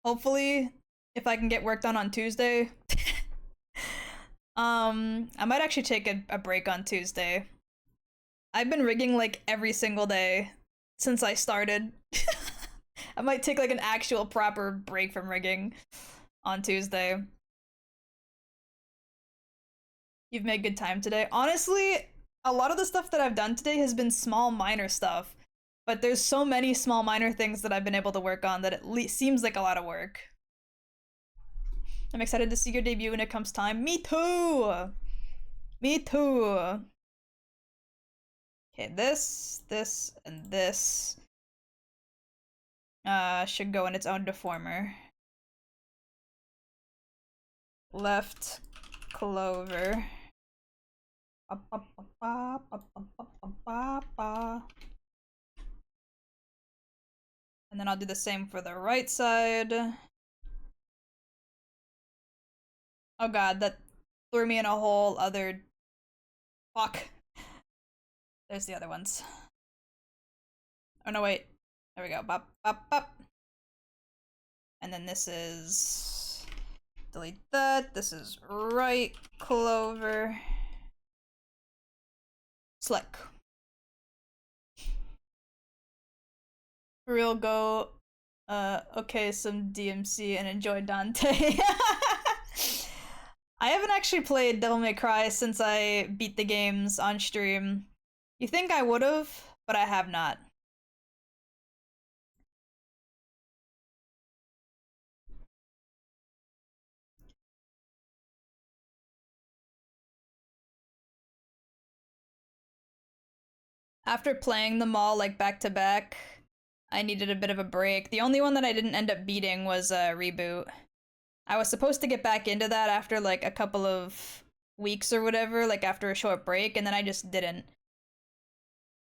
Hopefully, if I can get work done on Tuesday. I might actually take a break on Tuesday. I've been rigging like every single day since I started. I might take like an actual proper break from rigging on Tuesday. You've made good time today. Honestly, a lot of the stuff that I've done today has been small, minor stuff. But there's so many small, minor things that I've been able to work on that it seems like a lot of work. I'm excited to see your debut when it comes time. Me too! Me too! Okay, this, and this should go in its own deformer. Left clover. And then I'll do the same for the right side. Oh god, that threw me in a whole other... Fuck. There's the other ones. Oh no, wait. There we go. Bop, bop, bop. And then this is... Delete that. This is right clover. Slick. Real go. Okay, some DMC and enjoy Dante. I haven't actually played Devil May Cry since I beat the games on stream. You think I would've, but I have not. After playing them all like back to back, I needed a bit of a break. The only one that I didn't end up beating was Reboot. I was supposed to get back into that after like a couple of weeks or whatever, like after a short break, and then I just didn't.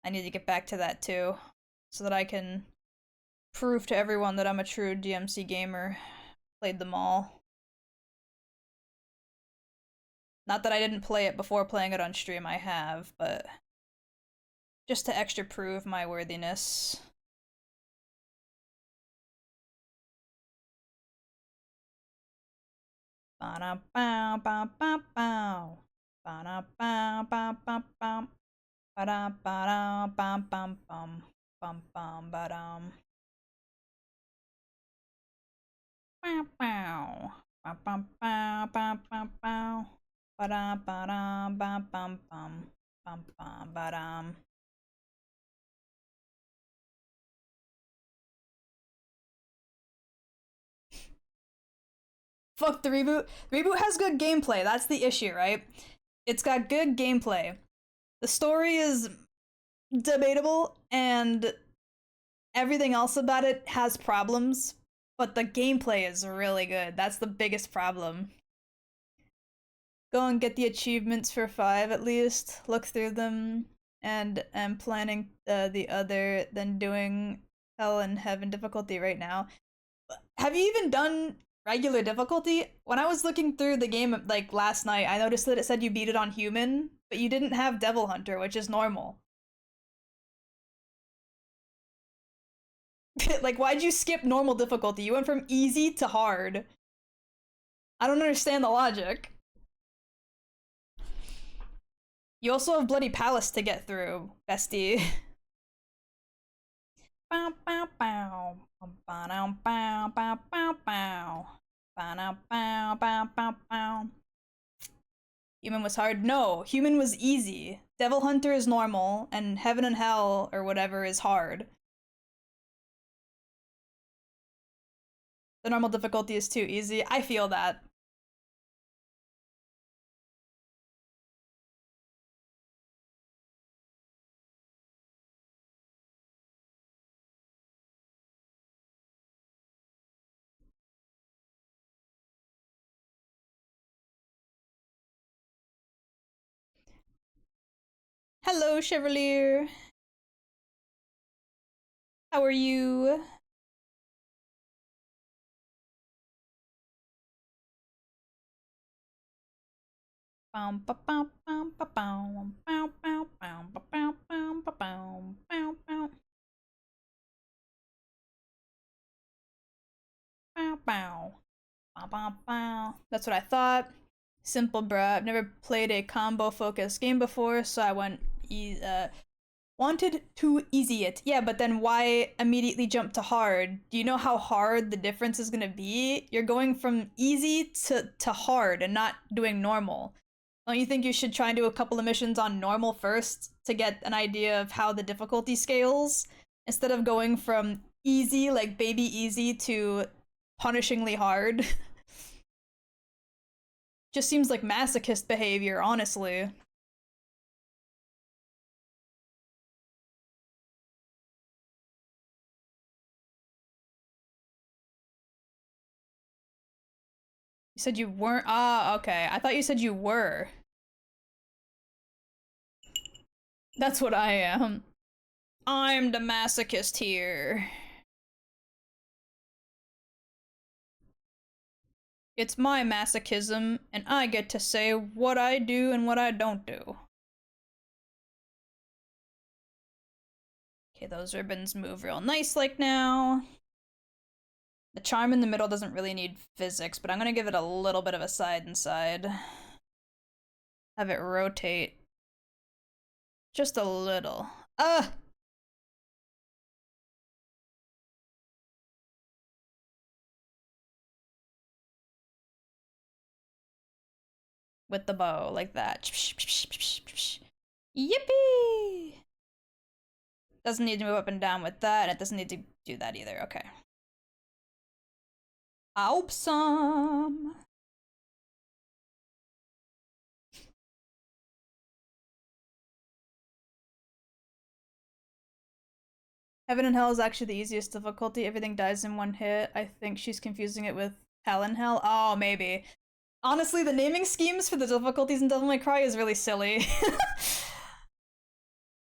I need to get back to that too, so that I can prove to everyone that I'm a true DMC gamer. Played them all. Not that I didn't play it before playing it on stream, I have, but just to extra prove my worthiness. Ba-da-bow, bow, bow, bow. Ba-da-bow, bow, bow, bow. Ba-dum, ba-dum, bum, bum, bum, bum, bum, ba-dum. Bow, bow. Bum, bum, bow, bum, bum, bow. Ba-dum, ba-dum, bum, bum, bum, bum, bum, ba-dum. Fuck the reboot. The reboot has good gameplay. That's the issue, right? It's got good gameplay. The story is debatable, and everything else about it has problems, but the gameplay is really good. That's the biggest problem. Go and get the achievements for 5 at least. Look through them, and I'm planning the other than doing Hell and Heaven difficulty right now. Have you even done regular difficulty? When I was looking through the game like last night, I noticed that it said you beat it on human, but you didn't have Devil Hunter, which is normal. Like, why'd you skip normal difficulty? You went from easy to hard. I don't understand the logic. You also have Bloody Palace to get through, bestie. Bow, bow, bow. Bow, bow, bow, bow, bow. Bow, bow, bow, bow, bow. Human was hard? No, human was easy. Devil Hunter is normal, and Heaven and Hell, or whatever, is hard. The normal difficulty is too easy. I feel that. Hello, Chevalier. How are you? Bow, bow, bow, bow, bow, bow, bow, bow, bow, bow, bow, bow, bow, bow, bow. Bow, bow. Bow, bow, bow. That's what I thought. Simple, bruh. I've never played a combo-focused game before, so I went wanted to easy it. Yeah, but then why immediately jump to hard? Do you know how hard the difference is gonna be? You're going from easy to hard and not doing normal. Don't you think you should try and do a couple of missions on normal first to get an idea of how the difficulty scales? Instead of going from easy, like baby easy, to punishingly hard. Just seems like masochist behavior, honestly. You said you weren't? Ah, okay. I thought you said you were. That's what I am. I'm the masochist here. It's my masochism, and I get to say what I do and what I don't do. Okay, those ribbons move real nice like now. The charm in the middle doesn't really need physics, but I'm gonna give it a little bit of a side and side. Have it rotate. Just a little. With the bow, like that. Yippee! Doesn't need to move up and down with that, and it doesn't need to do that either. Okay. Awesome! Heaven and Hell is actually the easiest difficulty. Everything dies in one hit. I think she's confusing it with Hell and Hell. Oh, maybe. Honestly, the naming schemes for the difficulties in Devil May Cry is really silly.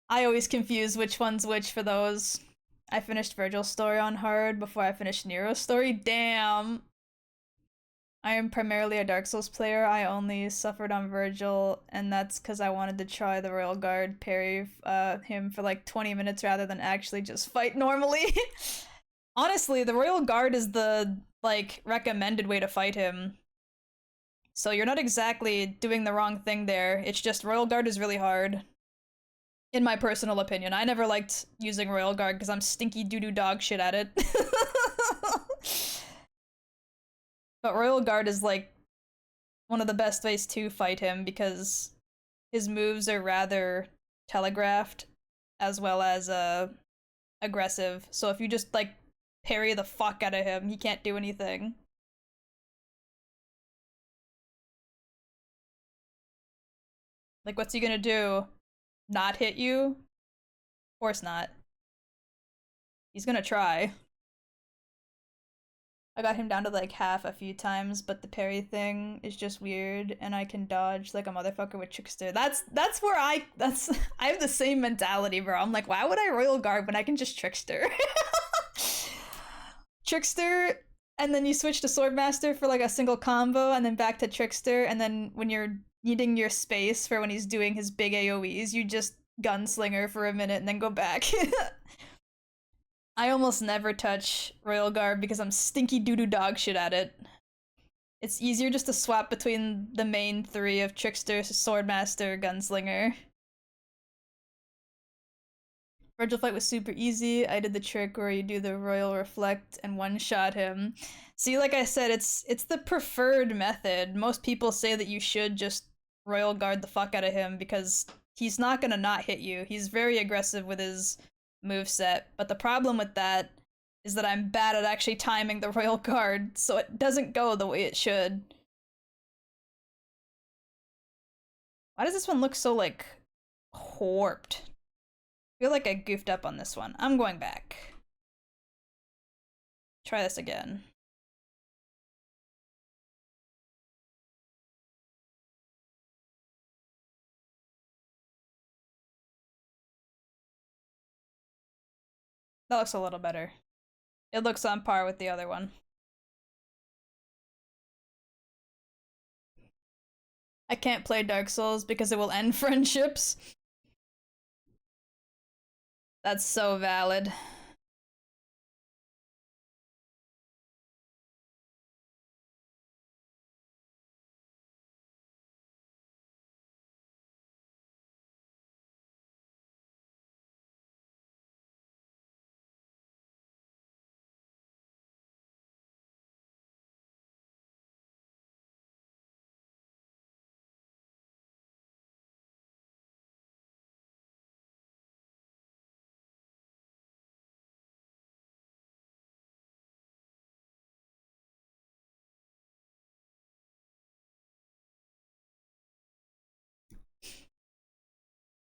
I always confuse which one's which for those. I finished Virgil's story on hard before I finished Nero's story. Damn. I am primarily a Dark Souls player. I only suffered on Virgil, and that's because I wanted to try the Royal Guard parry him for like 20 minutes rather than actually just fight normally. Honestly, the Royal Guard is the like recommended way to fight him. So you're not exactly doing the wrong thing there. It's just Royal Guard is really hard. In my personal opinion, I never liked using Royal Guard because I'm stinky doo-doo dog shit at it. But Royal Guard is like one of the best ways to fight him because his moves are rather telegraphed as well as aggressive. So if you just like parry the fuck out of him, he can't do anything. Like what's he gonna do? Not hit you? Of course not. He's gonna try. I got him down to like half a few times, but the parry thing is just weird, and I can dodge like a motherfucker with Trickster. That's where I have the same mentality, bro. I'm like, why would I Royal Guard when I can just Trickster? Trickster, and then you switch to Swordmaster for like a single combo, and then back to Trickster, and then when you're needing your space for when he's doing his big AoEs, you just Gunslinger for a minute and then go back. I almost never touch Royal Guard because I'm stinky doo-doo dog shit at it. It's easier just to swap between the main three of Trickster, Swordmaster, Gunslinger. Virtual Fight was super easy. I did the trick where you do the Royal Reflect and one-shot him. See, like I said, it's the preferred method. Most people say that you should just Royal Guard the fuck out of him because he's not gonna not hit you. He's very aggressive with his moveset, but the problem with that is that I'm bad at actually timing the Royal Guard, so it doesn't go the way it should. Why does this one look so, like, warped? I feel like I goofed up on this one. I'm going back. Try this again. That looks a little better. It looks on par with the other one. I can't play Dark Souls because it will end friendships. That's so valid.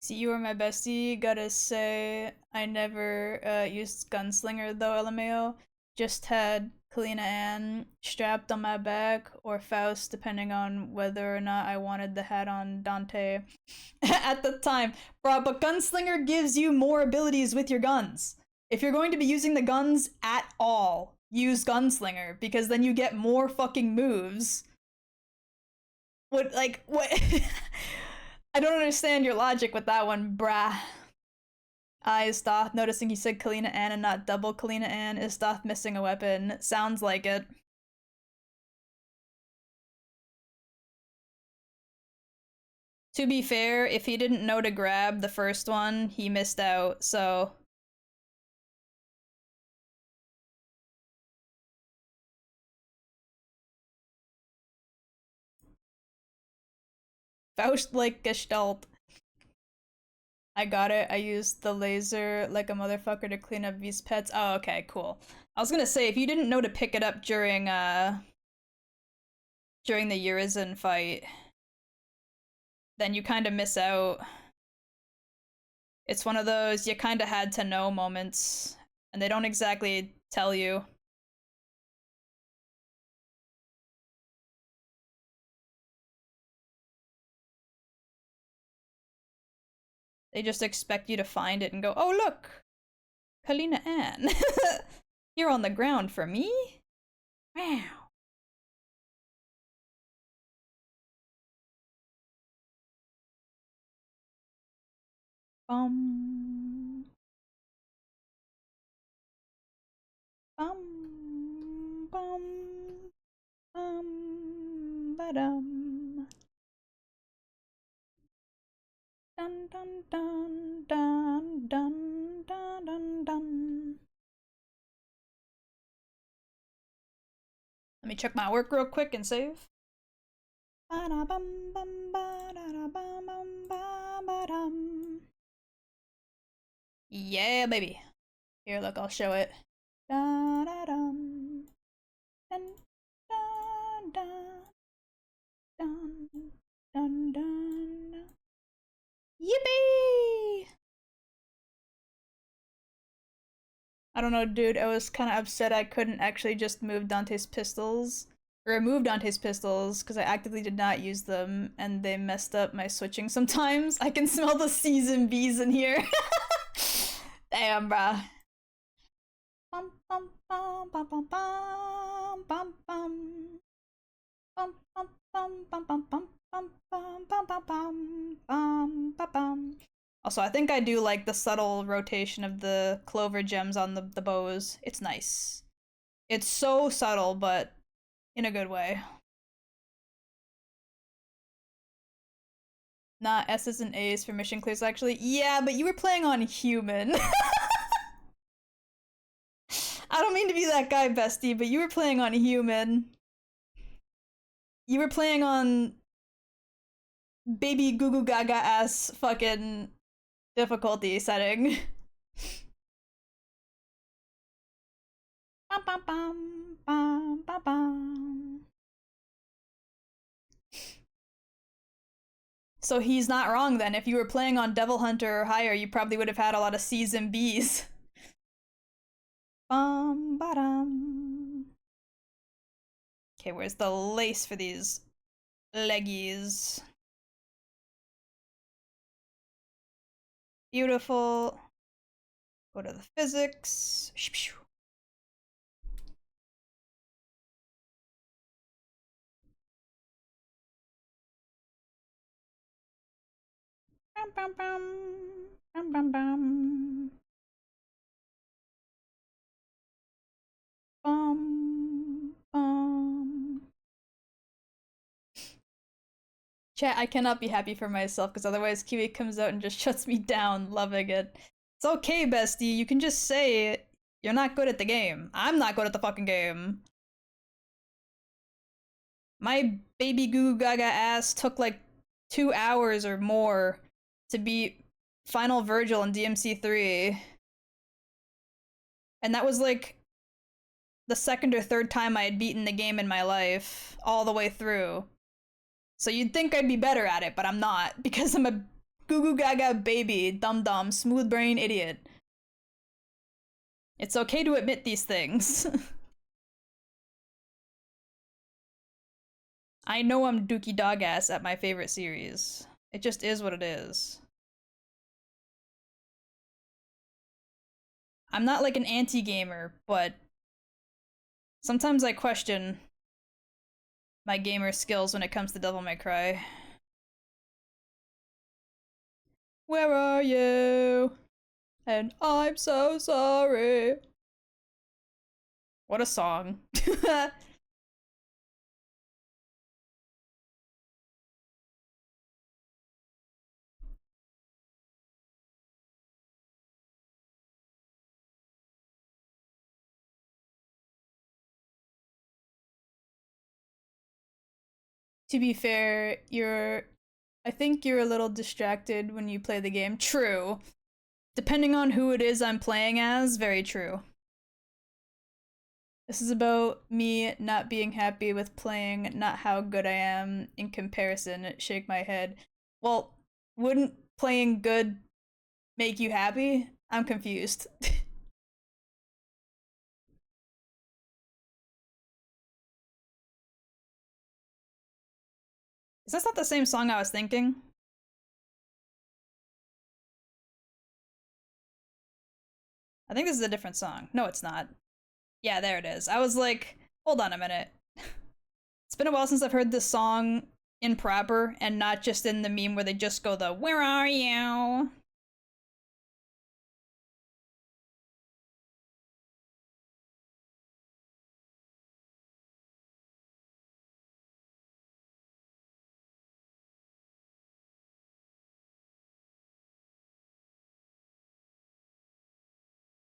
See, you were my bestie. Gotta say, I never used Gunslinger though, LMAO. Just had Kalina Ann strapped on my back, or Faust, depending on whether or not I wanted the hat on Dante at the time. Bro, but Gunslinger gives you more abilities with your guns. If you're going to be using the guns at all, use Gunslinger, because then you get more fucking moves. What, like, what? I don't understand your logic with that one, brah. Isdoth, noticing he said Kalina Ann and not double Kalina Ann. Isdoth missing a weapon? Sounds like it. To be fair, if he didn't know to grab the first one, he missed out, so... Faust like Gestalt. I got it. I used the laser like a motherfucker to clean up these pets. Oh, okay, cool. I was gonna say, if you didn't know to pick it up during the Urizen fight, then you kind of miss out. It's one of those you kind of had to know moments, and they don't exactly tell you. They just expect you to find it and go, oh look, Kalina Ann. You're on the ground for me? Wow. Bum. Bum. Bum. Ba-dum. Dun dun dun, dun, dun, dun, dun, dun. Let me check my work real quick and save. Yeah, baby. Here, look, I'll show it. Dun, dun, dun, dun, dun, dun, dun. Yippee! I don't know, dude. I was kind of upset I couldn't actually just move Dante's pistols. Or remove Dante's pistols, because I actively did not use them, and they messed up my switching sometimes. I can smell the C's and B's in here. Damn, bruh. Bum, bum, bum, bum, bum, bum, bum, bum. Bum, bum, bum, bum, bum, bum, bum, bum, bum, bum, bum, bum, bum. Also, I think I do like the subtle rotation of the clover gems on the bows. It's nice. It's so subtle, but in a good way. Nah, S's and A's for mission clears actually. Yeah, but you were playing on human. I don't mean to be that guy, bestie, but you were playing on human. You were playing on baby goo goo gaga ass fucking difficulty setting. Bum, bum, bum, bum, bum, bum. So he's not wrong then. If you were playing on Devil Hunter or higher, you probably would have had a lot of C's and B's. Ba-dum. Okay, where's the lace for these leggies? Beautiful. Go to the physics. Bum, bum, bum. Bum, bum, bum. Bum, bum. Chat, I cannot be happy for myself because otherwise Kiwi comes out and just shuts me down, loving it. It's okay, bestie. You can just say you're not good at the game. I'm not good at the fucking game. My baby goo gaga ass took like 2 hours or more to beat Final Virgil in DMC3. And that was like the second or third time I had beaten the game in my life, all the way through. So you'd think I'd be better at it, but I'm not, because I'm a goo goo gaga baby, dum dum, smooth brain idiot. It's okay to admit these things. I know I'm dookie dog ass at my favorite series. It just is what it is. I'm not like an anti-gamer, but sometimes I question my gamer skills when it comes to Devil May Cry. Where are you? And I'm so sorry. What a song. To be fair, I think you're a little distracted when you play the game. True. Depending on who it is I'm playing as, very true. This is about me not being happy with playing, not how good I am in comparison. Shake my head. Well, wouldn't playing good make you happy? I'm confused. Is this not the same song I was thinking? I think this is a different song. No, it's not. Yeah, there it is. I was like, hold on a minute. It's been a while since I've heard this song in proper and not just in the meme where they just go the "Where are you?"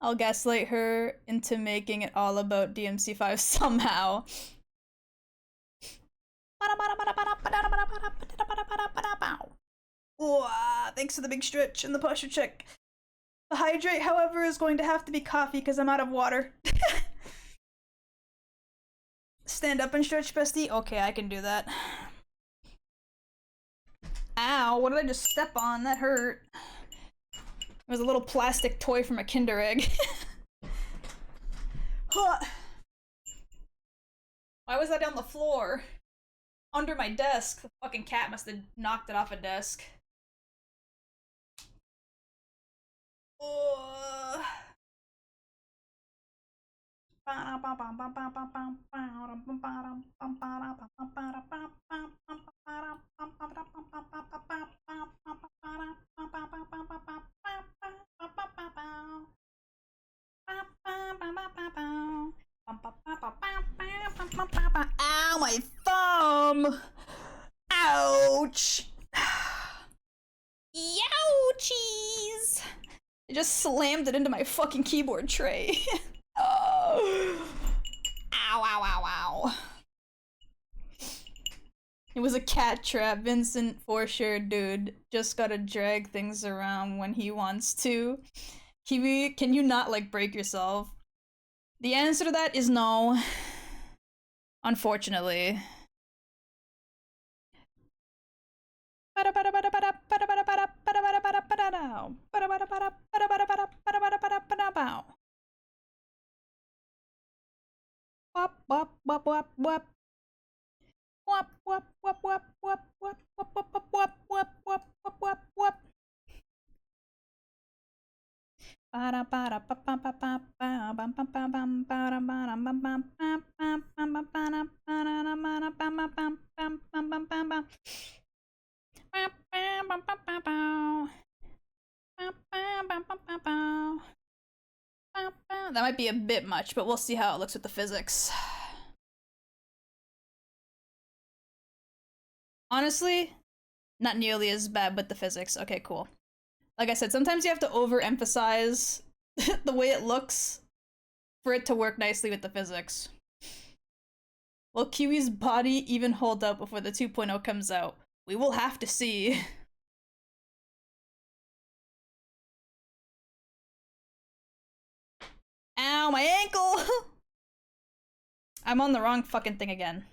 I'll gaslight her into making it all about DMC5 somehow. Thanks for the big stretch and the posture check. The hydrate, however, is going to have to be coffee because I'm out of water. Stand up and stretch, bestie? Okay, I can do that. Ow, what did I just step on? That hurt. It was a little plastic toy from a Kinder Egg. Why was that on the floor? Under my desk. The fucking cat must have knocked it off a desk. Ow, my thumb! Ouch! Youchies! I just slammed it into my fucking keyboard tray. Oh. Ow, ow, ow, ow. It was a cat trap, Vincent, for sure, dude. Just gotta drag things around when he wants to. Kiwi, can you not, like, break yourself? The answer to that is no. Unfortunately. Wop, wop, wop, wop, wop. Wop, wop, wop, wop, wop, wop, wop, wop, wop, wop, wop, wop, wop, wop, wop. That might be a bit much, but we'll see how it looks with the physics. Honestly, not nearly as bad with the physics. Okay, cool. Like I said, sometimes you have to overemphasize the way it looks for it to work nicely with the physics. Will Kiwi's body even hold up before the 2.0 comes out? We will have to see. Ow, my ankle! I'm on the wrong fucking thing again.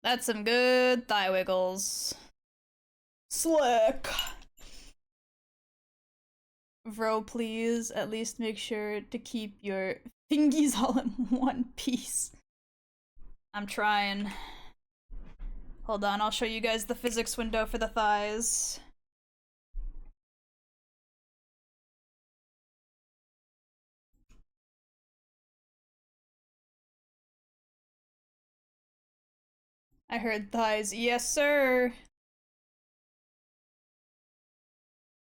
That's some good thigh wiggles. Slick. Bro, please at least make sure to keep your fingies all in one piece. I'm trying. Hold on, I'll show you guys the physics window for the thighs. I heard thighs. Yes, sir.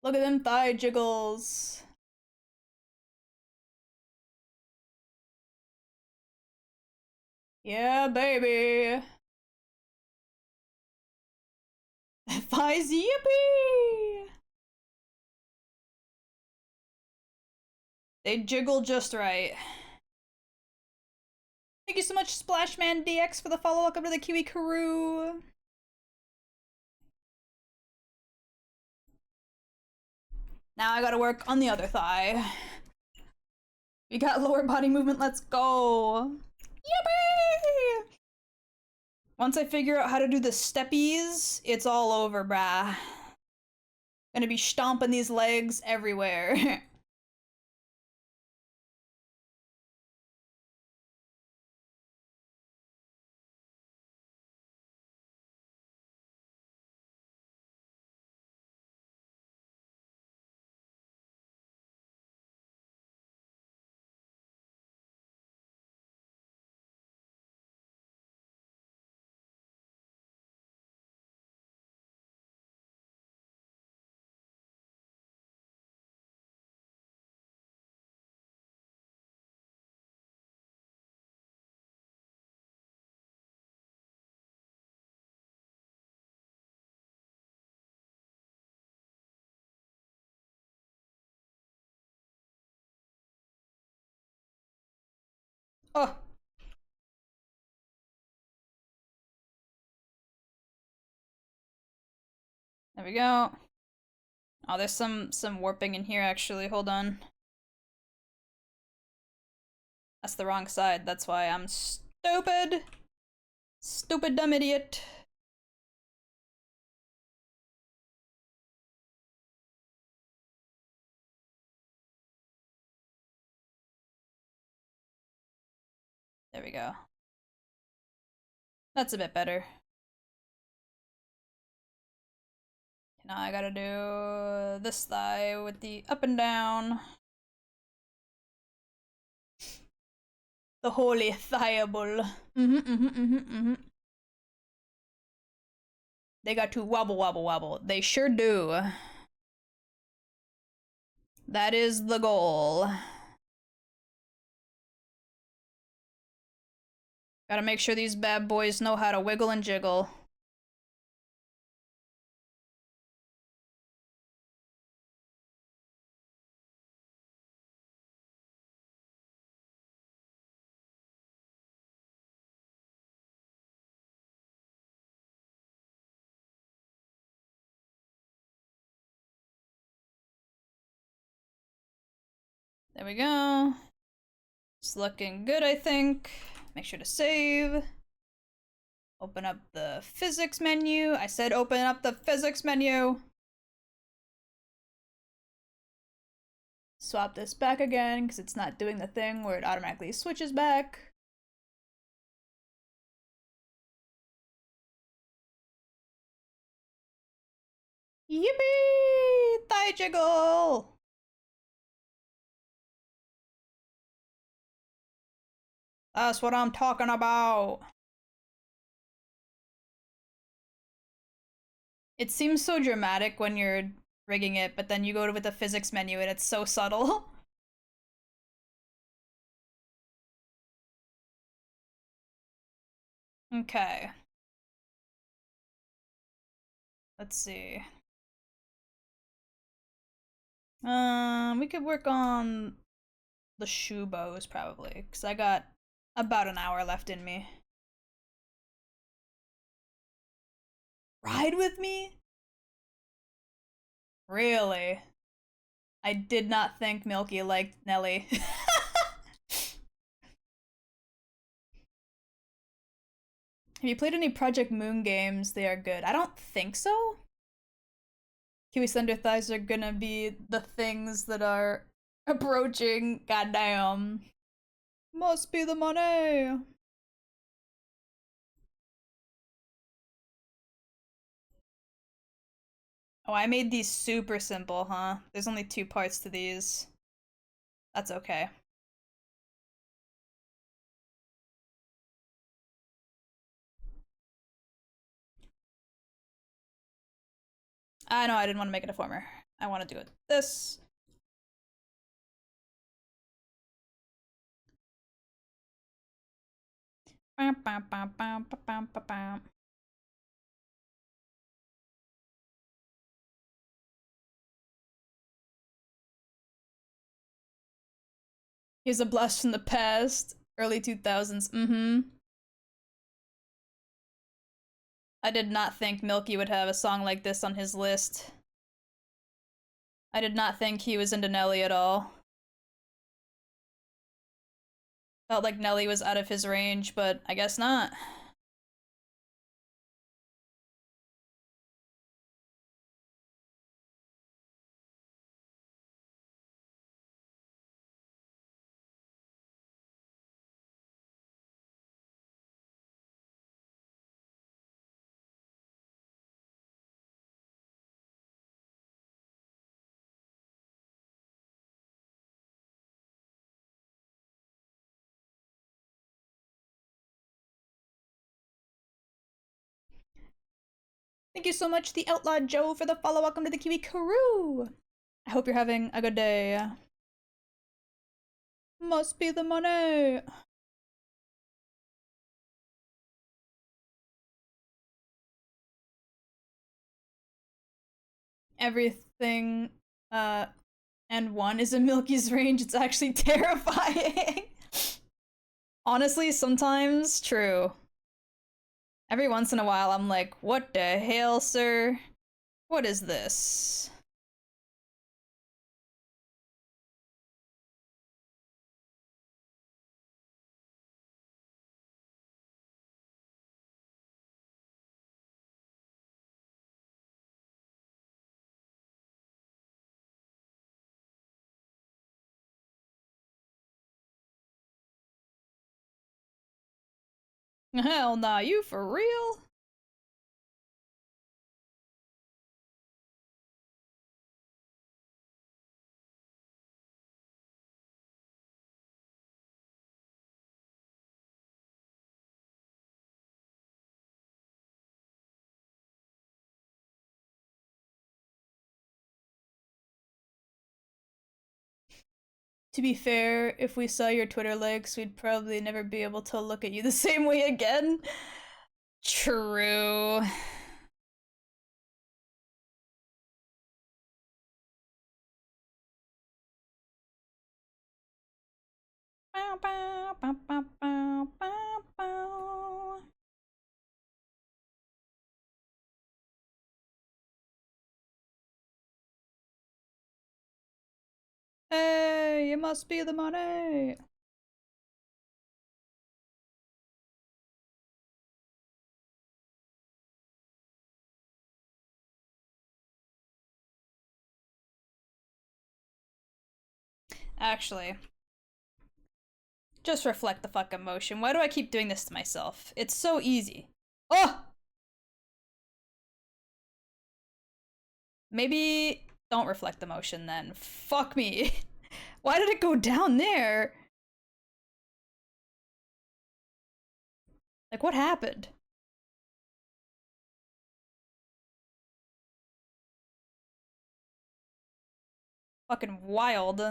Look at them thigh jiggles. Yeah, baby. Thighs, yippee! They jiggle just right. Thank you so much, Splashman DX, for the follow. Welcome to the Kiwi crew. Now I gotta work on the other thigh. We got lower body movement, let's go! Yippee! Once I figure out how to do the steppies, it's all over, brah. Gonna be stomping these legs everywhere. Oh, there we go. Oh, there's some warping in here actually. Hold on. That's the wrong side. That's why I'm stupid. Stupid dumb idiot. There we go. That's a bit better. Now I gotta do this thigh with the up and down. The holy thiable. They got to wobble, wobble, wobble. They sure do. That is the goal. Gotta make sure these bad boys know how to wiggle and jiggle. There we go. It's looking good, I think. Make sure to save. Open up the physics menu. I said open up the physics menu. Swap this back again because it's not doing the thing where it automatically switches back. Yippee! Thigh jiggle! That's what I'm talking about. It seems so dramatic when you're rigging it, but then you go with the physics menu and it's so subtle. Okay. Let's see. We could work on the shoe bows probably, because I got about an hour left in me. Ride with me? Really? I did not think Milky liked Nelly. Have you played any Project Moon games? They are good. I don't think so. Kiwi Thunder Thighs are gonna be the things that are approaching. Goddamn. Must be the money. Oh, I made these super simple, huh? There's only 2 parts to these. That's okay. I know I didn't want to make it a former. I want to do it this. Here's a blast from the past. Early 2000s. I did not think Milky would have a song like this on his list. I did not think he was into Nelly at all. Felt like Nelly was out of his range, but I guess not. Thank you so much, the Outlaw Joe, for the follow. Welcome to the Kiwi crew. I hope you're having a good day. Must be the money. Everything, and one is a Milky's range. It's actually terrifying. Honestly, sometimes true. Every once in a while, I'm like, what the hell, sir? What is this? Hell nah, you for real? To be fair, if we saw your Twitter likes, we'd probably never be able to look at you the same way again. True. Bow, bow, bow, bow, bow, bow, bow. Hey, it must be the money. Actually, just reflect the fucking motion. Why do I keep doing this to myself? It's so easy. Oh! Maybe don't reflect the motion then. Fuck me. Why did it go down there? Like, what happened? Fucking wild.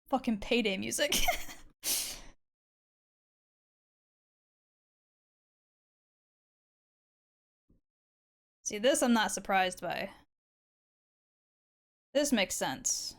Fucking payday music. See, this I'm not surprised by. This makes sense.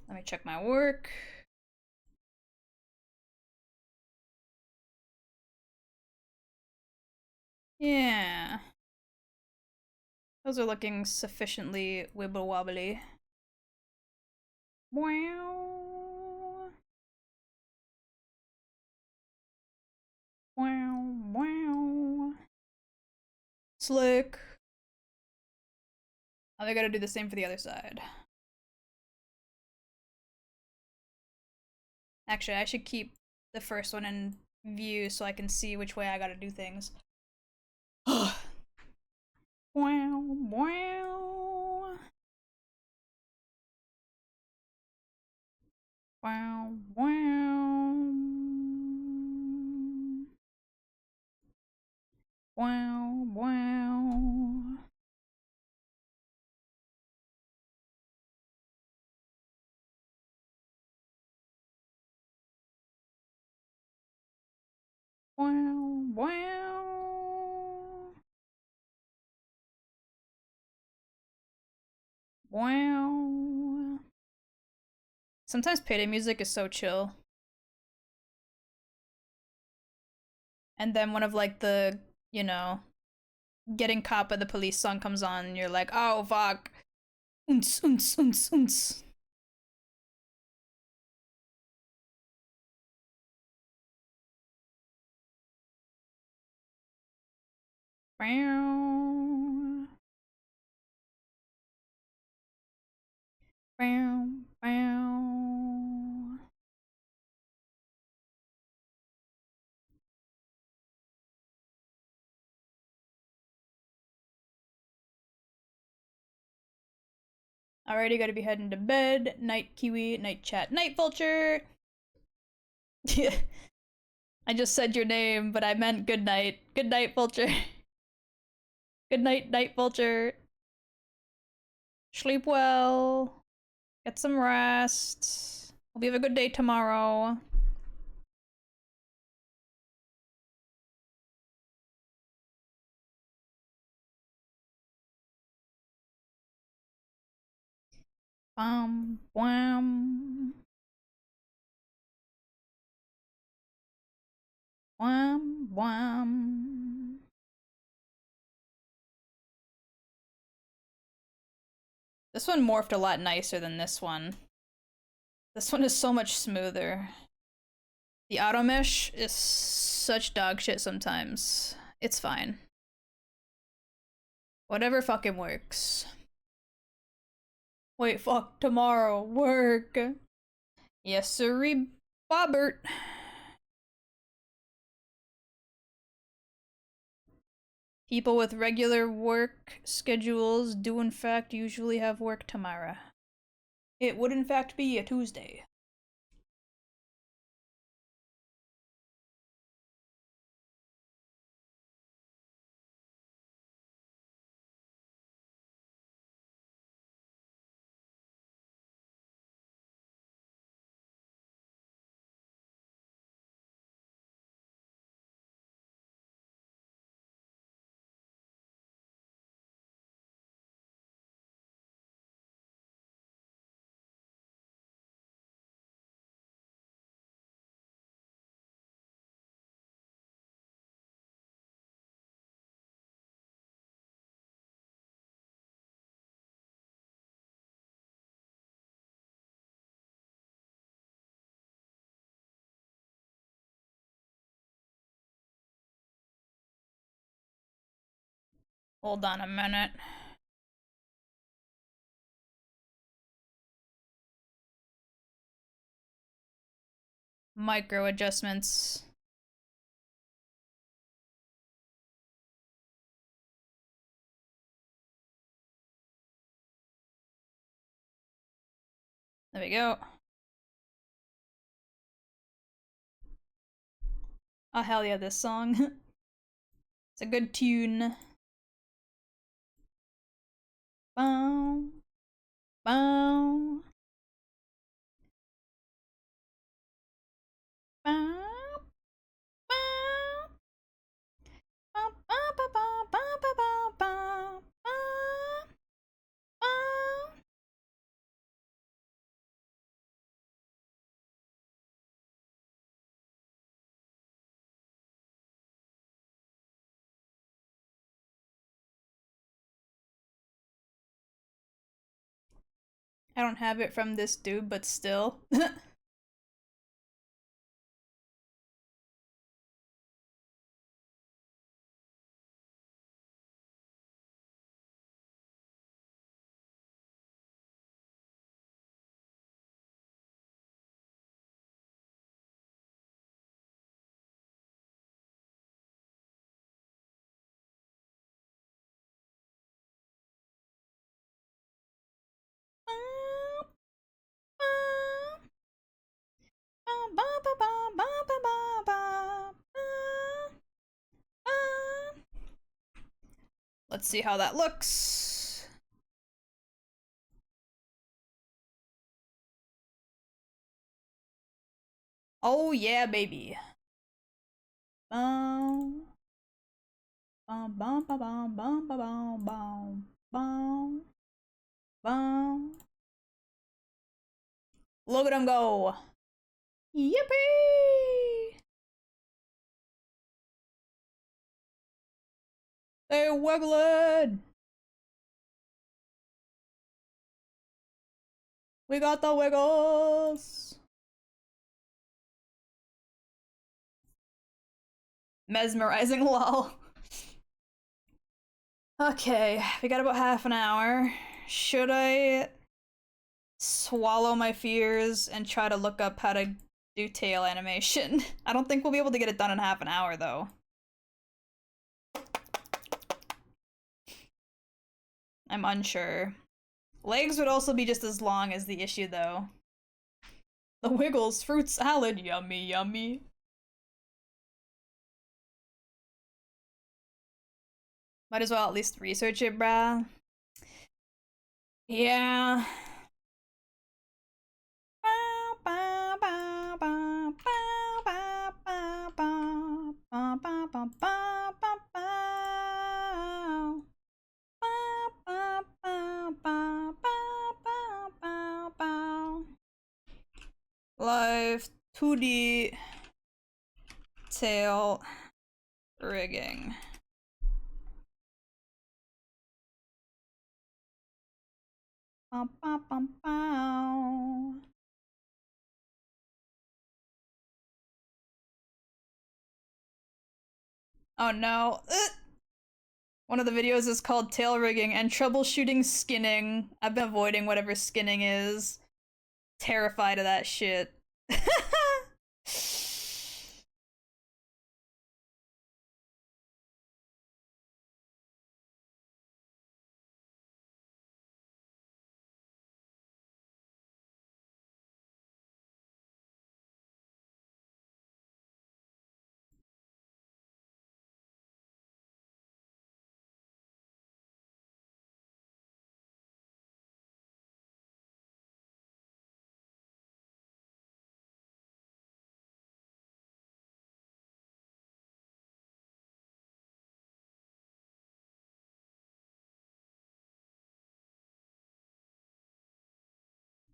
Let me check my work. Yeah. Those are looking sufficiently wibble wobbly. Wow. Wow, wow. Slick. Now they gotta do the same for the other side. Actually, I should keep the first one in view so I can see which way I gotta do things. Wow, wow. Wow, wow. Wow, wow. Wow, wow. Wow. Sometimes payday music is so chill. And then one of like the, you know, getting caught by the police song comes on and you're like, oh fuck. Unts, unts, unts, unts. Bow. Bow. Bow. Alrighty, gotta be heading to bed. Night Kiwi, night chat, night vulture. I just said your name, but I meant good night. Good night, vulture. Good night, night vulture. Sleep well. Get some rest. Hope you have a good day tomorrow. Wham. Wham, wham. This one morphed a lot nicer than this one. This one is so much smoother. The auto mesh is such dog shit sometimes. It's fine. Whatever fucking works. Wait, fuck, tomorrow, work. Yes, sirree, Bobbert. People with regular work schedules do in fact usually have work tomorrow. It would in fact be a Tuesday. Hold on a minute. Micro adjustments. There we go. Oh hell yeah, this song. It's a good tune. Bow. Bow. Bow. Bow. Bow. Bow. Bow. Bow. Bow. Bow. Bow. Bow. I don't have it from this dude, but still. Let's see how that looks. Oh yeah, baby. Boom. Bum bum bum bum bum bum bum bum bum. Look at him go. Yippee! They wiggling. We got the wiggles. Mesmerizing lol. Okay, we got about half an hour. Should I swallow my fears and try to look up how to do tail animation? I don't think we'll be able to get it done in half an hour though. I'm unsure. Legs would also be just as long as the issue though. The Wiggles fruit salad, yummy, yummy. Might as well at least research it, brah. Yeah. Live2d tail rigging. Oh no. One of the videos is called tail rigging and troubleshooting skinning. I've been avoiding whatever skinning is. Terrified of that shit.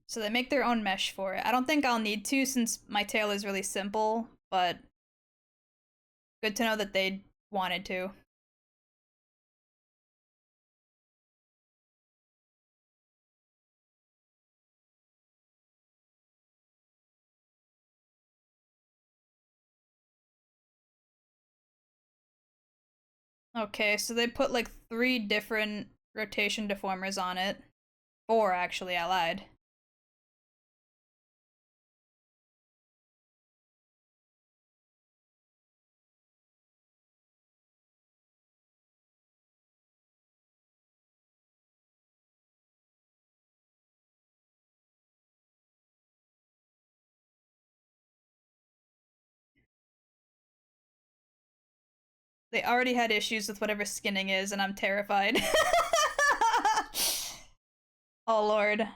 So they make their own mesh for it. I don't think I'll need to since my tail is really simple, but good to know that they wanted to. Okay, so they put like 3 different rotation deformers on it. 4 actually, I lied. They already had issues with whatever skinning is, and I'm terrified. Oh lord.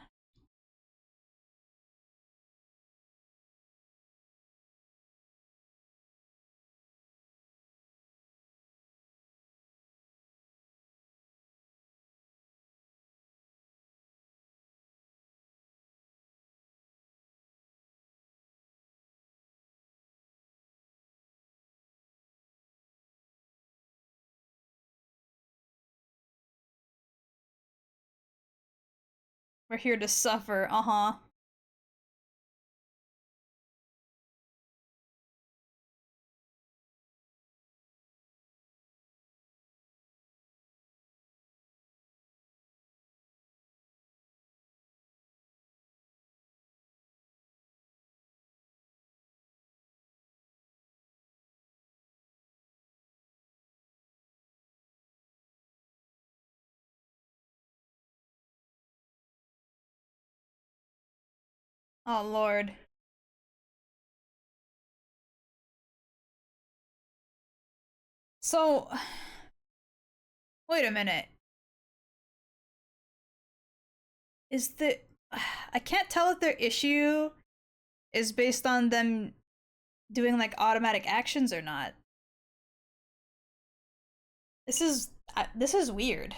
We're here to suffer, uh-huh. Oh lord. So, Wait a minute. Is the I can't tell if their issue is based on them doing like automatic actions or not. This is weird.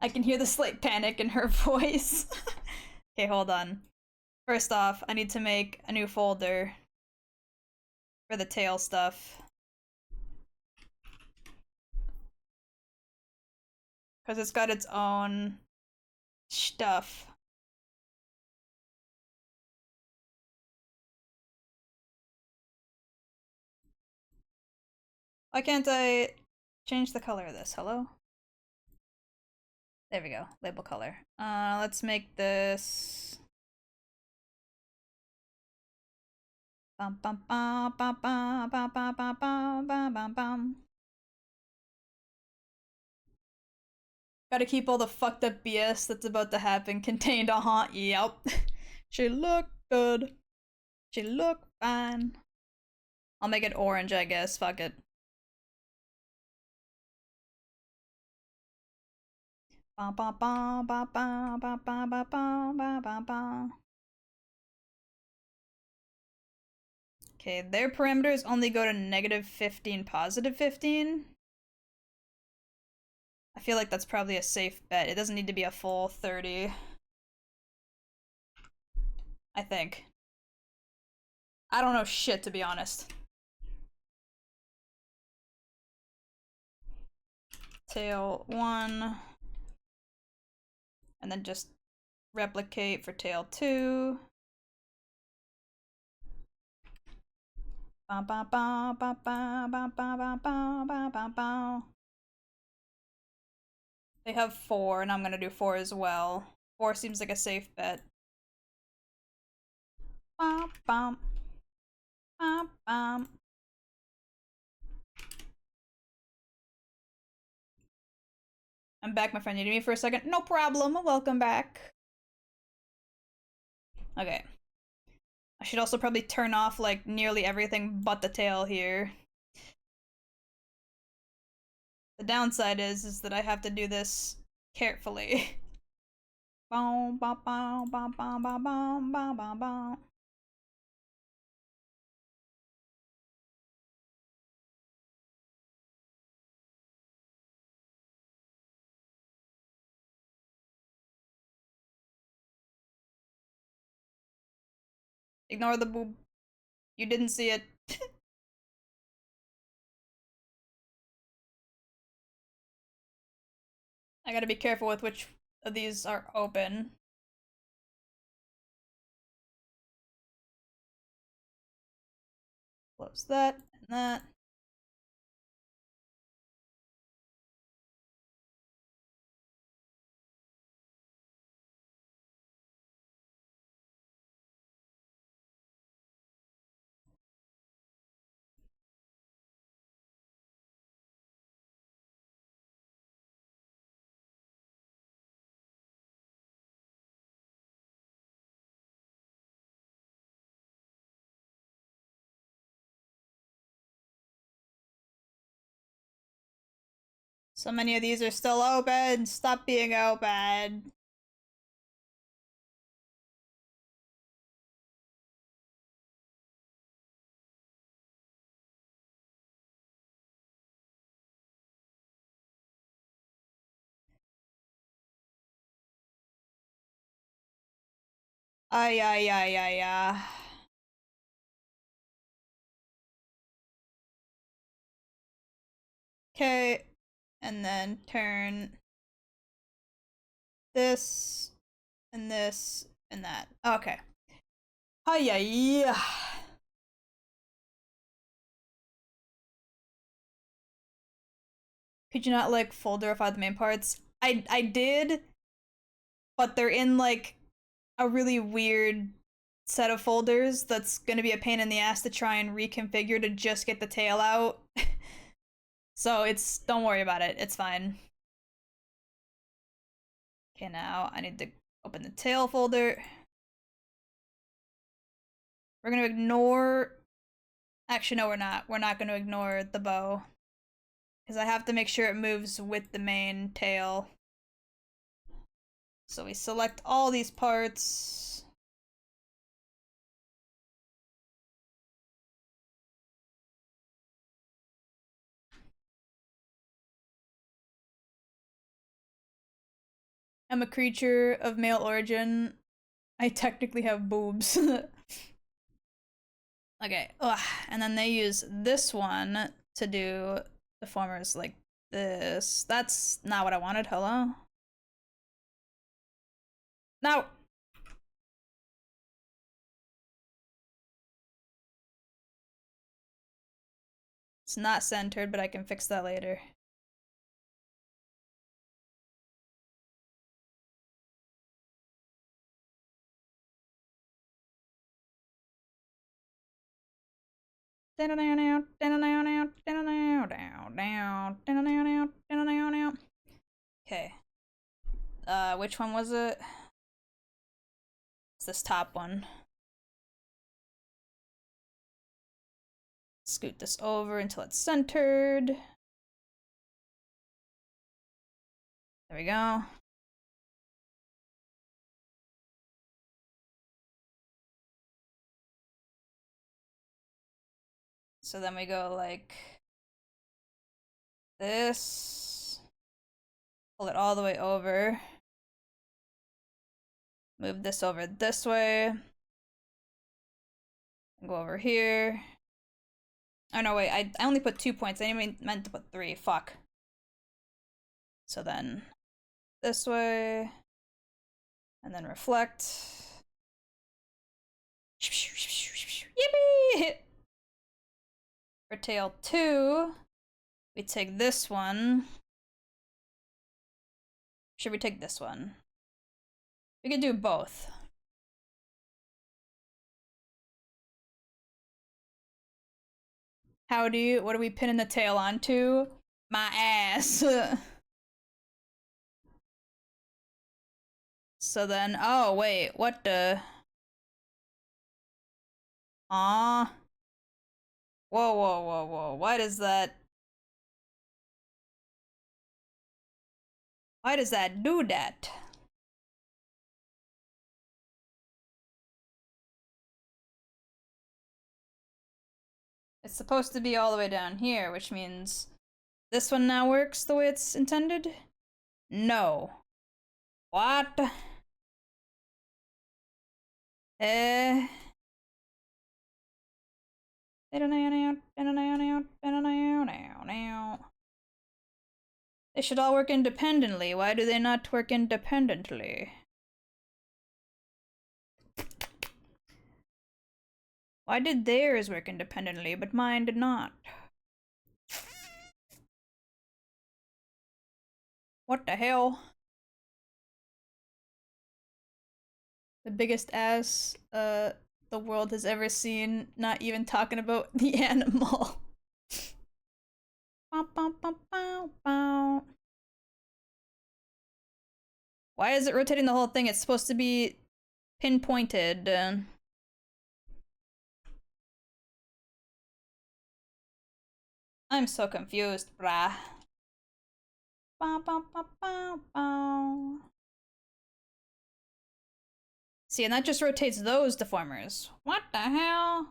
I can hear the slight panic in her voice. Okay, hold on. First off, I need to make a new folder for the tail stuff. Because it's got its own stuff. Why can't I change the color of this? Hello? There we go. Label color. Let's make this. Bum bum bum bum bum bum bum bum bum bum bum bum. Gotta keep all the fucked up BS that's about to happen contained. Yep. She looked good. She looked fine. I'll make it orange, I guess. Fuck it. Bum bum bum bum bum bum bum bum bum bum bum. Okay, their parameters only go to -15, +15. I feel like that's probably a safe bet. It doesn't need to be a full 30. I think. I don't know shit, to be honest. Tail 1. And then just replicate for tail 2. Bum, bum, bum, bum, bum, bum, bum, bum, bum, bum, bum, bum. They have 4, and I'm gonna do 4 as well. 4 seems like a safe bet. Bum, bum, bum, bum. I'm back, my friend. You need me for a second? No problem. Welcome back. Okay. I should also probably turn off, like, nearly everything but the tail here. The downside is that I have to do this carefully. Boom, bum, bum, bum, bum, bum, bum, bum, bum, bum. Ignore the boob. You didn't see it. I gotta be careful with which of these are open. Close that and that. So many of these are still open. Stop being open. Ay, ay, ay, ay, ay. Okay, and then turn this and this and that. Okay. Ay, ay, ay. Could you not like folderify the main parts? I did, but they're in like a really weird set of folders that's gonna be a pain in the ass to try and reconfigure to just get the tail out. So don't worry about it, it's fine. Okay, now I need to open the tail folder. We're gonna ignore, actually no we're not gonna ignore the bow. because I have to make sure it moves with the main tail. So we select all these parts. I'm a creature of male origin. I technically have boobs. Okay, ugh. And then they use this one to do deformers like this. That's not what I wanted. Hello? No! It's not centered, but I can fix that later. Okay. Which one was it? It's this top one. Scoot this over until it's centered. There we go. So then we go like this. Pull it all the way over. Move this over this way. Go over here. Oh no, wait, I only put 2 points. I only meant to put 3. Fuck. So then this way. And then reflect. Yippee! For tail 2, we take this one. Should we take this one? We could do both. What are we pinning the tail onto? My ass. So then, oh wait, what the? Aw. Whoa, whoa, whoa, whoa, why does that do that? It's supposed to be all the way down here, which means this one now works the way it's intended? No. What? Eh. They should all work independently. Why do they not work independently? Why did theirs work independently, but mine did not? What the hell? The biggest ass the world has ever seen, not even talking about the animal. Why is it rotating the whole thing? It's supposed to be pinpointed. I'm so confused, brah. See, and that just rotates those deformers. What the hell?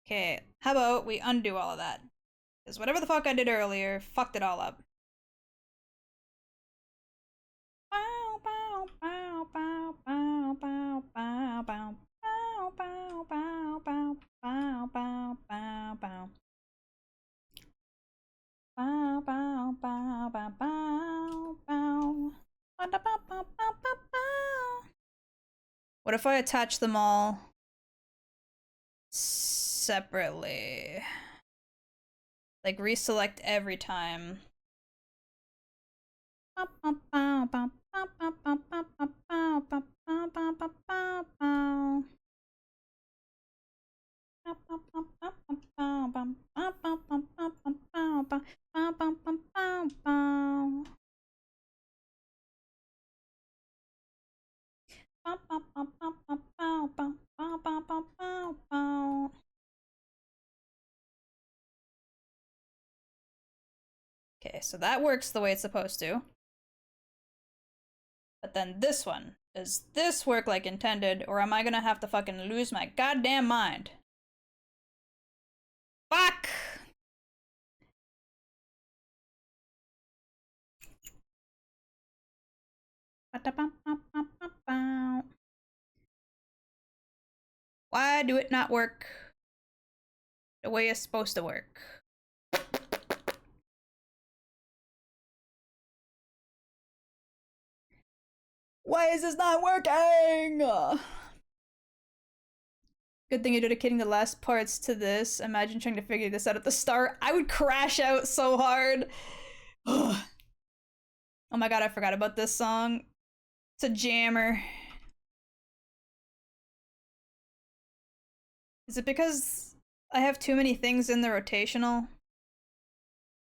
Okay, how about we undo all of that? Because whatever the fuck I did earlier fucked it all up. What if I attach them all separately? Like reselect every time. Okay, so that works the way it's supposed to. But then this one, does this work like intended, or am I gonna have to fucking lose my goddamn mind? Fuck! Why do it not work the way it's supposed to work? Why is this not working? Good thing you're dedicating the last parts to this. Imagine trying to figure this out at the start. I would crash out so hard. Oh my god, I forgot about this song. It's a jammer. Is it because I have too many things in the rotational?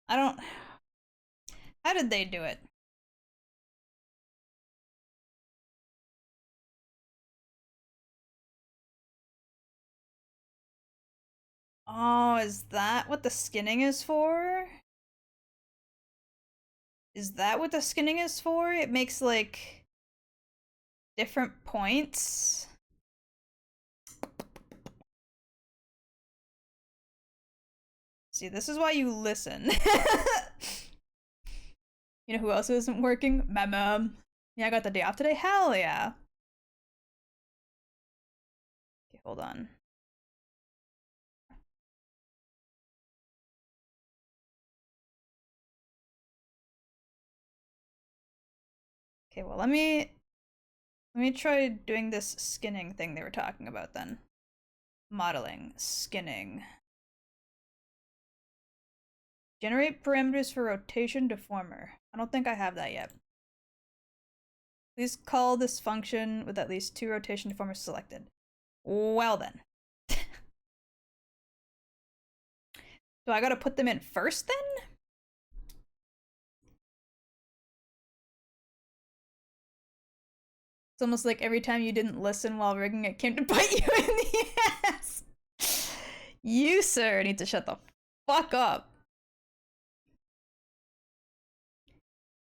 I don't... How did they do it? Oh, is that what the skinning is for? Is that what the skinning is for? It makes, like, different points? See, this is why you listen. You know who else isn't working? My mom. Yeah, I got the day off today? Hell yeah. Okay, hold on. Okay, well, let me try doing this skinning thing they were talking about then. Modeling, skinning. Generate parameters for rotation deformer. I don't think I have that yet. Please call this function with at least 2 rotation deformers selected. Well then. So I gotta put them in first then? It's almost like every time you didn't listen while rigging, it came to bite you in the ass. You, sir, need to shut the fuck up.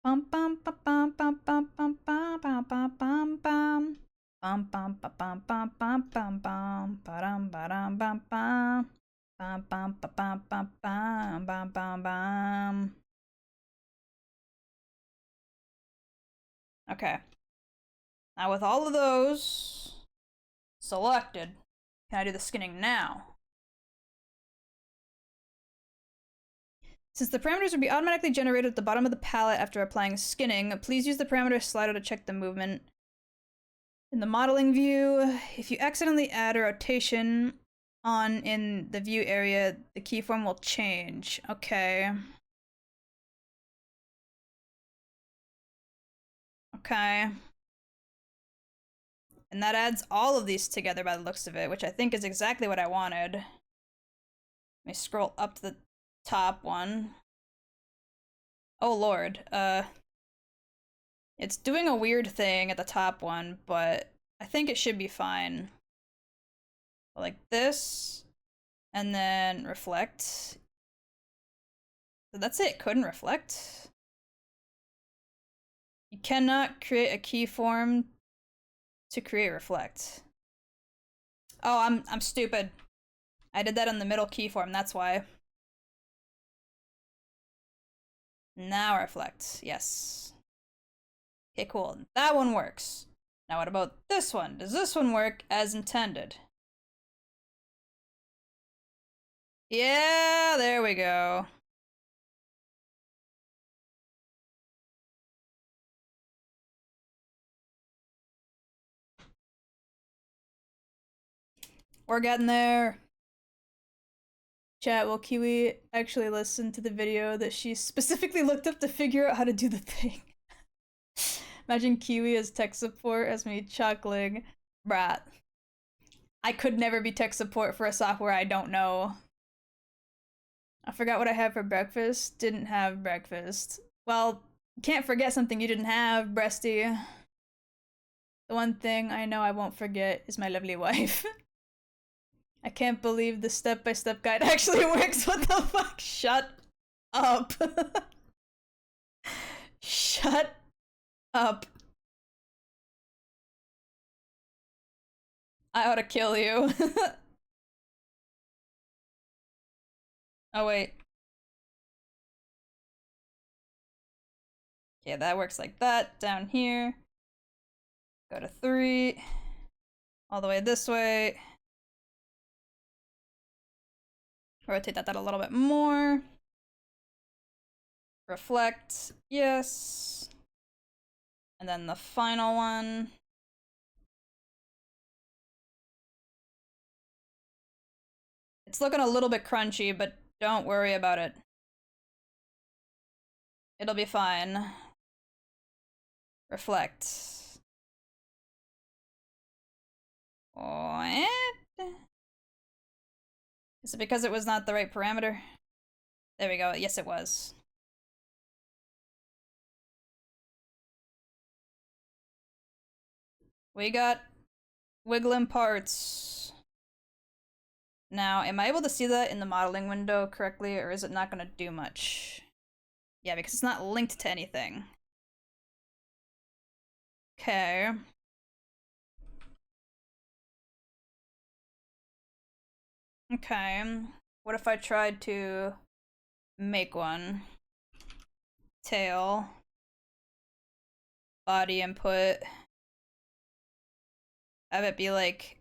Bum bum bum bum bum bum bum bum bum bum bum bum. Bum bum bum bum bum bum bum bum bum bum bum bum. Bum bum bum bum bum bum bum bum bum. Okay. Now with all of those selected, can I do the skinning now? Since the parameters will be automatically generated at the bottom of the palette after applying skinning, please use the parameter slider to check the movement. In the modeling view, if you accidentally add a rotation on in the view area, the keyform will change. Okay. Okay. And that adds all of these together by the looks of it, which I think is exactly what I wanted. Let me scroll up to the top one. Oh lord, it's doing a weird thing at the top one, but I think it should be fine. Like this, and then reflect. So that's it, couldn't reflect. You cannot create a keyform to create reflect. Oh, I'm stupid. I did that on the middle keyform, that's why. Now reflect, yes. Okay, cool. That one works. Now what about this one? Does this one work as intended? Yeah, there we go. We're getting there. Chat, will Kiwi actually listen to the video that she specifically looked up to figure out how to do the thing? Imagine Kiwi as tech support as me chuckling. Brat. I could never be tech support for a software I don't know. I forgot what I had for breakfast. Didn't have breakfast. Well, can't forget something you didn't have, breasty. The one thing I know I won't forget is my lovely wife. I can't believe the step-by-step guide actually works. What the fuck? Shut up. Shut up. I ought to kill you. Oh, wait. Okay, that works like that. Down here. Go to 3. All the way this way. Rotate that a little bit more. Reflect. Yes. And then the final one. It's looking a little bit crunchy, but don't worry about it. It'll be fine. Reflect. What? Is it because it was not the right parameter? There we go. Yes, it was. We got wiggling parts. Now, am I able to see that in the modeling window correctly, or is it not going to do much? Yeah, because it's not linked to anything. Okay. Okay. What if I tried to make one? Tail. Body input. Have it be like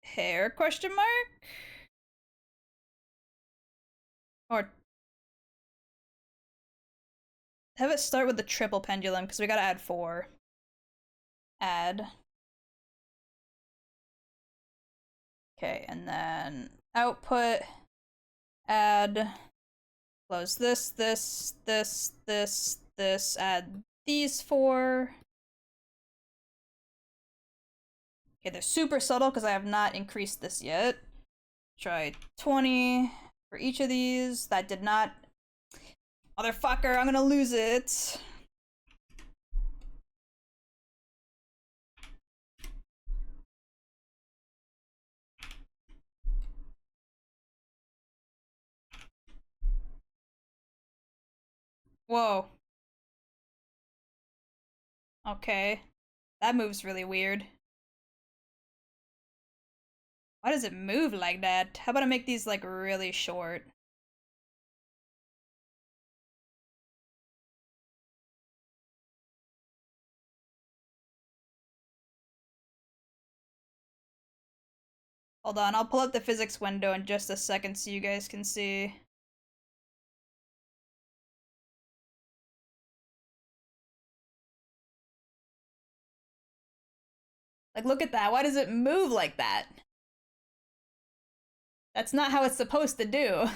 hair question mark? Or have it start with the triple pendulum, because we gotta add 4. Add. Okay, and then output, add, close this, add these 4. Okay, they're super subtle because I have not increased this yet. Try 20 for each of these. That did not. Motherfucker, I'm gonna lose it. Whoa. Okay. That moves really weird. Why does it move like that? How about I make these like really short? Hold on, I'll pull up the physics window in just a second so you guys can see. Like, look at that. Why does it move like that? That's not how it's supposed to do.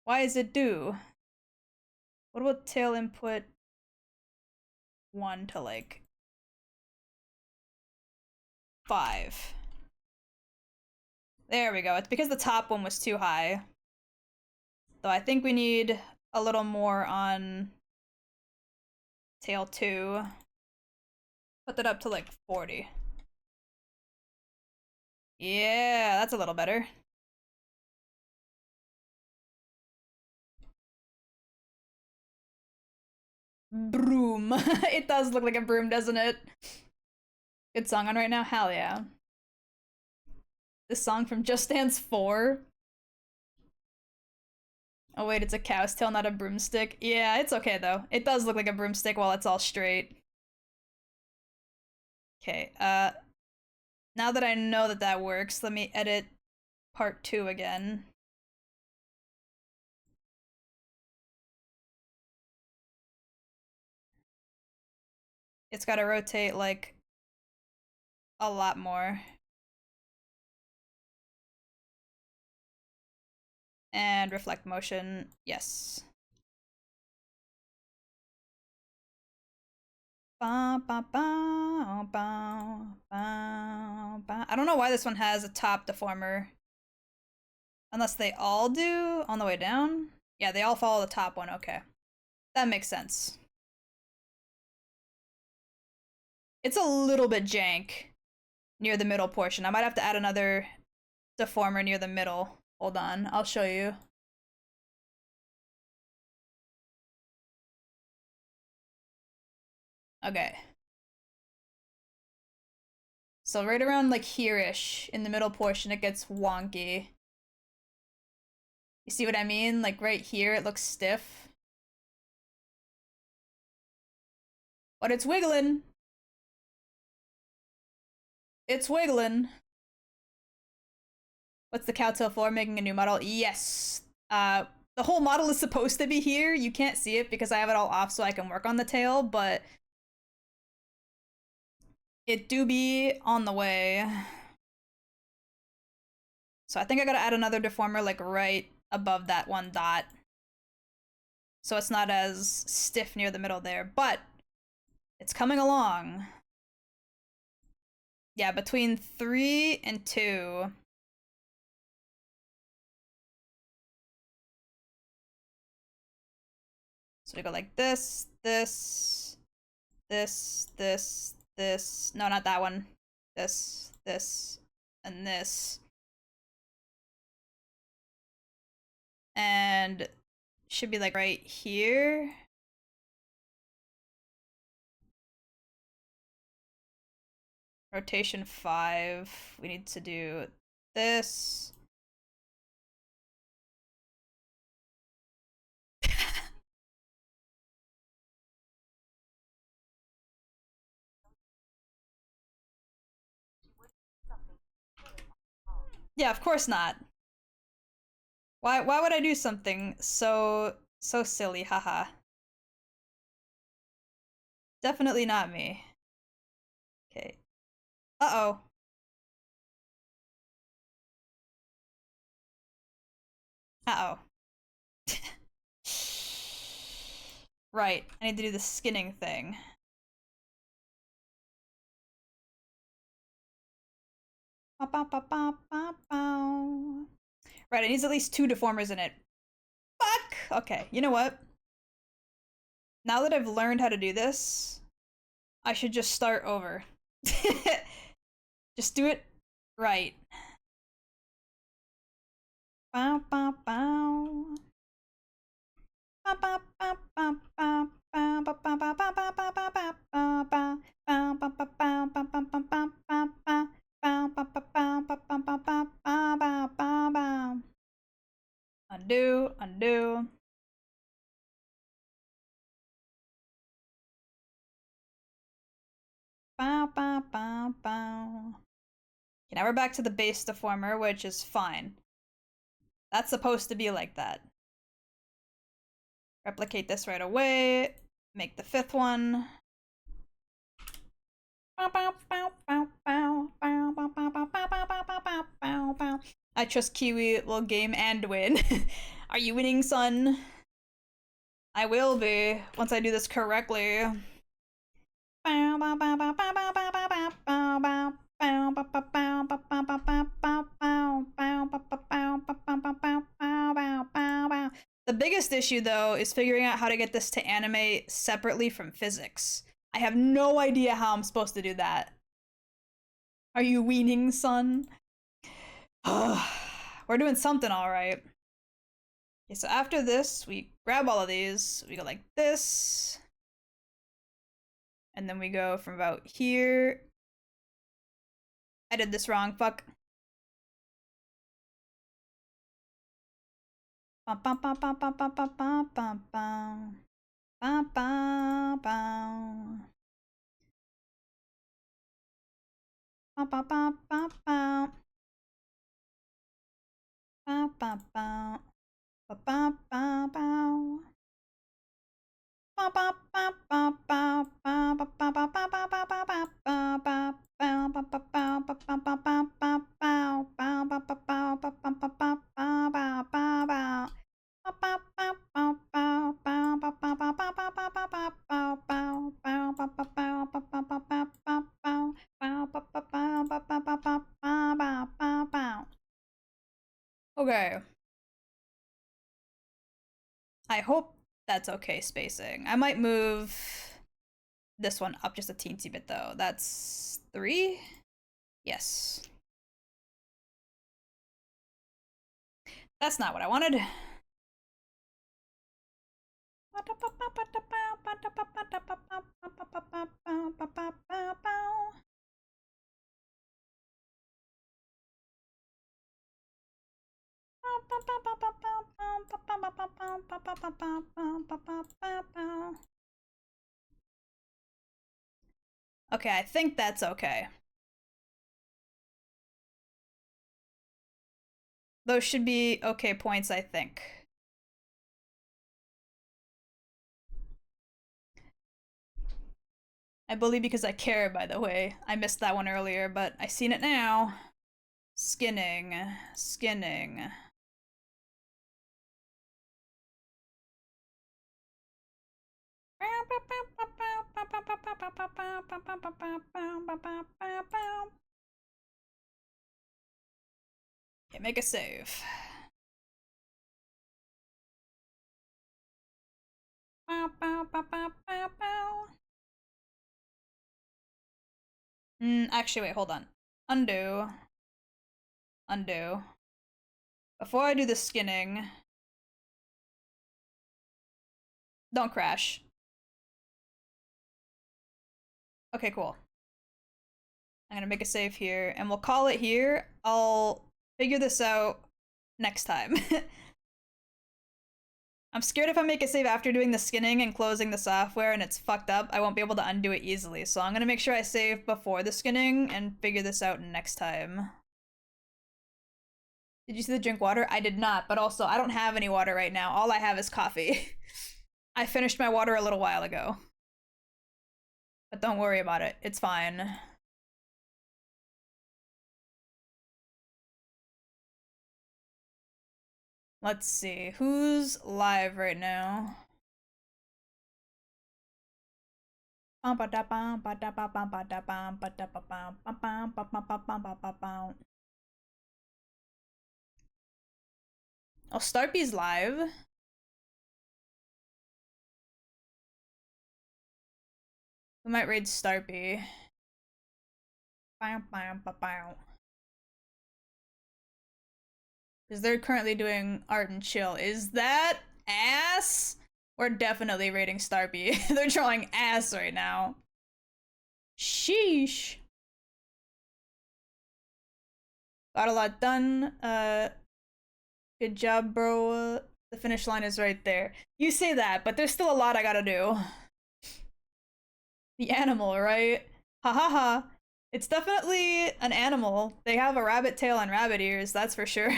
Why is it do? What about tail input 1 to like 5? There we go. It's because the top one was too high. So I think we need a little more on tail 2. Put that up to like 40. Yeah, that's a little better. Broom. It does look like a broom, doesn't it? Good song on right now? Hell yeah. This song from Just Dance 4. Oh wait, it's a cow's tail, not a broomstick. Yeah, it's okay though. It does look like a broomstick while it's all straight. Okay, now that I know that that works, let me edit part 2 again. It's gotta rotate like a lot more. And reflect motion, yes. I don't know why this one has a top deformer. Unless they all do on the way down? Yeah, they all follow the top one, okay. That makes sense. It's a little bit jank near the middle portion. I might have to add another deformer near the middle. Hold on, I'll show you. Okay. So right around like here-ish, in the middle portion, it gets wonky. You see what I mean? Like right here, it looks stiff. But it's wiggling. It's wiggling. What's the cowtail for? Making a new model? Yes. The whole model is supposed to be here. You can't see it because I have it all off so I can work on the tail, but it do be on the way. So I think I gotta add another deformer like right above that one dot. So it's not as stiff near the middle there, but it's coming along. Yeah, between 3 and 2. So we go like this, this, this, this, this. No, not that one. This, this, and this. And should be like right here. Rotation 5. We need to do this. Yeah, of course not. Why would I do something so silly, haha. Definitely not me. Okay. Uh-oh. Uh-oh. Right, I need to do the skinning thing. Right, it needs at least 2 deformers in it. Fuck! Okay, you know what? Now that I've learned how to do this, I should just start over. Just do it right. Bow, bow, bow. Undo, undo. Bow, bow, bow, bow. Okay, now we're back to the base deformer, which is fine. That's supposed to be like that. Replicate this right away. Make the 5th one. I trust Kiwi will game and win. Are you winning, son? I will be once I do this correctly. The biggest issue, though, is figuring out how to get this to animate separately from physics. I have no idea how I'm supposed to do that. Are you weaning, son? We're doing something all right. Okay, so after this, we grab all of these. We go like this. And then we go from about here. I did this wrong, fuck. Bum, bum, bum, bum, bum, bum, bum, bum, bum, bum. Bum, bum, bum. Bum, bum, bum, bum, bum. Bum, bum, bum. Bum, bum, bum, bum. Bum, bum, bum, bum, bum, bum, bum, bum, bum, bum, bum, bum, bum, bum, bum. Okay. I hope that's okay spacing. I might move this one up just a teensy bit though. That's 3? Yes. That's not what I wanted. Okay, I think that's okay. Those should be okay points, I think. I believe because I care, by the way. I missed that one earlier, but I seen it now. Skinning. Skinning. Okay, make a save. Actually, wait, hold on. Undo. Undo. Before I do the skinning, don't crash. Okay, cool. I'm gonna make a save here, and we'll call it here. I'll figure this out next time. I'm scared if I make a save after doing the skinning and closing the software and it's fucked up, I won't be able to undo it easily. So I'm gonna make sure I save before the skinning and figure this out next time. Did you see the drink water? I did not, but also I don't have any water right now. All I have is coffee. I finished my water a little while ago. But don't worry about it. It's fine. Let's see. Who's live right now? Oh, Starpy's live. We might raid Starpy. Because they're currently doing art and chill. Is that ass? We're definitely raiding Starpy. They're drawing ass right now. Sheesh. Got a lot done. Good job, bro. The finish line is right there. You say that, but there's still a lot I gotta do. The animal, right? Ha ha ha. It's definitely an animal. They have a rabbit tail and rabbit ears, that's for sure.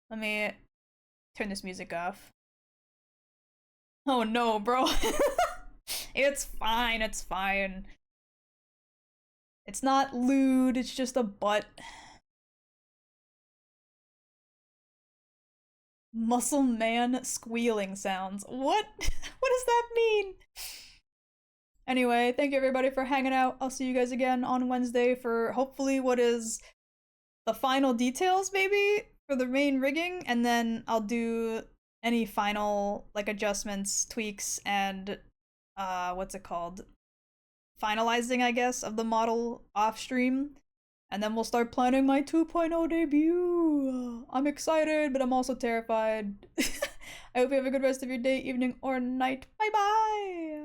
Let me turn this music off. Oh no, bro. It's fine, it's fine. It's not lewd, it's just a butt. Muscle man squealing sounds. What? What does that mean? Anyway, thank you everybody for hanging out. I'll see you guys again on Wednesday for hopefully what is the final details, maybe, for the main rigging, and then I'll do any final like adjustments, tweaks, and what's it called? Finalizing, I guess, of the model off stream. And then we'll start planning my 2.0 debut. I'm excited, but I'm also terrified. I hope you have a good rest of your day, evening, or night. Bye bye!